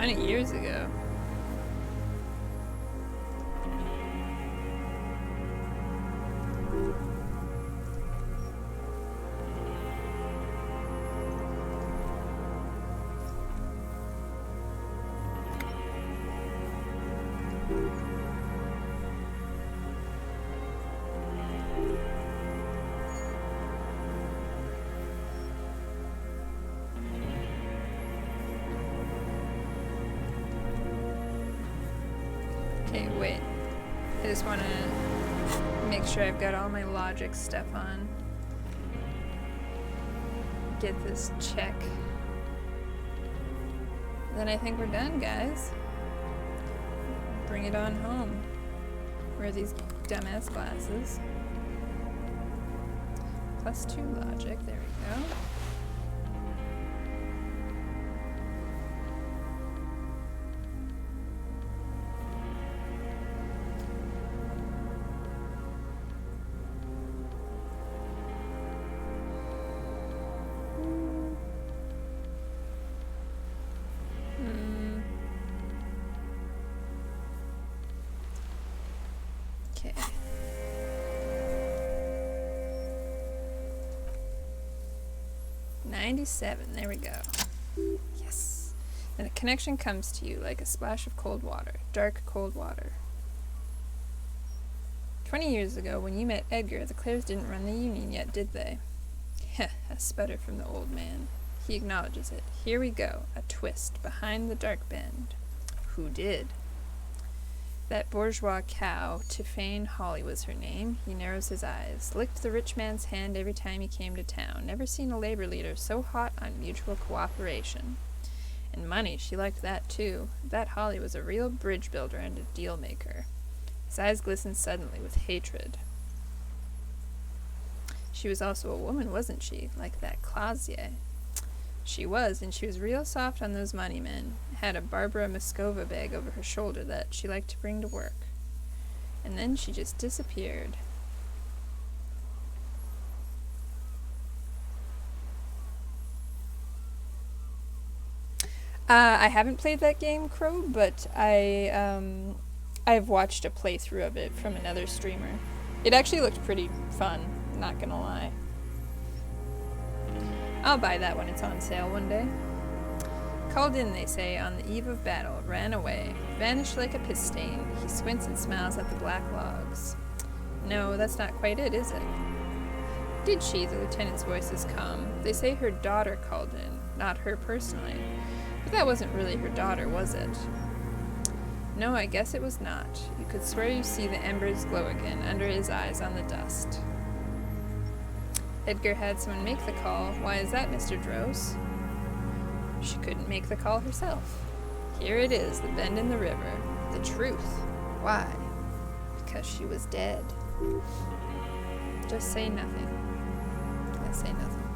20 years ago. Okay, wait. I just want to make sure I've got all my logic stuff on. Get this check. Then I think we're done, guys. Bring it on home. Wear these dumbass glasses. +2 logic, there we go. Okay. $97, there we go. Yes. And a connection comes to you like a splash of cold water, dark cold water. 20 years ago, when you met Edgar, the Clares didn't run the union yet, did they? Heh, a sputter from the old man. He acknowledges it. Here we go, a twist, behind the dark bend. Who did? That bourgeois cow, HoLy was her name. He narrows his eyes. Licked the rich man's hand every time he came to town. Never seen a labor leader so hot on mutual cooperation. And money, she liked that too. That HoLy was a real bridge builder and a deal maker. His eyes glistened suddenly with hatred. She was also a woman, wasn't she? Like that Clausier. She was, and she was real soft on those money men. Had a Barbara Moscova bag over her shoulder that she liked to bring to work. And then she just disappeared. I haven't played that game, Crow, but I've watched a playthrough of it from another streamer. It actually looked pretty fun, not gonna lie. I'll buy that when it's on sale one day. Called in, they say, on the eve of battle, ran away, vanished like a piss stain. He squints and smiles at the black logs. No, that's not quite it, is it? Did she? The lieutenant's voice is calm. They say her daughter called in, not her personally. But that wasn't really her daughter, was it? No, I guess it was not. You could swear you see the embers glow again under his eyes on the dust. Edgar had someone make the call. Why is that, Mr. Droz? She couldn't make the call herself. Here it is, the bend in the river. The truth. Why? Because she was dead. Just say nothing. I say nothing.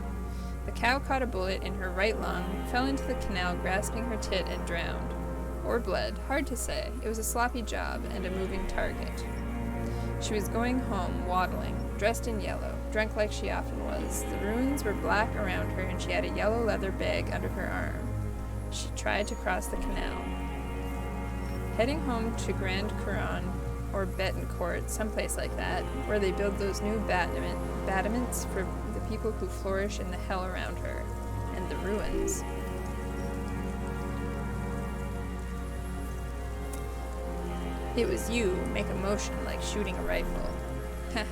The cow caught a bullet in her right lung, fell into the canal grasping her tit and drowned. Or bled. Hard to say. It was a sloppy job and a moving target. She was going home, waddling, dressed in yellow, drunk like she often was. The ruins were black around her, and she had a yellow leather bag under her arm. She tried to cross the canal. Heading home to Grand Couronne or Betancourt, someplace like that, where they build those new battlements for the people who flourish in the hell around her, and the ruins. It was you, make a motion like shooting a rifle. Heh.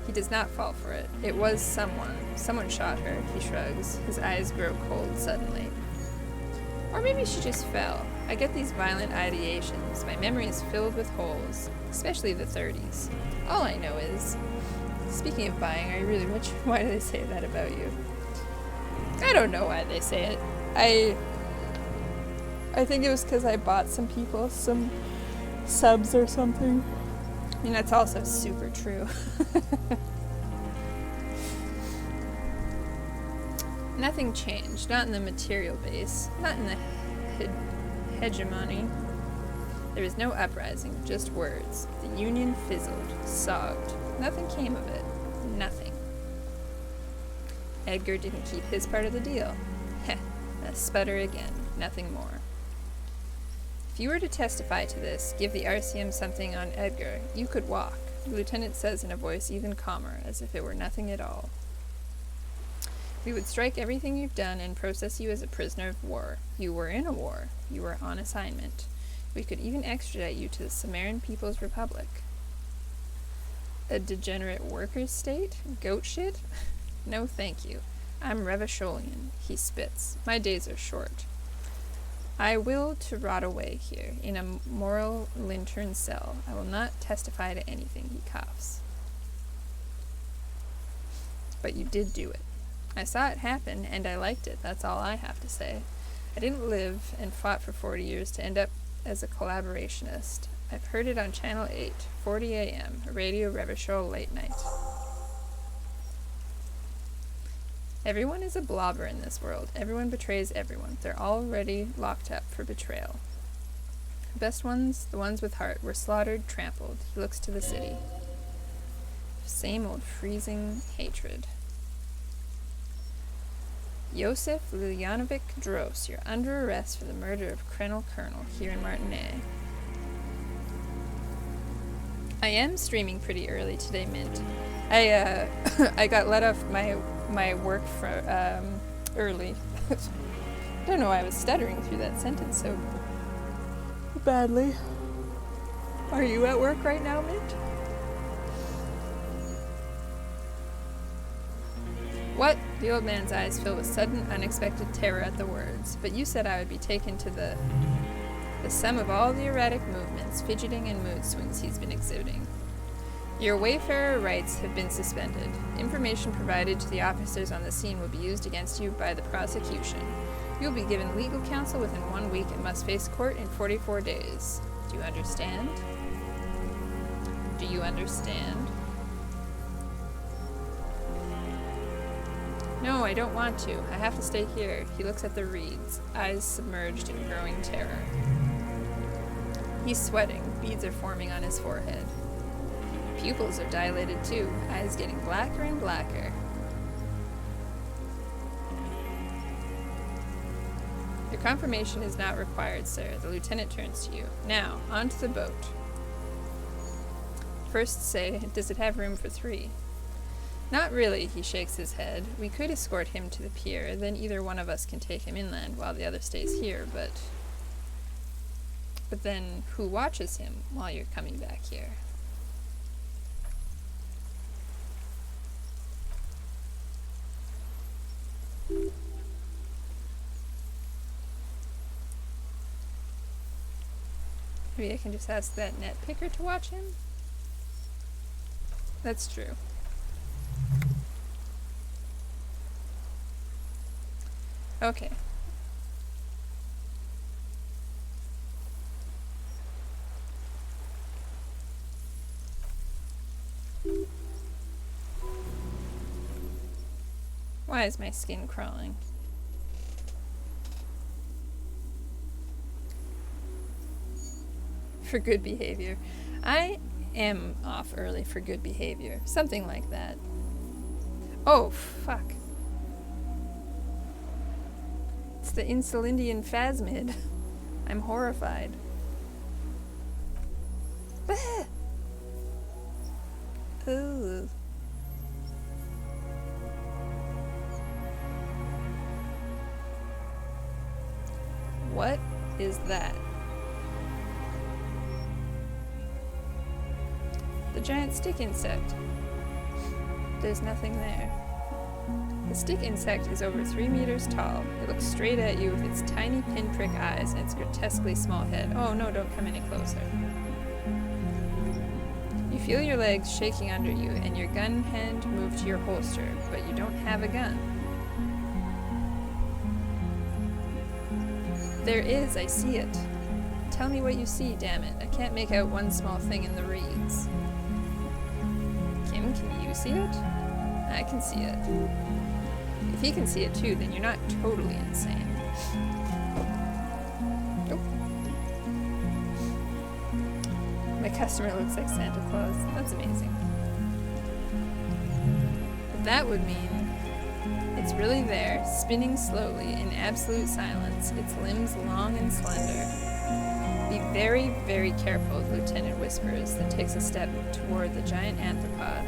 He does not fall for it. It was someone. Someone shot her, he shrugs. His eyes grow cold suddenly. Or maybe she just fell. I get these violent ideations. My memory is filled with holes, especially the 30s. All I know is... Speaking of buying, are you really rich? Why do they say that about you? I don't know why they say it. I think it was because I bought some people some subs or something. I mean, that's also super true. Nothing changed, not in the material base, not in the hegemony. There was no uprising, just words. The union fizzled, sogged. Nothing came of it. Nothing. Edgar didn't keep his part of the deal. Heh, a sputter again, nothing more. If you were to testify to this, give the RCM something on Edgar, you could walk, the lieutenant says in a voice even calmer, as if it were nothing at all. We would strike everything you've done and process you as a prisoner of war. You were in a war. You were on assignment. We could even extradite you to the Sumerian People's Republic. A degenerate workers' state? Goat shit? No thank you. I'm Revacholian. He spits. My days are short. I will to rot away here, in a moral lintern cell. I will not testify to anything, he coughs. But you did do it. I saw it happen, and I liked it. That's all I have to say. I didn't live and fought for 40 years to end up as a collaborationist. I've heard it on Channel 8, 40 a.m., Radio Revachol late night. Everyone is a blobber in this world. Everyone betrays everyone. They're already locked up for betrayal. The best ones, the ones with heart, were slaughtered, trampled. He looks to the city. Same old freezing hatred. Yosef Lilyanovich Dros, you're under arrest for the murder of Colonel here in Martinet. I am streaming pretty early today, Mint. I got let off my work for early. I don't know why I was stuttering through that sentence so badly. Are you at work right now, Mint? What? The old man's eyes fill with sudden, unexpected terror at the words. But you said I would be taken to the sum of all the erratic movements, fidgeting, and mood swings he's been exhibiting. Your wayfarer rights have been suspended. Information provided to the officers on the scene will be used against you by the prosecution. You'll be given legal counsel within 1 week and must face court in 44 days. Do you understand? Do you understand? No, I don't want to. I have to stay here. He looks at the reeds, eyes submerged in growing terror. He's sweating. Beads are forming on his forehead. Pupils are dilated too, eyes getting blacker and blacker. Your confirmation is not required, sir. The lieutenant turns to you. Now, onto the boat. First say, does it have room for 3? Not really, he shakes his head. We could escort him to the pier, then either one of us can take him inland while the other stays here, but then who watches him while you're coming back here? Maybe I can just ask that net picker to watch him? That's true. Okay. Why is my skin crawling? For good behavior. I am off early for good behavior. Something like that. Oh, fuck. It's the Insulindian phasmid. I'm horrified. Bah! Ooh. What is that? The giant stick insect. There's nothing there. The stick insect is over 3 meters tall. It looks straight at you with its tiny pinprick eyes and its grotesquely small head. Oh no, don't come any closer. You feel your legs shaking under you and your gun hand move to your holster, but you don't have a gun. There is, I see it. Tell me what you see, damn it. I can't make out one small thing in the reeds. Kim, can you see it? I can see it. If he can see it too, then you're not totally insane. Nope. My customer looks like Santa Claus. That's amazing. But that would mean it's really there, spinning slowly in absolute silence, its limbs long and slender. Be very, very careful, the lieutenant whispers, then takes a step toward the giant anthropod.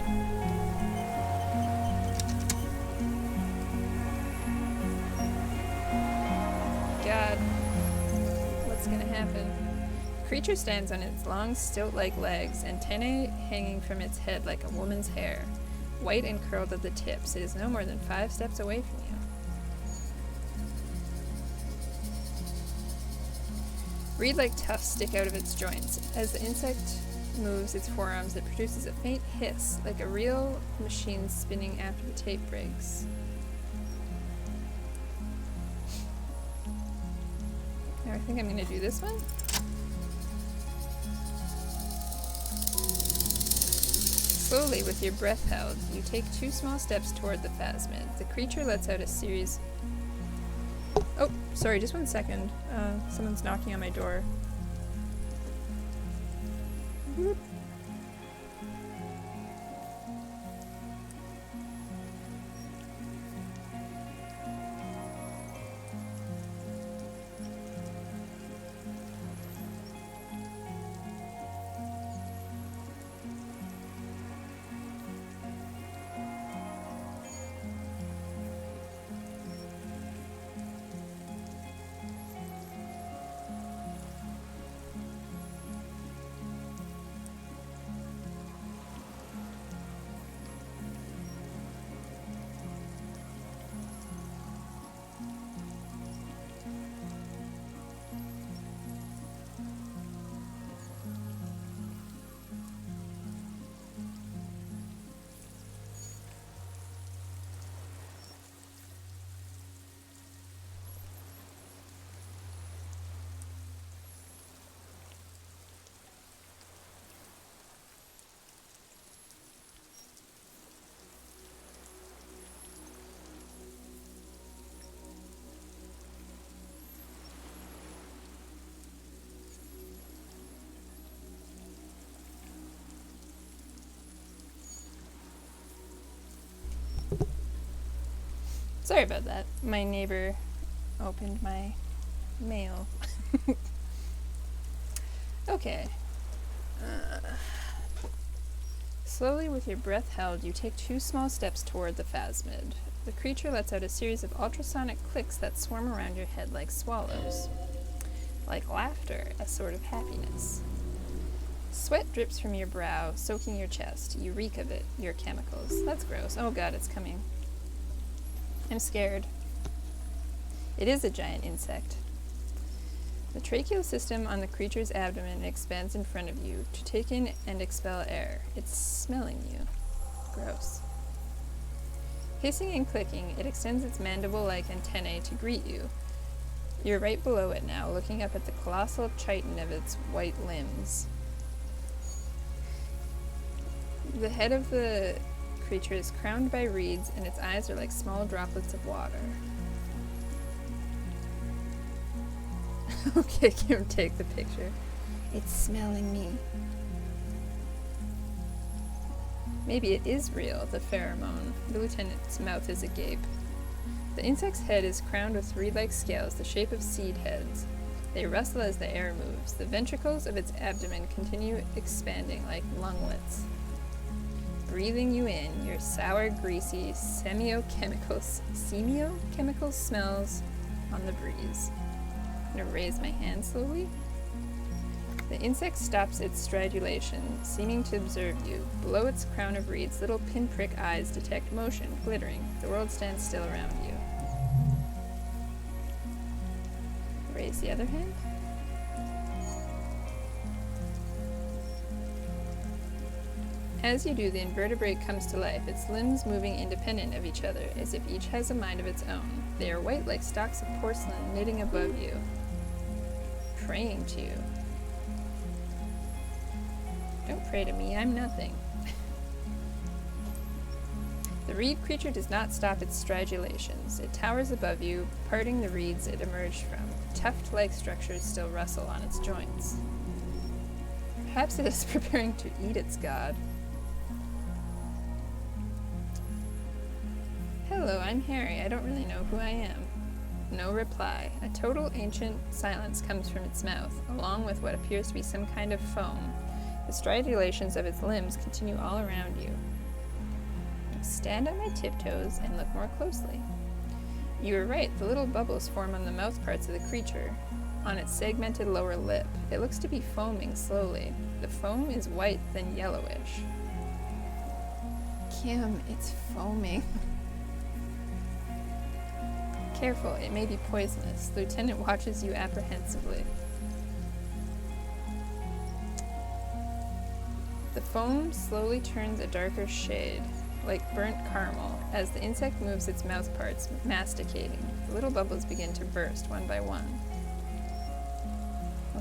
God, what's gonna happen? The creature stands on its long, stilt-like legs, antennae hanging from its head like a woman's hair. White and curled at the tips, it is no more than 5 steps away from you. Reed-like tufts stick out of its joints. As the insect moves its forearms, it produces a faint hiss, like a real machine spinning after the tape breaks. Now I think I'm going to do this one. Slowly, with your breath held, you take 2 small steps toward the phasmid. The creature lets out a series... Oh, sorry, just 1 second. Someone's knocking on my door. Whoop. Sorry about that. My neighbor opened my mail. Okay. Slowly, with your breath held, you take 2 small steps toward the phasmid. The creature lets out a series of ultrasonic clicks that swarm around your head like swallows. Like laughter, a sort of happiness. Sweat drips from your brow, soaking your chest. You reek of it, your chemicals. That's gross. Oh god, it's coming. I'm scared. It is a giant insect. The tracheal system on the creature's abdomen expands in front of you to take in and expel air. It's smelling you. Gross. Hissing and clicking, it extends its mandible-like antennae to greet you. You're right below it now, looking up at the colossal chitin of its white limbs. The head of the creature is crowned by reeds, and its eyes are like small droplets of water. Okay, Kim, take the picture. It's smelling me. Maybe it is real, the pheromone. The lieutenant's mouth is agape. The insect's head is crowned with reed-like scales, the shape of seed heads. They rustle as the air moves. The ventricles of its abdomen continue expanding like lunglets. Breathing you in, your sour, greasy, semiochemical smells on the breeze. I'm gonna raise my hand slowly. The insect stops its stridulation, seeming to observe you. Below its crown of reeds, little pinprick eyes detect motion, glittering. The world stands still around you. Raise the other hand. As you do, the invertebrate comes to life, its limbs moving independent of each other, as if each has a mind of its own. They are white like stalks of porcelain knitting above you, praying to you. Don't pray to me, I'm nothing. The reed creature does not stop its stridulations. It towers above you, parting the reeds it emerged from. Tuft-like structures still rustle on its joints. Perhaps it is preparing to eat its god. Hello, I'm Harry. I don't really know who I am. no reply. A total ancient silence comes from its mouth, along with what appears to be some kind of foam. The stridulations of its limbs continue all around you. Stand on my tiptoes and look more closely. You were right, the little bubbles form on the mouth parts of the creature, on its segmented lower lip. It looks to be foaming slowly. The foam is white, then yellowish. Kim, it's foaming. Careful, it may be poisonous. The lieutenant watches you apprehensively. The foam slowly turns a darker shade, like burnt caramel, as the insect moves its mouth parts, masticating. The little bubbles begin to burst, one by one.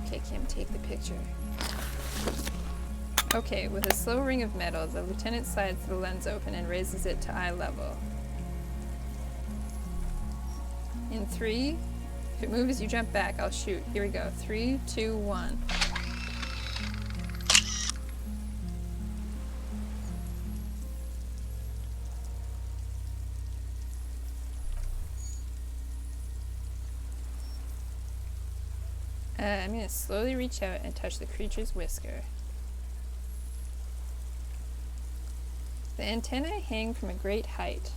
Okay, Kim, take the picture. Okay, with a slow ring of metal, the lieutenant slides the lens open and raises it to eye level. In 3, if it moves, you jump back. I'll shoot. Here we go. 3, 2, 1. I'm going to slowly reach out and touch the creature's whisker. The antennae hang from a great height.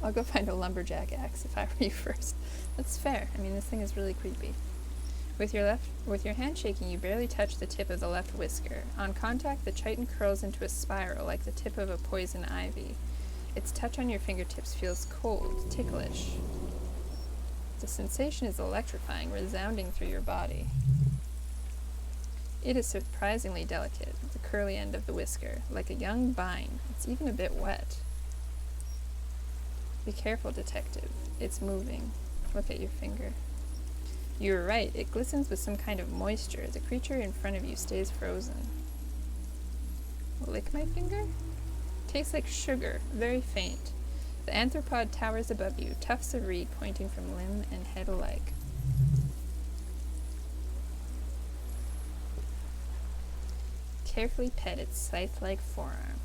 I'll go find a lumberjack axe if I were you first. That's fair. I mean, this thing is really creepy. With your hand shaking, you barely touch the tip of the left whisker. On contact, the chitin curls into a spiral like the tip of a poison ivy. Its touch on your fingertips feels cold, ticklish. The sensation is electrifying, resounding through your body. It is surprisingly delicate, the curly end of the whisker, like a young vine. It's even a bit wet. Be careful, detective. It's moving. Look at your finger. You were right. It glistens with some kind of moisture. The creature in front of you stays frozen. Lick my finger? Tastes like sugar, very faint. The anthropod towers above you, tufts of reed pointing from limb and head alike. Carefully pet its scythe-like forearm.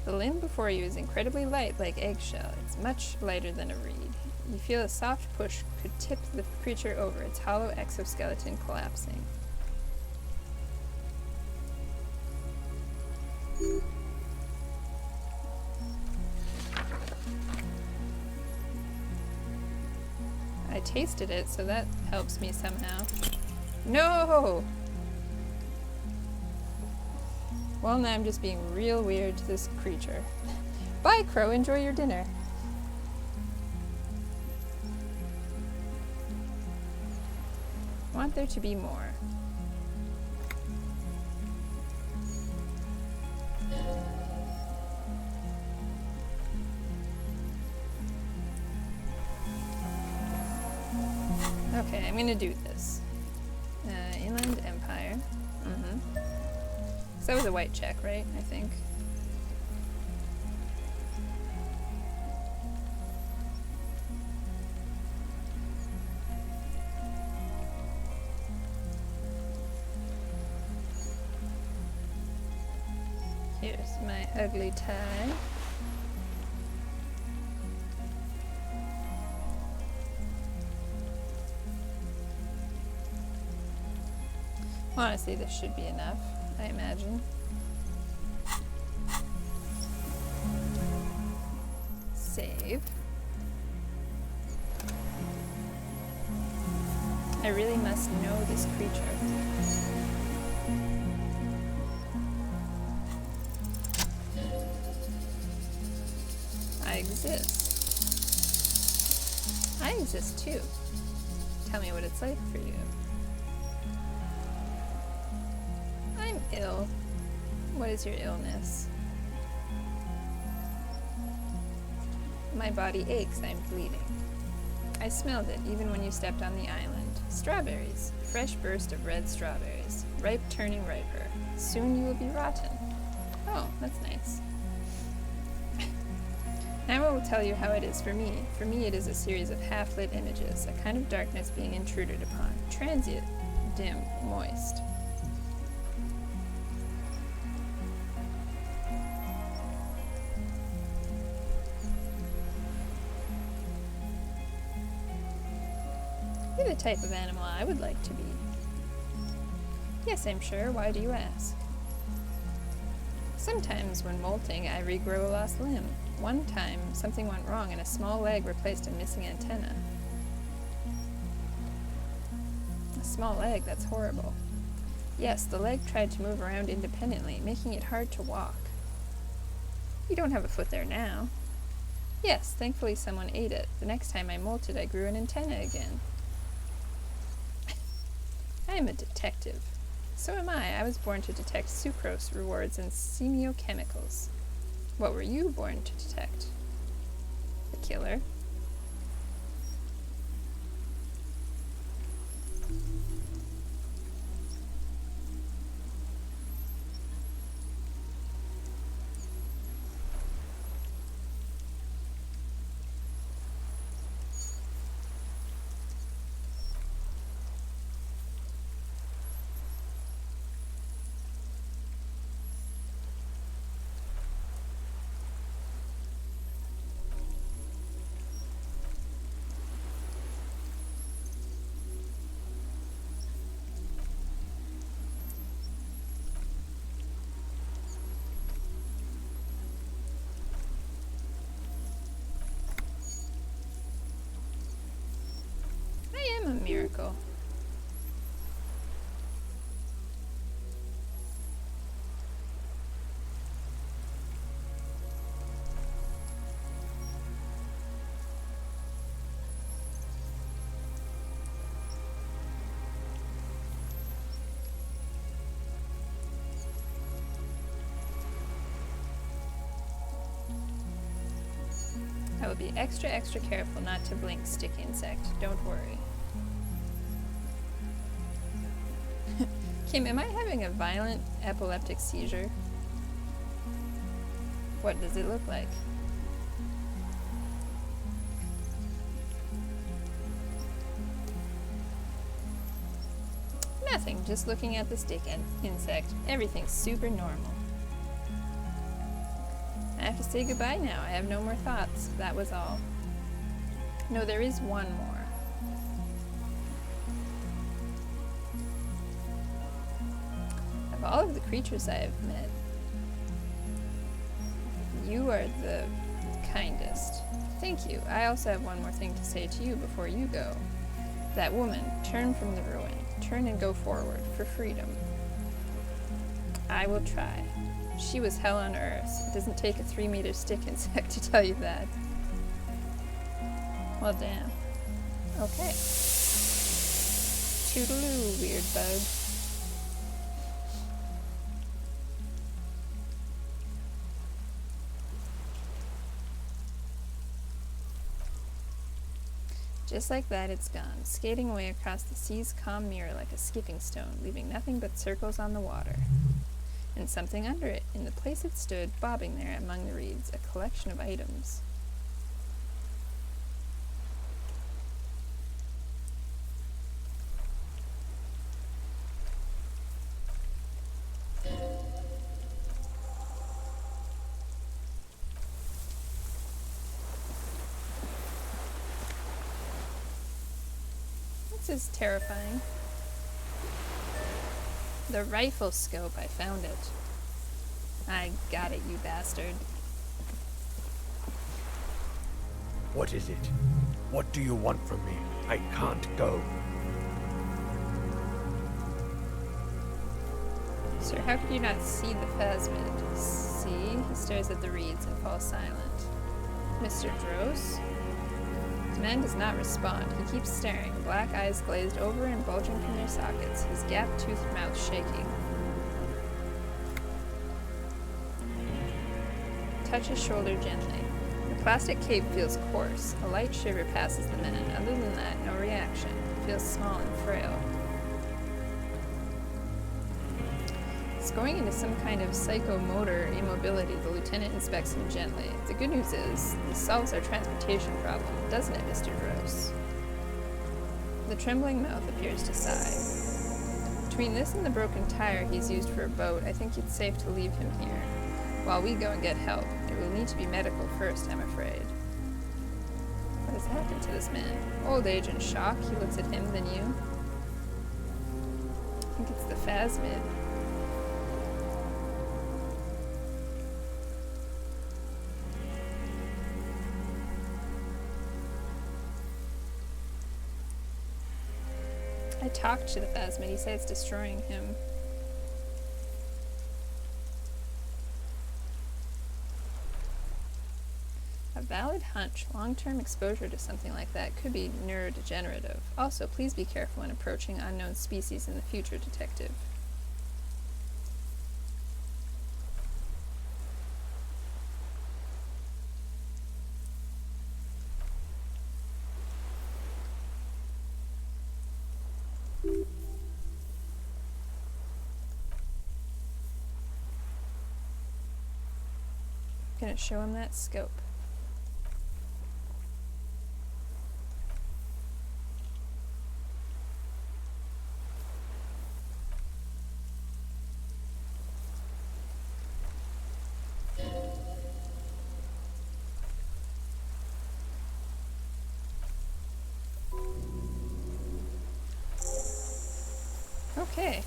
The limb before you is incredibly light, like eggshell. It's much lighter than a reed. You feel a soft push could tip the creature over, its hollow exoskeleton collapsing. I tasted it, so that helps me somehow. No! Well, now I'm just being real weird to this creature. Bye, Crow. Enjoy your dinner. I want there to be more. Okay, I'm gonna do this. Inland Empire. So that was a white check, right? I think. Here's my ugly tie. Honestly, this should be enough, I imagine. Save. I really must know this creature. I exist. I exist too. Tell me what it's like for you. I'm ill. What is your illness? My body aches, I'm bleeding. I smelled it even when you stepped on the island. Strawberries. Fresh burst of red strawberries. Ripe turning riper. Soon you will be rotten. Oh, that's nice. Now I will tell you how it is for me. For me it is a series of half-lit images, a kind of darkness being intruded upon. Transient, dim, moist. You're the type of animal I would like to be. Yes, I'm sure. Why do you ask? Sometimes when molting, I regrow a lost limb. One time, something went wrong and a small leg replaced a missing antenna. A small leg? That's horrible. Yes, the leg tried to move around independently, making it hard to walk. You don't have a foot there now. Yes, thankfully someone ate it. The next time I molted, I grew an antenna again. I am a detective. So am I. I was born to detect sucrose rewards and semiochemicals. What were you born to detect? The killer. I am a miracle. I will be extra careful not to blink, stick insect. Don't worry. Kim, am I having a violent epileptic seizure? What does it look like? Nothing, just looking at the stick insect. Everything's super normal. I have to say goodbye now. I have no more thoughts. That was all. No, there is one more. Of all of the creatures I have met, you are the kindest. Thank you. I also have one more thing to say to you before you go. That woman, turn from the ruin. Turn and go forward for freedom. I will try. She was hell on earth. It doesn't take a 3-meter stick insect to tell you that. Well, damn. Okay. Toodaloo, weird bug. Just like that, it's gone, skating away across the sea's calm mirror like a skipping stone, leaving nothing but circles on the water. And something under it, in the place it stood, bobbing there among the reeds, a collection of items. This is terrifying. The rifle scope, I found it. I got it, you bastard. What is it? What do you want from me? I can't go. Sir, how could you not see the phasmid? See? He stares at the reeds and falls silent. Mr. Dross? The man does not respond. He keeps staring, black eyes glazed over and bulging from their sockets, his gap-toothed mouth shaking. Touch his shoulder gently. The plastic cape feels coarse. A light shiver passes the man. Other than that, no reaction. It feels small and frail. It's going into some kind of psychomotor immobility. The lieutenant inspects him gently. The good news is, this solves our transportation problem, doesn't it, Mr. Dross? The trembling mouth appears to sigh. Between this and the broken tire he's used for a boat, I think it's safe to leave him here. While we go and get help. It will need to be medical first, I'm afraid. What has happened to this man? Old age and shock. He looks at him, then you. I think it's the phasmid. I talked to the phasmid. He said it's destroying him. A valid hunch. Long-term exposure to something like that could be neurodegenerative. Also, please be careful when approaching unknown species in the future, Detective. Gonna show him that scope. Okay.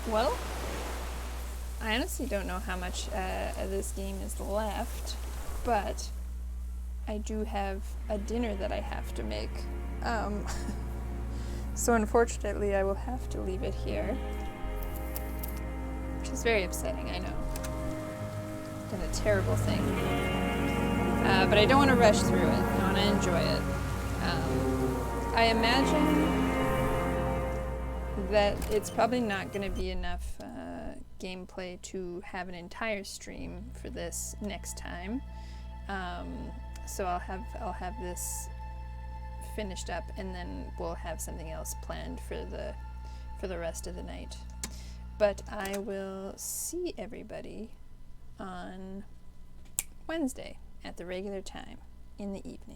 Well, I honestly don't know how much of this game is left, but I do have a dinner that I have to make. So unfortunately I will have to leave it here, which is very upsetting, I know. Done a terrible thing. But I don't want to rush through it. I want to enjoy it. I imagine that it's probably not going to be enough gameplay to have an entire stream for this next time. So I'll have this finished up, and then we'll have something else planned for the rest of the night. But I will see everybody on Wednesday at the regular time in the evening.